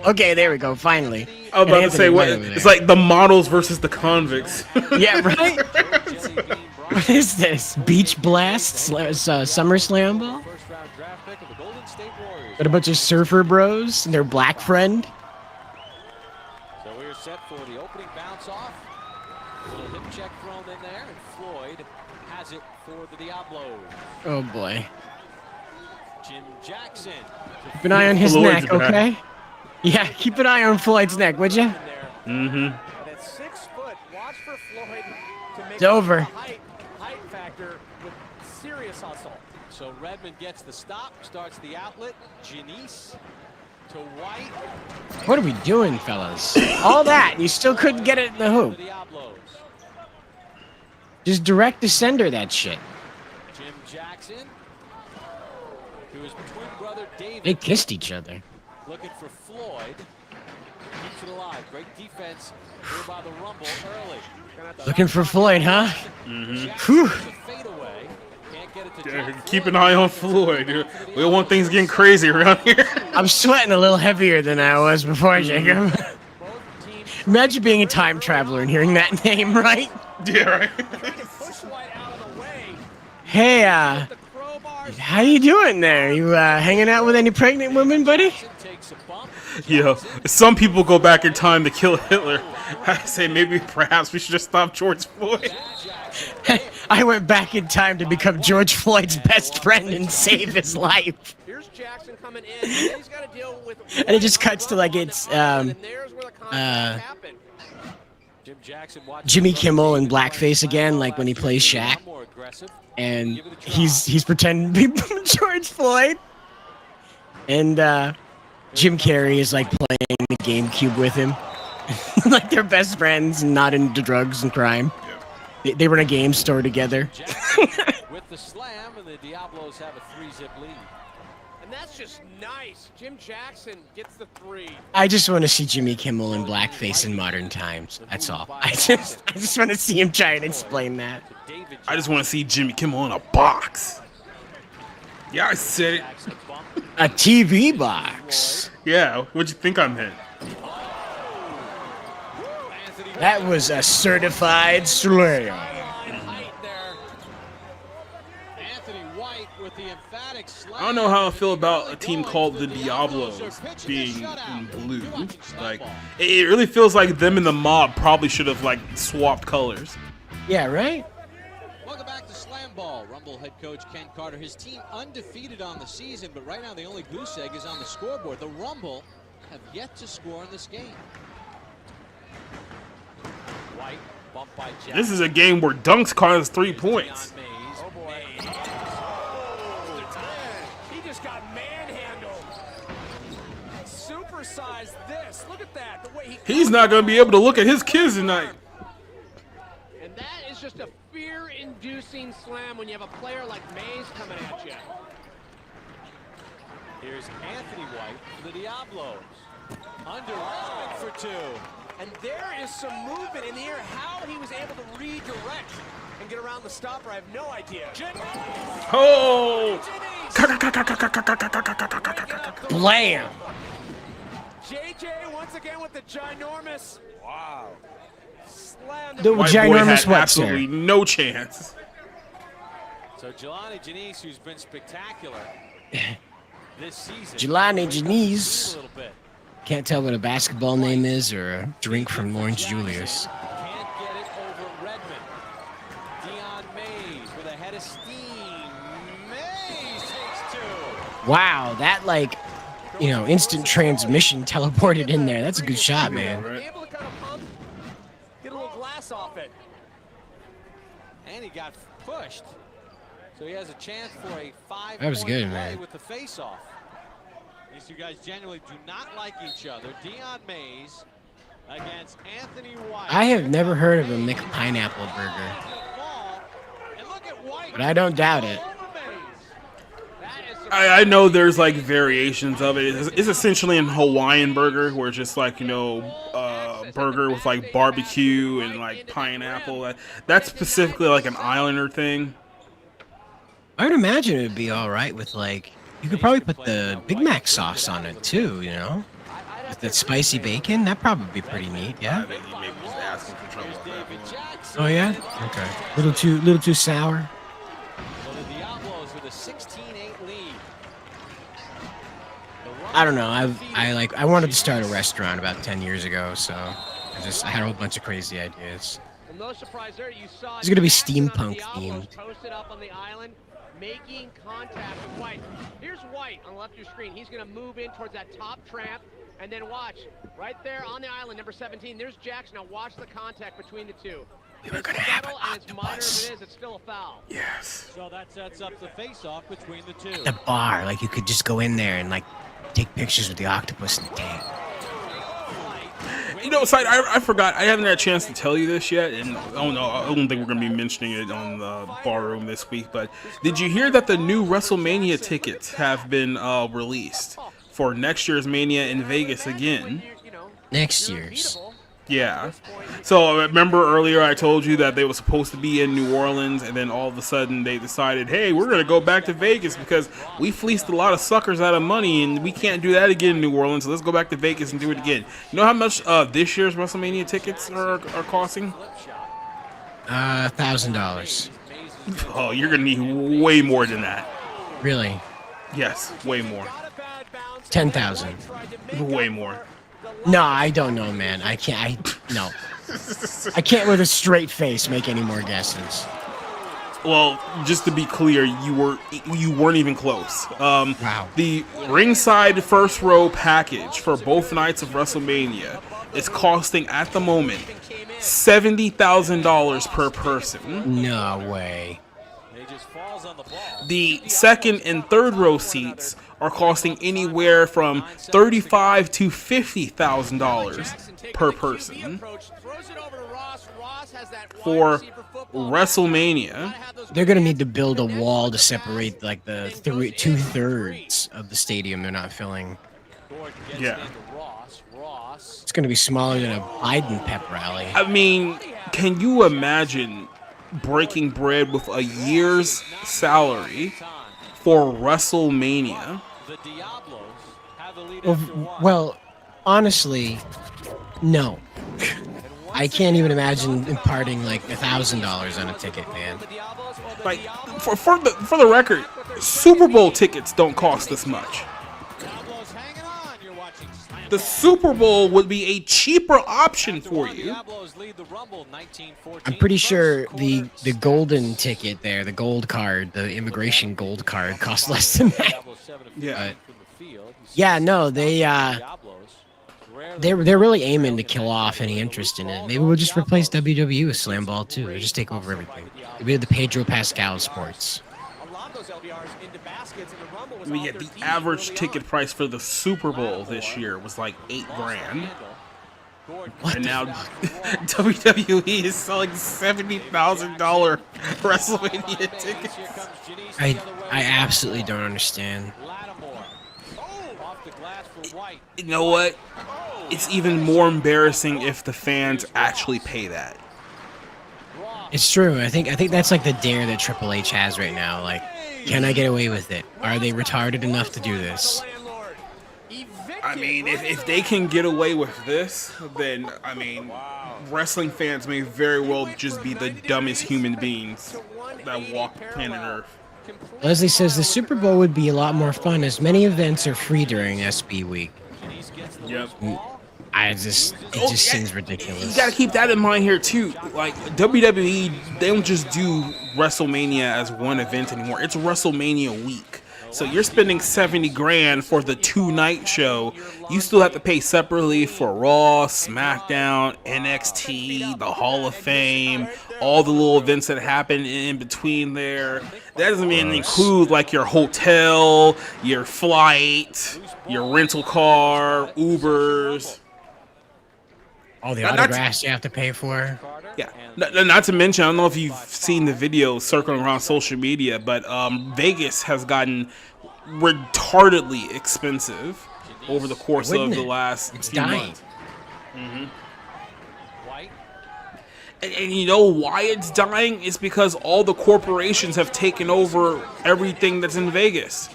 Okay, there we go. Finally. I was about to say, what? It's like the models versus the convicts. Yeah, right. What is this? Beach Blast? Summer Slam Ball? Got a bunch of surfer bros and their black friend. So we're set for the opening bounce off. A little hip check thrown in there, and Floyd has it for the Diablos. Oh boy. Jim Jackson. Keep an eye on his neck, okay? Yeah, keep an eye on Floyd's neck, would you? Mm-hmm. At 6 foot, watch for Floyd to make It's over. height factor with serious hustle. So Redmond gets the stop, starts the outlet. Janice to White. What are we doing, fellas? All that, and you still couldn't get it in the hoop. Just direct to sender that shit. Jim Jackson, who is twin brother David. They kissed each other. Looking for Floyd. Keeps it alive. Great defense here by the Rumble early. Looking for Floyd, huh? Mm-hmm. Keep an eye on Floyd. We don't want things getting crazy around here. I'm sweating a little heavier than I was before, Jacob. Imagine being a time traveler and hearing that name, right? Yeah, right. Hey, how you doing there? You hanging out with any pregnant women, buddy? Yeah, some people go back in time to kill Hitler. I say maybe perhaps we should just stop George Floyd. I went back in time to become George Floyd's best friend and save his life. Here's Jackson coming in. He's got to deal with. And it just cuts to like it's Jimmy Kimmel in blackface again, like when he plays Shaq, and he's pretending to be George Floyd, and Jim Carrey is like playing the GameCube with him, like they're best friends and not into drugs and crime. They run a game store together. With the slam, and the Diablos have a 3-zip lead. And that's just nice. Jim Jackson gets the 3. I just want to see Jimmy Kimmel in blackface in modern times. That's all. I just want to see him try and explain that. I just want to see Jimmy Kimmel in a box. Yeah, I said it. A TV box. Yeah, what'd you think I meant? That was a certified slam. I don't know how I feel about a team called the Diablos being in blue. Like, it really feels like them and the Mob probably should have like swapped colors. Yeah, right? Welcome back to Slam Ball. Rumble head coach Ken Carter. His team undefeated on the season, but right now the only goose egg is on the scoreboard. The Rumble have yet to score in this game. White, bumped by Jack. This is a game where dunks cost 3 points. Oh boy. He just got manhandled. Super emphasize this. Look at that. The way he He's not going to be able to look at his kids tonight. And that is just a fear-inducing slam when you have a player like Mays coming at you. Here's Anthony White for the Diablos. Underarm for two. And there is some movement in the air. How he was able to redirect and get around the stopper, I have no idea. Oh! Blam! JJ once again with the ginormous. Wow. Slam. The White boy ginormous had what, absolutely sir? no chance. So Jelani Janice, who's been spectacular this season. Jelani Janice. A little bit. Can't tell what a basketball name is or a drink from Lawrence Julius. Can't get it over Redmond. Dion Mays with a head of steam. Mays takes two. Wow, that instant transmission teleported in there. That's a good shot, man. Able to kind of pump, get a little glass off it. And he got pushed. So he has a chance for a 5-point That was good, play man. with the face-off. These two guys genuinely do not like each other. Dion Mays against Anthony White. I have never heard of a McPineapple burger, but I don't doubt it. I know there's like variations of it. It's essentially an Hawaiian burger where it's just like, burger with like barbecue and like pineapple. That's specifically like an Islander thing. I would imagine it would be all right with you could probably put the Big Mac sauce on it too, with that spicy bacon. That'd probably be pretty neat, yeah. I think he maybe was asking for trouble with that one. Oh yeah, okay. Little too sour. Well, the Diablos with a 16-8 lead. I don't know. I wanted to start a restaurant about 10 years ago, so I had a whole bunch of crazy ideas. Well, no surprise there. You saw It's gonna be Jackson on the steampunk Diablos themed. posted up on the island, making contact with White. Here's White on the left of your screen. He's going to move in towards that top tramp, and then watch right there on the island, number 17. There's Jackson. Now watch the contact between the two. We were gonna have an and it's minor as it is, it's still a foul. Yes. So that sets up the face-off between the two. The bar, you could just go in there and take pictures with the octopus and the tank. Side, I forgot. I haven't had a chance to tell you this yet, and I don't think we're going to be mentioning it on the bar room this week. But did you hear that the new WrestleMania tickets have been released for next year's Mania in Vegas again? Next year's. Yeah. So remember earlier I told you that they were supposed to be in New Orleans, and then all of a sudden they decided, hey, we're going to go back to Vegas because we fleeced a lot of suckers out of money, and we can't do that again in New Orleans, so let's go back to Vegas and do it again. You know how much this year's WrestleMania tickets are costing? $1,000. Oh, you're going to need way more than that. Really? Yes, way more. 10,000. Way more. No, I don't know, man. I can't. No. I can't with a straight face make any more guesses. Well, just to be clear, you weren't even close. Wow. The ringside first row package for both nights of WrestleMania is costing at the moment $70,000 per person. No way. The second and third row seats are costing anywhere from $35,000 to $50,000 per person. For WrestleMania, they're gonna need to build a wall to separate the 2/3 of the stadium they're not filling. Yeah. It's gonna be smaller than a Biden pep rally. I mean, can you imagine breaking bread with a year's salary for WrestleMania? Well, honestly, no. I can't even imagine imparting $1,000 on a ticket, man. For the record, Super Bowl tickets don't cost this much. The Super Bowl would be a cheaper option for you. I'm pretty sure the golden ticket there, the gold card, the immigration gold card, costs less than that. Yeah. Yeah, no, they're really aiming to kill off any interest in it. Maybe we'll just replace WWE with SLAMBALL too. We'll just take over everything. We'll be the Pedro Pascal sports. LBRs into baskets, and the Rumble was I mean, off yeah, their the feet average early ticket on. price for the Super Bowl this year was like $8 grand. And now WWE is selling $70,000 WrestleMania tickets. I absolutely don't understand. You know what? It's even more embarrassing if the fans actually pay that. It's true. I think that's like the dare that Triple H has right now. Like, can I get away with it? Are they retarded enough to do this? I mean, if they can get away with this, then, I mean, wrestling fans may very well just be the dumbest human beings that walk planet Earth. Leslie says the Super Bowl would be a lot more fun as many events are free during SB week. Yep. It just seems ridiculous. You gotta keep that in mind here too. Like WWE, they don't just do WrestleMania as one event anymore. It's WrestleMania week. So you're spending 70 grand for the 2-night show. You still have to pay separately for Raw, SmackDown, NXT, the Hall of Fame, all the little events that happen in between there. That doesn't even include like your hotel, your flight, your rental car, Ubers. All the autographs you have to pay for. Yeah, not to mention, I don't know if you've seen the video circling around social media, but Vegas has gotten retardedly expensive over the course of the last few months. And you know why it's dying? It's because all the corporations have taken over everything that's in Vegas.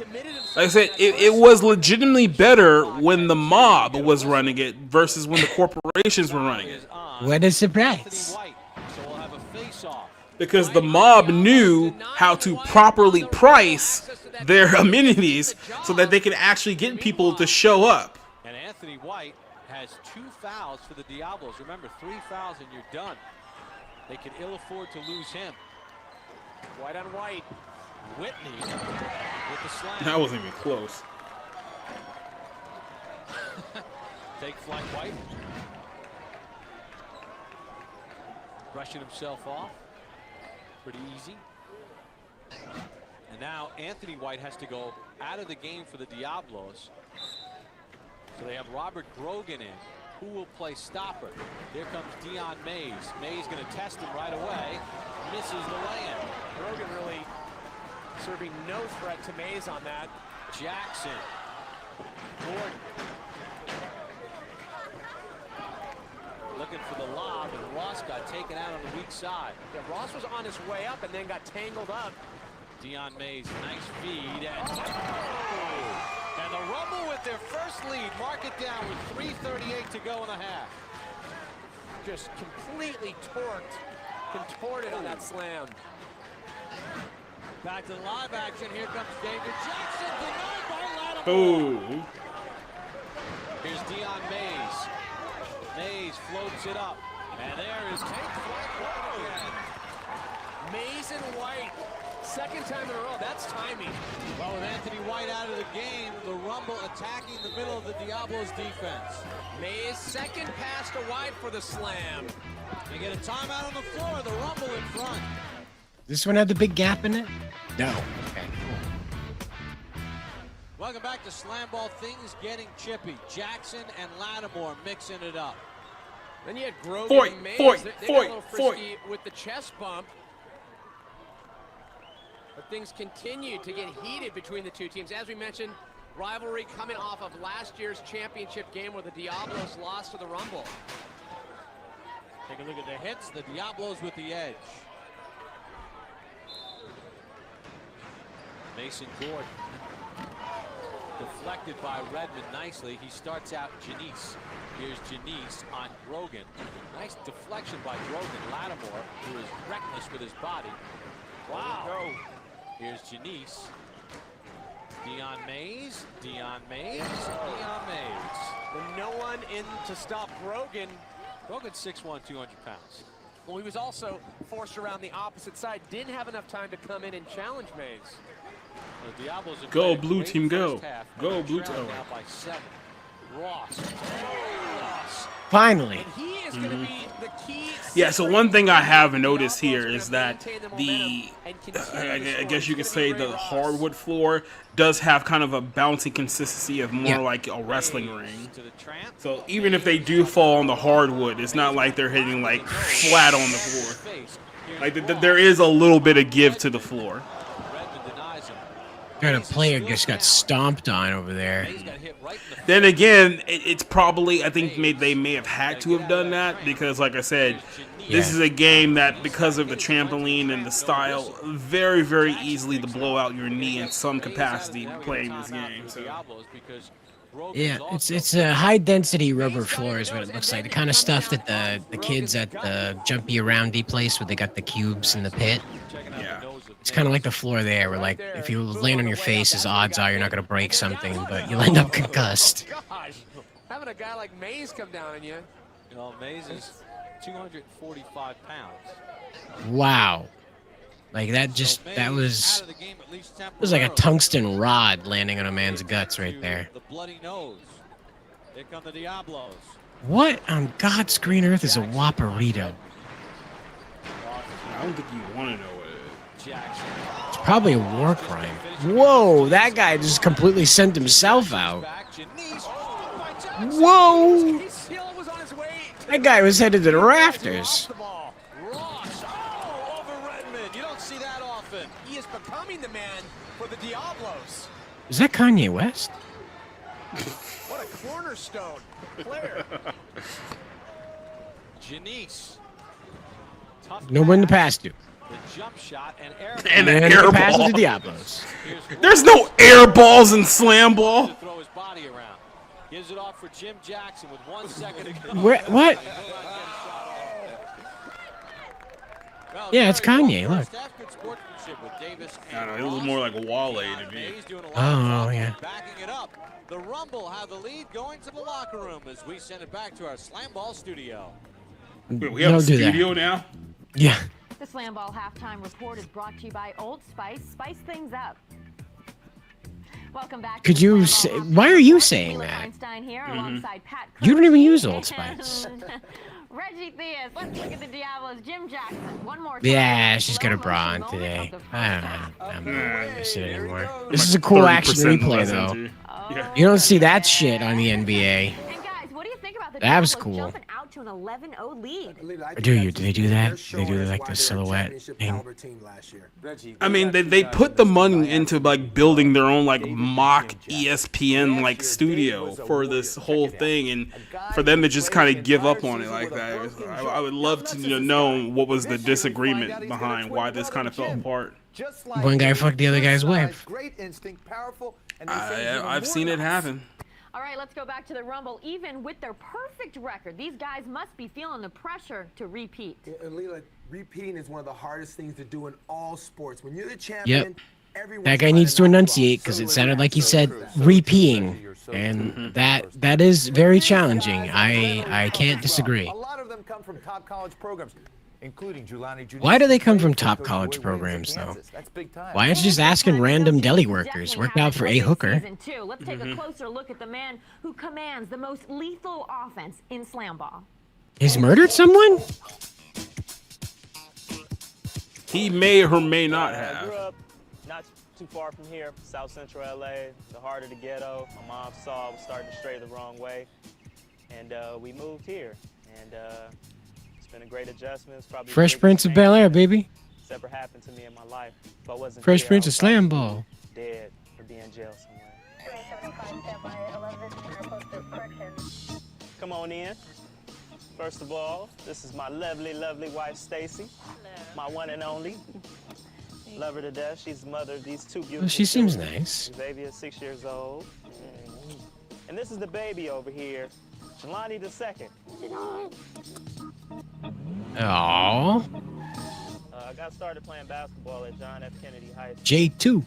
Like I said, it was legitimately better when the mob was running it versus when the corporations were running it. What a surprise. Because the mob knew how to properly price their amenities so that they could actually get people to show up. And Anthony White has 2 fouls for the Diablos. Remember, 3 fouls and you're done. They can ill afford to lose him. White on white. Whitney with the slam. That wasn't even close. Take flight White. Brushing himself off. Pretty easy. And now Anthony White has to go out of the game for the Diablos. So they have Robert Grogan in. Who will play stopper? Here comes Dion Mays. Mays going to test him right away. Misses the lay-in. Grogan really serving no threat to Mays on that. Jackson. Gordon. Looking for the lob, and Ross got taken out on the weak side. Yeah, Ross was on his way up and then got tangled up. Dion Mays, nice feed. And the Rumble with their first lead. Mark it down with 3:38 to go in the half. Just completely contorted on that slam. Back to live action. Here comes David Jackson. Denied by Lattimore. Boom. Here's Dion Mays. Mays floats it up. And there is take flight White again. Mays and White. Second time in a row. That's timing. Well, with Anthony White out of the game, the Rumble attacking the middle of the Diablos defense. Mays second pass to White for the slam. They get a timeout on the floor. The Rumble in front. This one had the big gap in it? No. Okay, cool. Welcome back to Slam Ball. Things getting chippy. Jackson and Lattimore mixing it up. Then you had Grogan and Mays. They got a little frisky with the chest bump. But things continue to get heated between the two teams. As we mentioned, rivalry coming off of last year's championship game where the Diablos lost to the Rumble. Take a look at the hits. The Diablos with the edge. Mason Gordon. Deflected by Redmond nicely. He starts out Janice. Here's Janice on Grogan. Nice deflection by Grogan. Lattimore, who is reckless with his body. Wow. Here's Janice. Dion Mays. Dion Mays. Dion Mays. And no one in to stop Grogan. Grogan's 6'1", 200 pounds. Well, he was also forced around the opposite side. Didn't have enough time to come in and challenge Mays. The Diablos have Go, played a blue great team, go. first half. Go, They're blue trailing team. now by 7. Ross. Finally. And he is going to be the key Yeah, so one thing I have noticed here is that I guess you could say the hardwood floor does have kind of a bouncy consistency of more like a wrestling ring. So even if they do fall on the hardwood, it's not like they're hitting like flat on the floor. Like there is a little bit of give to the floor. Got a player just got stomped on over there. Then again, it's probably, I think they may have had to have done that because, like I said, this is a game that, because of the trampoline and the style, very, very easily to blow out your knee in some capacity playing this game. So. Yeah, it's a high density rubber floor is what it looks like. The kind of stuff that the kids at the Jumpy Aroundy place where they got the cubes in the pit. Yeah. It's kind of like the floor there, where like if you land on your face, as odds are you're not gonna break something, but you'll end up concussed. Gosh, having a guy like Mays come down on you. You know, Mays is 245 pounds. Wow, like that was like a tungsten rod landing on a man's guts right there. The bloody nose. Here come the Diablos. What on God's green earth is a Whopperito? I don't think you want to know what it is. It's probably a war crime. Whoa, that guy just completely sent himself out. Whoa! That guy was headed to the rafters. You don't see that often. He is becoming the man for the Diablos. Is that Kanye West? What a cornerstone player. Janice. No one to pass to. The jump shot and air And the air pass ball. to Diablos. There's no air balls in slam ball. Throw his body around. Gives it off for Jim Jackson with 1 second to go. What? Yeah, it's Kanye. Look. I don't know. It looks more like a Wale to me. Oh yeah. Backing it up. The Rumble have the lead going to the locker room as we send it back to our Slam Ball studio. Wait, we have a studio now? Yeah. The Slam Ball halftime report is brought to you by Old Spice. Spice things up. Welcome back. Could you say? Why are you saying that? Here alongside Pat You don't even use Old Spice. Reggie Theus. Let's look at the Diablos. Jim Jackson. One more time. Yeah, she's got a bra on today. I don't know. I'm not interested anymore. This is a cool action replay, though. You don't see that shit on the NBA. And guys, what do you think about the That was Diablos cool. jumping out to an 11-0 lead? Do they do that? Do they do like the silhouette thing? I mean, they put the money into like building their own like mock ESPN like studio for this whole thing, and for them to just kind of give up on it like that, I would love to know what was the disagreement behind why this kind of fell apart. One guy fucked the other guy's wife. Great instinct, powerful, and I've seen it happen. All right, let's go back to the Rumble. Even with their perfect record, these guys must be feeling the pressure to repeat. And Leela, repeating is one of the hardest things to do in all sports. When you're the champion, That guy needs to enunciate because it sounded like he said repeating, and that is very challenging. I can't disagree. A lot of them come from top college programs, including Giuliani Jr. Why do they come from top college programs, though? Why aren't you just asking random deli workers? Worked out for a hooker. Season 2. Let's take a closer look at the man who commands the most lethal offense in Slam Ball. He's murdered someone? He may or may not have. I grew up not too far from here, South Central LA, the heart of the ghetto. My mom saw I was starting to stray the wrong way, and we moved here. And it's been a great adjustment. It's probably Fresh Prince of Bel-Air, baby. It's ever happened to me in my life. If I wasn't Fresh here, Prince I of was Slam probably Ball. dead or be in jail somewhere. Come on in. First of all, this is my lovely, lovely wife, Stacy. My one and only. Love her to death. She's the mother of these two beautiful Well, she seems children. nice. The baby is 6 years old. And this is the baby over here, Jelani the second. Aww. I got started playing basketball at John F. Kennedy High School. J2.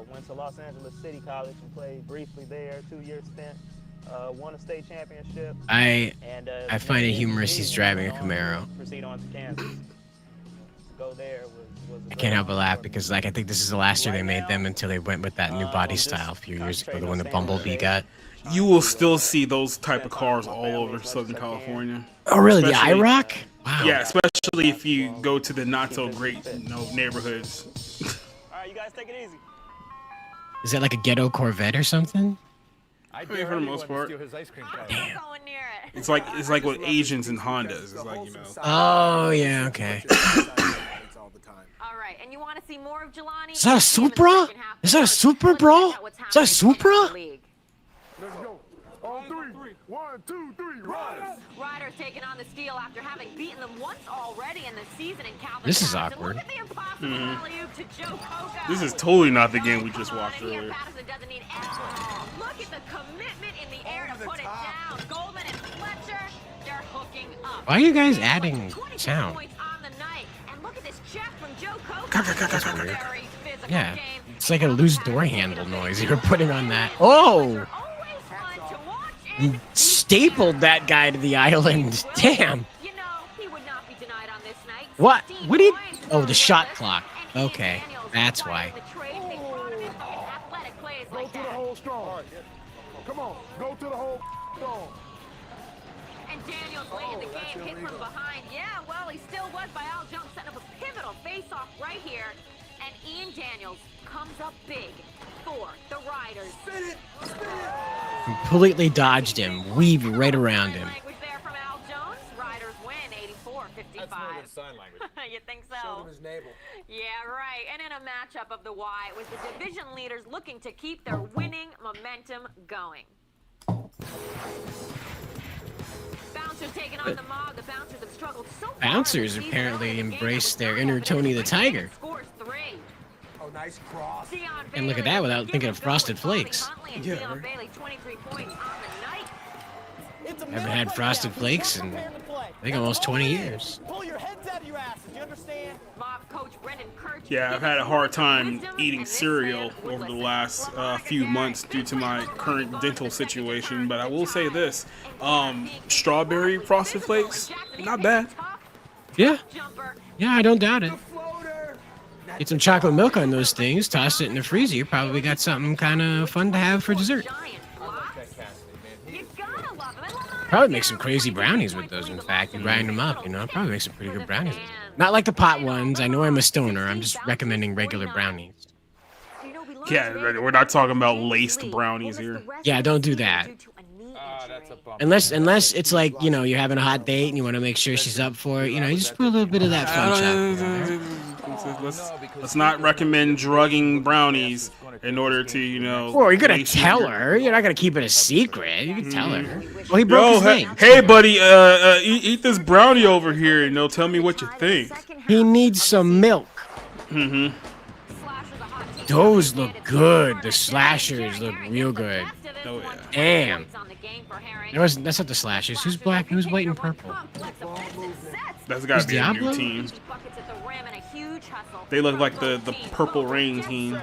Went to Los Angeles City College and played briefly there, 2-year stint. Won a state championship. I find it and humorous he's driving a Camaro. Proceed on to Kansas. To go there was I can't help but laugh because like I think this is the last year they made them until they went with that new body style a few years ago, the one that Bumblebee got. you will still see those type of cars all over Southern California. Oh, really? Especially- The IROC? Wow. Yeah, especially if you go to the not so great neighborhoods. All right, you guys take it easy. Is that like a ghetto Corvette or something? I mean, for the most part. Damn. It's like what Asians and Hondas. It's like, you know. Oh, yeah, okay. All right, and you want to see more of Jelani? Is that a Supra? Is that a Supra, bro? Is that a Supra? Let's go. On three. 1, 2, 3, riders. Riders taking on the Steel after having beaten them once already in the season in Calvin. This is Patterson. awkward. Look at the impossible alley-oop to Joe Coco. This is totally not the game we just watched Here, earlier. Patterson doesn't need alcohol. Look at the commitment in the air to put it down. Goldman and Fletcher, they're hooking up. Why are you guys adding sound? Points on the night. And look at this check from Joe Coco. Very physical Yeah. game. It's like a loose door handle noise you're putting on that. Oh! You stapled that guy to the island. Damn. You know, he would not be denied on this night. What? What did? Oh, the shot clock. Okay, that's why. Go to the hole strong. Come on, go to the hole strong. And Daniels late in the game, hit from behind. Yeah, well, he still was by Al Jones, setting up a pivotal face-off right here. And Ian Daniels comes up big for the Riders. Spin it! Spin it! Completely dodged him, weaved right around him. Language there from Al Jones. Riders win 84-55. That's more than sign language. You think so? Showed him his navel. Yeah, right. And in a matchup of the Y, it was the division leaders looking to keep their winning momentum going. Bouncers taking on the mob. The Bouncers have struggled so far. Bouncers apparently embraced their inner Tony the Tiger. Scores 3. Oh, nice cross. And look at that without thinking of Frosted Flakes. Yeah, right. Bailey, 23 points on the night. Haven't had Frosted Flakes in, I think, almost 20 years. Pull your heads out of your asses, you understand? Mob coach Brendan Kirk. Yeah, I've had a hard time eating cereal over the last few months due to my current dental situation, but I will say this, strawberry Frosted Flakes, not bad. Yeah. Yeah, I don't doubt it. Get some chocolate milk on those things, toss it in the freezer, you probably got something kind of fun to have for dessert. Probably make some crazy brownies with those, in fact. You grind them up, you know, probably make some pretty good brownies. Not like the pot ones. I know I'm a stoner. I'm just recommending regular brownies. Yeah, we're not talking about laced brownies here. Yeah, don't do that. Unless it's like, you know, you're having a hot date and you want to make sure she's up for it, you know, you just put a little bit of that fun chocolate. Let's not recommend drugging brownies in order to, you know. Well, you're gonna tell her. You're not gonna keep it a secret. You can tell her. Well, he broke his name. Hey, buddy, eat this brownie over here, and they'll tell me what you think. He needs some milk. Mm-hmm. Those look good. The slashers look real good. Oh yeah. Damn. That's not the slashers. Who's black? Who's white and purple? That's gotta be a Diablo? new team. They look like the Purple Rain team.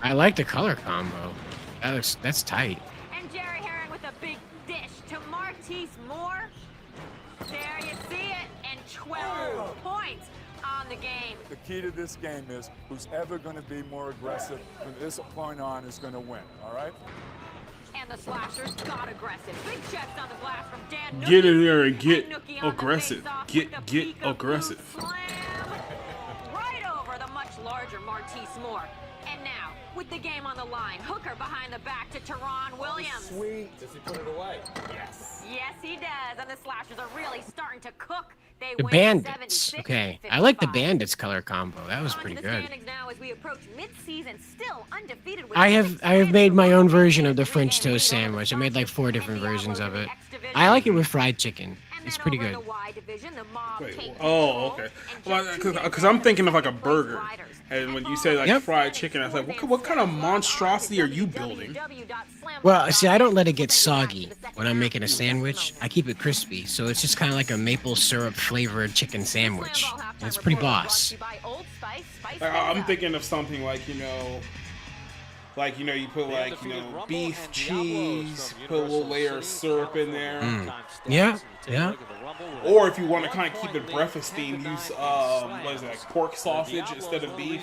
I like the color combo. That's tight. And Jerry Herring with a big dish to Martise Moore. There you see it, and 12 points on the game. The key to this game is who's ever going to be more aggressive from this point on is going to win, all right? And the Slashers got aggressive. Big checks on the glass from Dan Nookie. Get in there and get Nookie on the aggressive. face-off Get with the peekaboo aggressive. Slam right over the much larger Martise Moore. And now, with the game on the line, Hooker behind the back to Teron Williams. Sweet. Does he put it away? Yes. Yes, he does. And the Slashers are really starting to cook. They The win Bandits. 76-55. Okay. I like the Bandits color combo. That was On to pretty the good. standings now as we approach mid-season, still undefeated with I have made my own version of the French toast sandwich. I made like 4 different versions of it. I like it with fried chicken. It's pretty good. Wait, oh, okay. Because I'm thinking of like a burger, and when you say like fried chicken, I was like, what kind of monstrosity are you building? Well, see, I don't let it get soggy when I'm making a sandwich. I keep it crispy, so it's just kind of like a maple syrup flavored chicken sandwich. And it's pretty boss. I'm thinking of something like, you know, you put like, you know, beef, cheese, put a little layer of syrup in there. Yeah, yeah. Or if you want to kind of keep it breakfast themed, use what is it, like pork sausage instead of beef.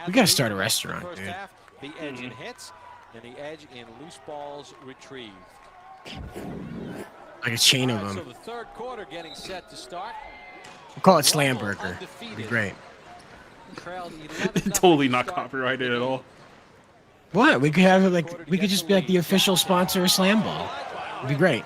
We gotta start a restaurant, dude. The edge and hits. And the edge in loose balls retrieved. Like a chain of So them. the third quarter getting set to start. We'll call it Slam Burger. It'd be great. Totally not copyrighted at all. What? We could have it like we could just be like the official sponsor of Slam Ball. It'd be great.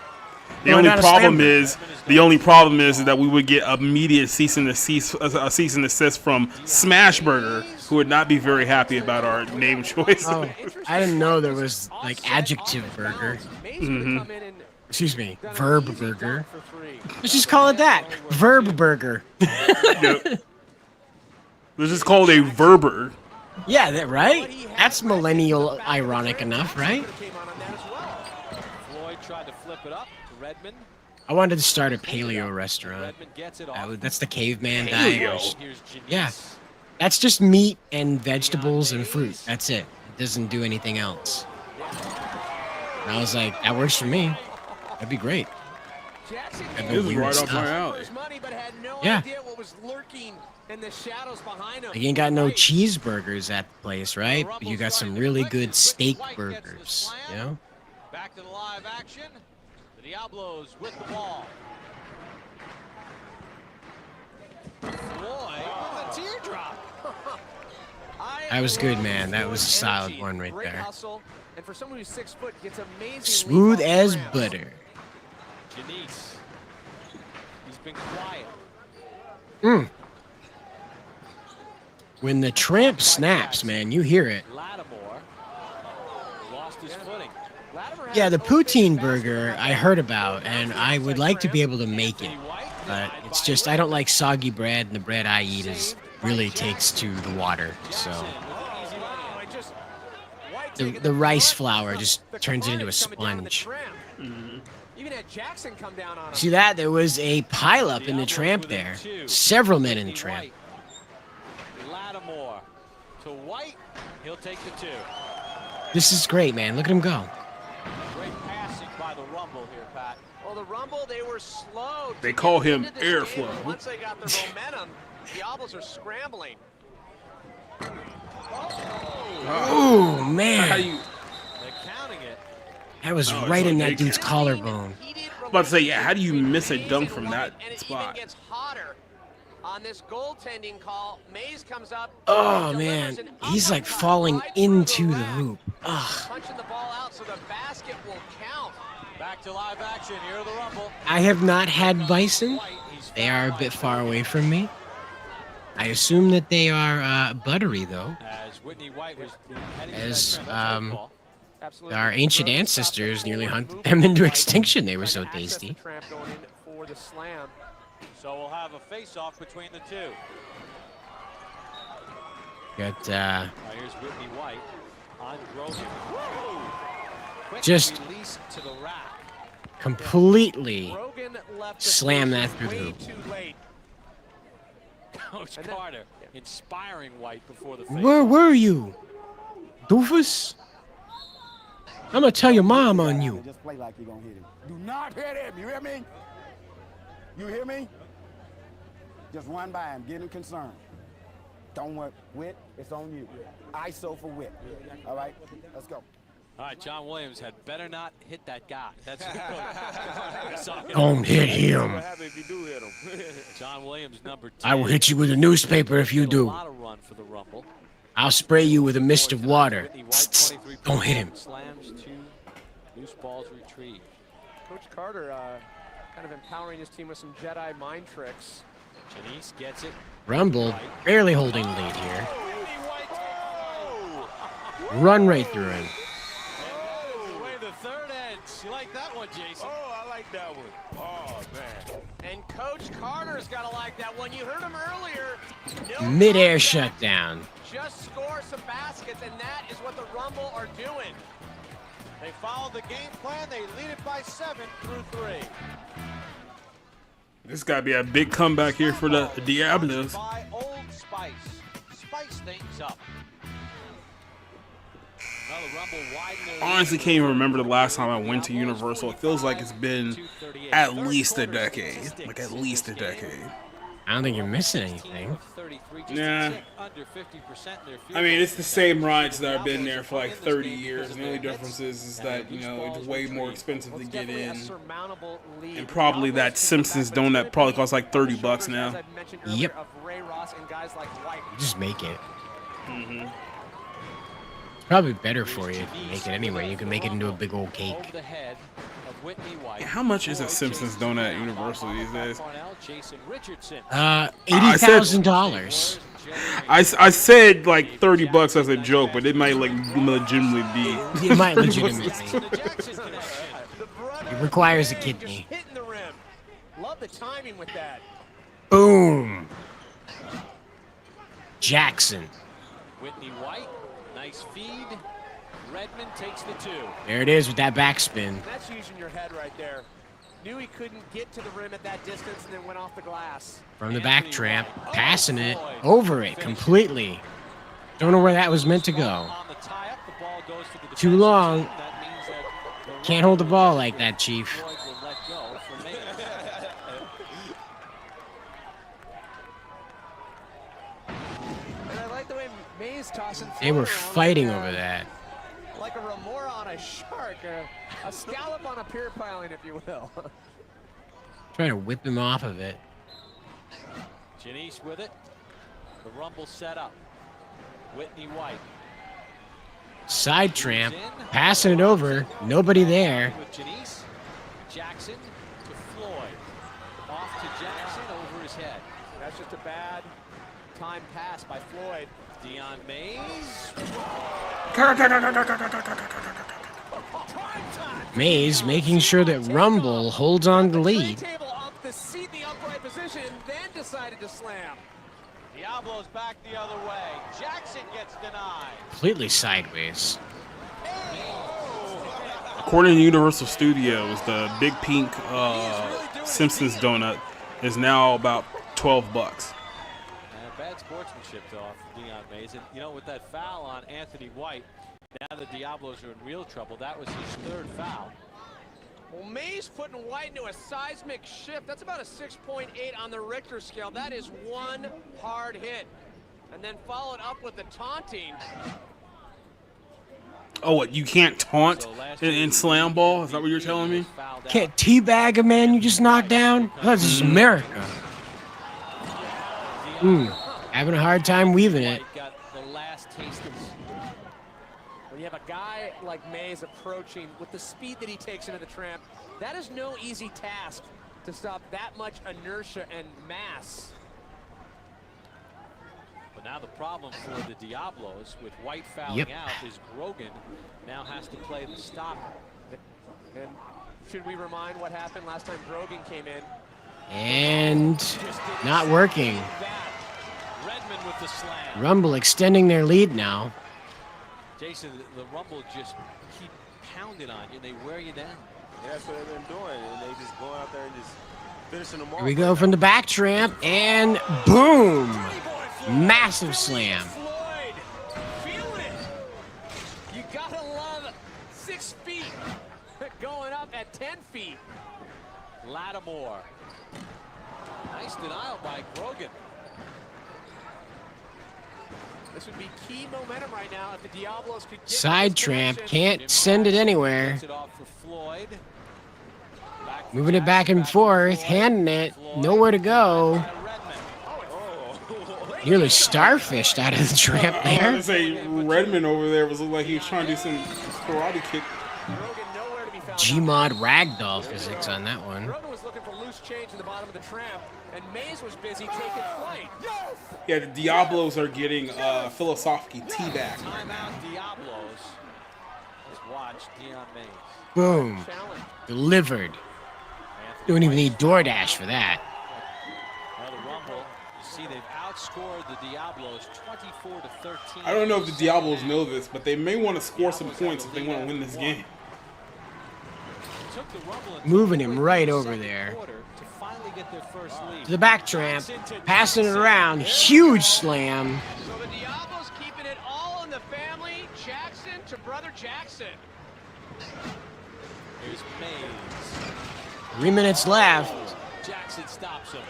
The only problem is that we would get immediate cease and desist from Smash Burger, who would not be very happy about our name choice. Oh, I didn't know there was like adjective burger. Excuse me, verb burger. Let's just call it that. Verb burger. Yep. Let's just call it a verber. Yeah, right? That's millennial ironic enough, right? Floyd tried to flip it up. Redmond. I wanted to start a paleo restaurant. That's the caveman diet. Yeah. That's just meat and vegetables and fruit. That's it. It doesn't do anything else. And I was like, that works for me. That'd be great. This is right up my alley. Yeah. You ain't got no cheeseburgers at the place, right? But you got some really good steak burgers, you know? Back to the live action. The Diablos with the ball. Floyd with a teardrop. That was good, man. That was a solid one right there. And for someone who's 6 foot, gets amazing. Smooth as butter. Janice. He's been quiet. When the tramp snaps, man, you hear it. Lattimore lost his footing. Yeah, the poutine burger I heard about, and I would like to be able to make it. But it's just, I don't like soggy bread, and the bread I eat really takes to the water. So the rice flour just turns it into a sponge. Even had Jackson come down on him. See that? There was a pileup in the tramp there. Several men in the tramp. Lattimore to White. He'll take the 2. This is great, man. Look at him go. Great passing by the Rumble here, Pat. Well, the Rumble, they were slow. They call him airflow. Once they got their momentum, the Diablos are scrambling. Oh, man. They're counting it. That was right in that dude's collarbone. I'm about to say, yeah, how do you miss a dunk from that spot? Gets hotter on this goaltending call. Mays comes up. Oh, man. He's like falling into the hoop. Ugh. Punching the ball out so the basket will count. Back to live action. Here are the Rumble. I have not had bison. They are a bit far away from me. I assume that they are buttery, though. As Whitney White was our ancient ancestors nearly hunted them into extinction. They were so tasty. For the slam. So we'll have a face-off between the 2. Got Here's Whitney White on Grogan. just To the rack. completely slam that through the hoop. Coach Carter inspiring White before the face. Where were you, doofus? I'm gonna tell your mom on you. Just play like you're gonna hit him. Do not hit him. You hear me? You hear me? Just run by him. Get him concerned. Don't worry. Wit, it's on you. ISO for Wit. All right, let's go. All right, John Williams had better not hit that guy. That's Don't hit him. John Williams, number 10. I will hit you with a newspaper if you A do. lot of run for the Rumble. I'll spray you with a mist of water. Don't hit him. Slams, 2 loose balls retrieved. Coach Carter kind of empowering his team with some Jedi mind tricks. Janice gets it. Rumble barely holding lead here. Run right through him. Away the third edge. You like that one, Jason? Oh, I like that one. Oh, man. And Coach Carter's got to like that one. You heard him earlier. Mid-air shutdown. Just score some baskets, and that is what the Rumble are doing. They follow the game plan. They lead it by 7 through 3. This got to be a big comeback here for the Diablos. By Old Spice. Spice things up. Honestly, can't even remember the last time I went to Universal. It feels like it's been at least a decade. Like at least a decade. I don't think you're missing anything. Nah. I mean, it's the same rides that have been there for like 30 years. The only difference is that, you know, it's way more expensive to get in. And probably that Simpsons donut probably costs like $30 now. Yep. Just make it. Mm-hmm. Probably better for you if you make it anyway. You can make it into a big old cake. Yeah, how much is a Simpsons donut at Universal these days? $80,000. I said like $30 as a joke, but it might like legitimately be. It might legitimately. It requires a kidney. Hitting the rim. Love the timing with that. Boom. Jackson. Whitney White, nice feed. Redmond takes the 2. There it is with that backspin. That's using your head right there. Knew he couldn't get to the rim at that distance and then went off the glass. From the back tramp, passing it, over it completely. Don't know where that was meant to go. Too long. Can't hold the ball like that, Chief. And I like the way Mays tossing. They were fighting over that. Like a remora on a shark, a scallop on a pier piling, if you will. Trying to whip him off of it. Janice with it. The rumble set up. Whitney White. Side tramp, passing it over. Nobody there. With Janice. Jackson to Floyd. Off to Jackson over his head. That's just a bad time pass by Floyd. Dion Mays. Mays making sure that Rumble holds on to the lead. Table up the seat, the upright position, and then decided to slam. Diablo's back the other way. Jackson gets denied. Completely sideways. According to Universal Studios, the big pink Simpsons donut is now about $12. Bad sportsmanship off Dion Mays. And, you know, with that foul on Anthony White, now the Diablos are in real trouble. That was his 3rd foul. Well, Mays putting White into a seismic shift. That's about a 6.8 on the Richter scale. That is one hard hit. And then followed up with the taunting. Oh, what? You can't taunt in slam ball? Is that what you're telling me? Can't teabag a man you just knocked down? This is America. Having a hard time weaving it. Got the last taste of. When you have a guy like Mays approaching with the speed that he takes into the tramp, that is no easy task to stop that much inertia and mass. But now the problem for the Diablos with White fouling out is Grogan now has to play the stopper. And should we remind what happened last time Grogan came in? And not working. Redmond with the slam. Rumble extending their lead now. Jason, the Rumble just keep pounding on you. They wear you down. Yeah, that's what they've been doing. And they just going out there and just finishing them off. Here we go from the back tramp, and boom! Massive slam. Floyd, feeling it. You gotta love 6 feet going up at 10 feet. Lattimore. Nice denial by Grogan. This would be key momentum right now if the Diablos could get Side tramp, can't send it anywhere. Moving it back and forth, handing it, nowhere to go. Nearly starfished out of the tramp I was there. gonna say Redmond over there was looking like he was trying to do some karate kick. Gmod ragdoll physics on that one. Grogan was looking for loose change in the bottom of the tramp, and Mays was busy taking flight. Yeah, the Diablos are getting philosophically teabagged. Timeout Diablos. Let's watch Dion Mays. Boom. Delivered. Don't even need DoorDash for that. Well, the Rumble, you see they've outscored the Diablos 24-13. I don't know if the Diablos know this, but they may want to score some points if they want to win this game. Moving him right over there. To finally get their first lead. To the back tramp, passing it around, huge slam. So the Diablos keeping it all in the family. Jackson to brother Jackson. Here's Mays. 3 minutes left. Jackson stops him.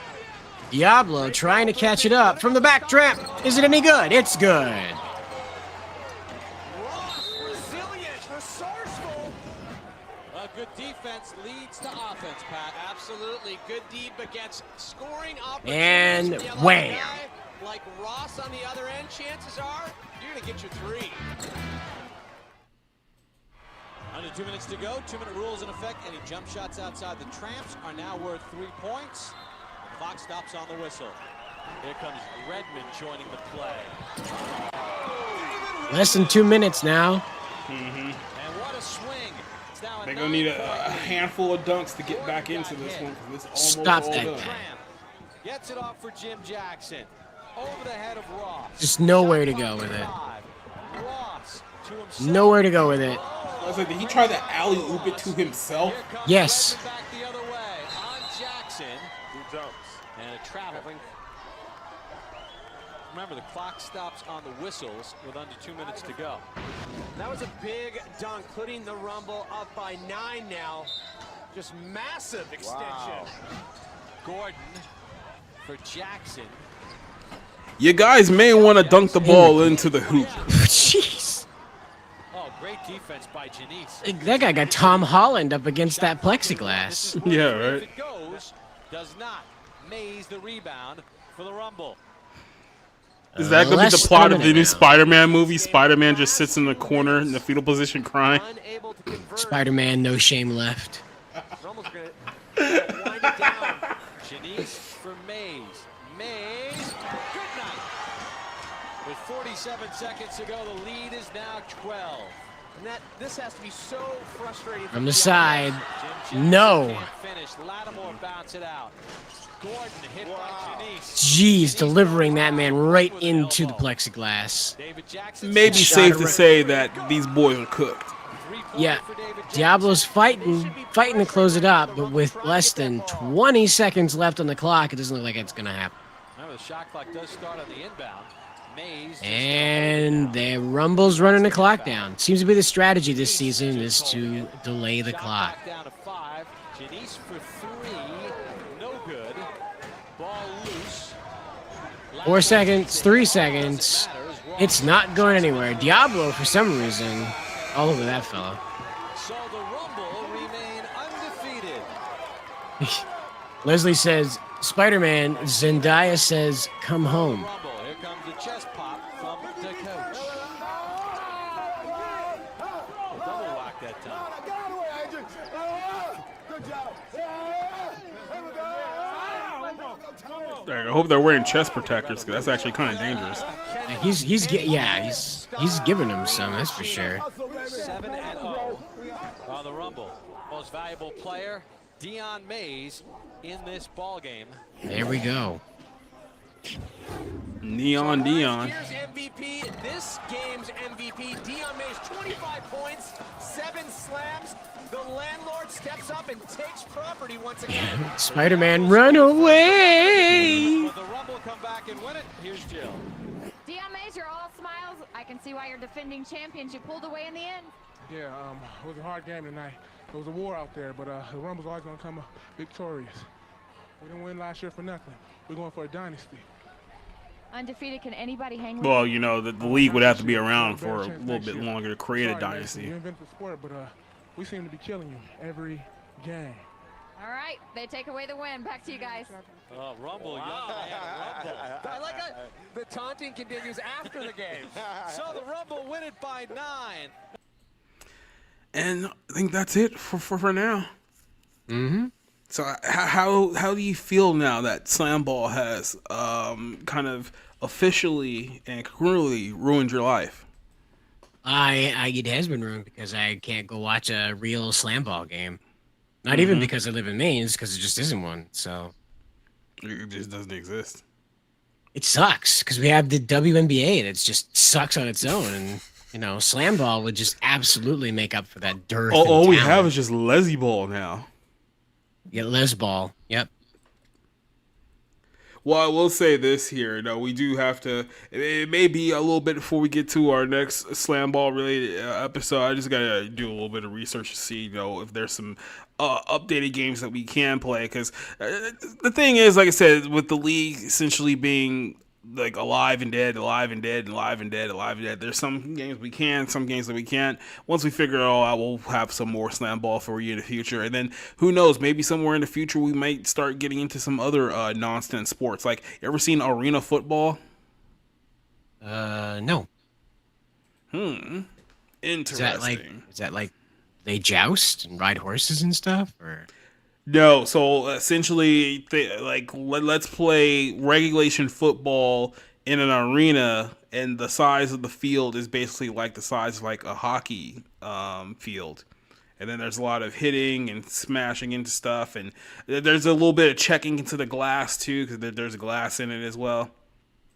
Diablo trying to catch it up from the back trap. Is it any good? It's good. Resilient, resourceful. Good defense leads to offense, Pat. Absolutely. Good deep against scoring opportunities. And wham. Like Ross on the other end, chances are you're going to get your three. Under 2 minutes to go. 2-minute rules in effect. Any jump shots outside the tramps are now worth 3 points. The clock stops on the whistle. Here comes Redmond joining the play. Less than 2 minutes now. And what a swing. It's now They're going to need a handful of dunks to get back into this one. It's almost Stop all that done. guy. Gets it off for Jim Jackson. Over the head of Ross. Just nowhere to go with it. Ross to himself. Nowhere to go with it. I was like, did he try to alley-oop it to himself? Yes. Back the other way on Jackson. Who jumps? And a travel. Remember, the clock stops on the whistles with under 2 minutes to go. That was a big dunk, putting the Rumble up by 9 now. Just massive extension. Wow. Gordon for Jackson. You guys may want to dunk the ball into the hoop. Jeez. Oh, great defense by Janice. That guy got Tom Holland up against that plexiglass. Yeah, right. It goes, does not. Mays the rebound for the Rumble. Is that going to be the plot of the new Spider-Man movie? Spider-Man just sits in the corner in the fetal position crying. Spider-Man, no shame left. Rumble's going to wind it down. Janice for Mays. Mays, good night. With 47 seconds to go, the lead is now 12. And this has to be so frustrating. From the side. No. Can't finish. Lattimore bounce it out. Gordon hit by Janice. Jeez, delivering that man right into the plexiglass. Maybe safe to say that these boys are cooked. Yeah, Diablo's fighting to close it up, but with less than 20 seconds left on the clock, it doesn't look like it's going to happen. Remember, the shot clock does start on the inbound. Mays And the Rumble's running the clock down. Seems to be the strategy this season is to delay the clock. down to 5. Janice for 3. No good. Ball loose. 4 seconds, 3 seconds. It's not going anywhere. Diablo, for some reason, all over that fella. So the Rumble remain undefeated. Leslie says, Spider-Man, Zendaya says, come home. Rumble. Here comes the chest pop from the coach. Double whack that time. I hope they're wearing chest protectors, because that's actually kind of dangerous. He's giving him some, that's for sure. 7-0 on the Rumble. Most valuable player, Dion Mays, in this ball game. There we go. Neon Dion. Here's MVP, this game's MVP, Dion Mays, 25 points, 7 slams. The landlord steps up and takes property once again. Spider-Man, run away! Will the Rumble come back and win it? Here's Jill. Dion Mays, you're all smiles. I can see why you're defending champions. You pulled away in the end. Yeah, it was a hard game tonight. It was a war out there, but the Rumble's always going to come victorious. We didn't win last year for nothing. We're going for a dynasty. Undefeated, can anybody hang with Well, you? you know, the league would have to be around for a little bit longer to create a dynasty. You invented the sport, but we seem to be killing you every game. All right, they take away the win. Back to you guys. Rumble, young man, Rumble. I like it. The taunting continues after the game. So the Rumble win it by 9. And I think that's it for now. Mm-hmm. So how do you feel now that SLAMBALL has kind of officially and cruelly ruined your life? It has been ruined because I can't go watch a real SLAMBALL game. Not even because I live in Maine, it's because it just isn't one. So it just doesn't exist. It sucks because we have the WNBA that just sucks on its own, and you know, SLAMBALL would just absolutely make up for that dearth. All we have is just Leslie Ball now. Yeah, Les Ball. Yep. Well, I will say this here. We do have to. It may be a little bit before we get to our next Slam Ball related episode. I just gotta do a little bit of research to see, if there's some updated games that we can play. Because the thing is, like I said, with the league essentially being like alive and dead, alive and dead, alive and dead, alive and dead. There's some games we can, some games that we can't. Once we figure it all out, we'll have some more Slam Ball for you in the future. And then who knows, maybe somewhere in the future we might start getting into some other nonsense sports. Like, you ever seen arena football? No. Interesting. Is that like they joust and ride horses and stuff, or? No, so essentially, let's play regulation football in an arena, and the size of the field is basically like the size of like a hockey field. And then there's a lot of hitting and smashing into stuff, and there's a little bit of checking into the glass too, because there's glass in it as well.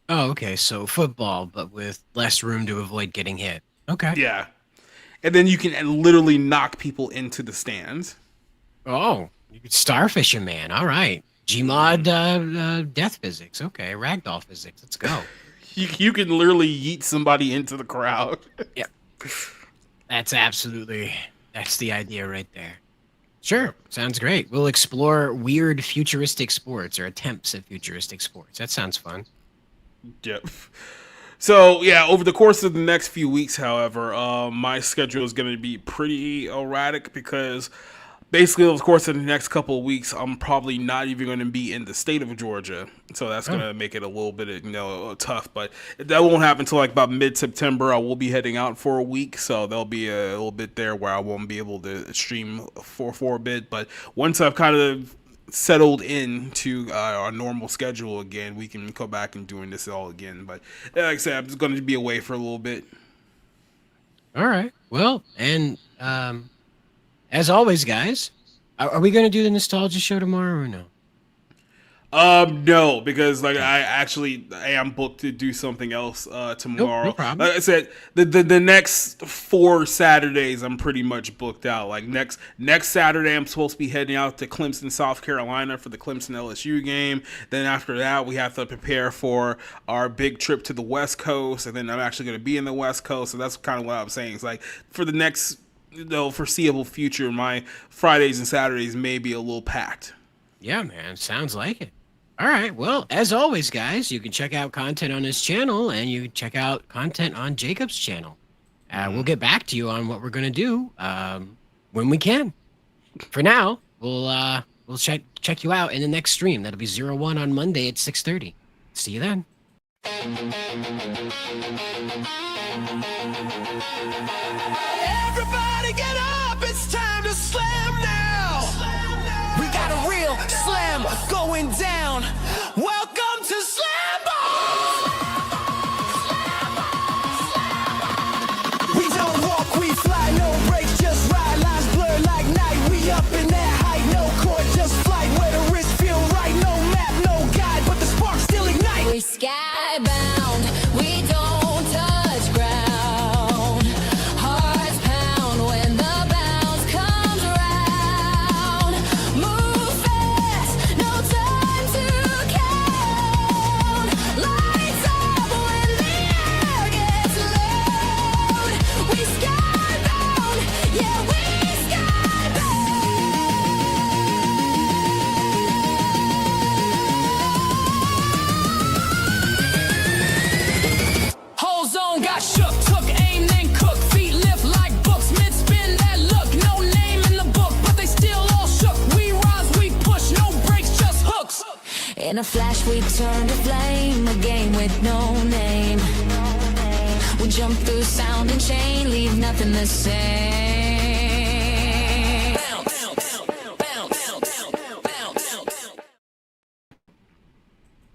Oh, okay, so football, but with less room to avoid getting hit. Okay. Yeah. And then you can literally knock people into the stands. Oh. You could starfish a man. All right. Gmod death physics. Okay. Ragdoll physics. Let's go. You can literally yeet somebody into the crowd. Yep. That's the idea right there. Sure. Sounds great. We'll explore weird futuristic sports or attempts at futuristic sports. That sounds fun. Yep. So, yeah, over the course of the next few weeks, however, my schedule is going to be pretty erratic because basically, over the course of the next couple of weeks, I'm probably not even going to be in the state of Georgia. So that's going to make it a little bit, tough. But that won't happen until like about mid-September. I will be heading out for a week. So there'll be a little bit there where I won't be able to stream for a bit. But once I've kind of settled into our normal schedule again, we can go back and doing this all again. But like I said, I'm just going to be away for a little bit. All right. Well, and as always, guys, are we going to do the nostalgia show tomorrow or no? No, because I am booked to do something else tomorrow. No problem. Like I said, the next 4 Saturdays I'm pretty much booked out. Like next Saturday I'm supposed to be heading out to Clemson, South Carolina for the Clemson LSU game. Then after that we have to prepare for our big trip to the West Coast, and then I'm actually going to be in the West Coast. So that's kind of what I'm saying. It's like for the next foreseeable future, my Fridays and Saturdays may be a little packed. Yeah, man. Sounds like it. All right. Well, as always, guys, you can check out content on this channel, and you can check out content on Jacob's channel. We'll get back to you on what we're going to do when we can. For now, we'll check you out in the next stream. That'll be 01 on Monday at 6:30. See you then. Everybody get up, it's time to slam now. We got a real slam going down. Welcome to SLAMBALL. We don't walk, we fly, no brakes, just ride. Lines blur like night, we up in that height. No court, just flight, where the wrist feel right. No map, no guide, but the spark still ignite. We skybound, we don't touch ground. Hearts pound when the bounce comes around. Move fast, no time to count. Lights up when the air gets loud. We skybound, yeah, we Whole zone got shook, took aim, then cook. Feet lift like books, mid-spin that look. No name in the book, but they still all shook. We rise, we push, no brakes, just hooks. In a flash we turn to flame, a game with no name. We jump through sound and chain, leave nothing the same.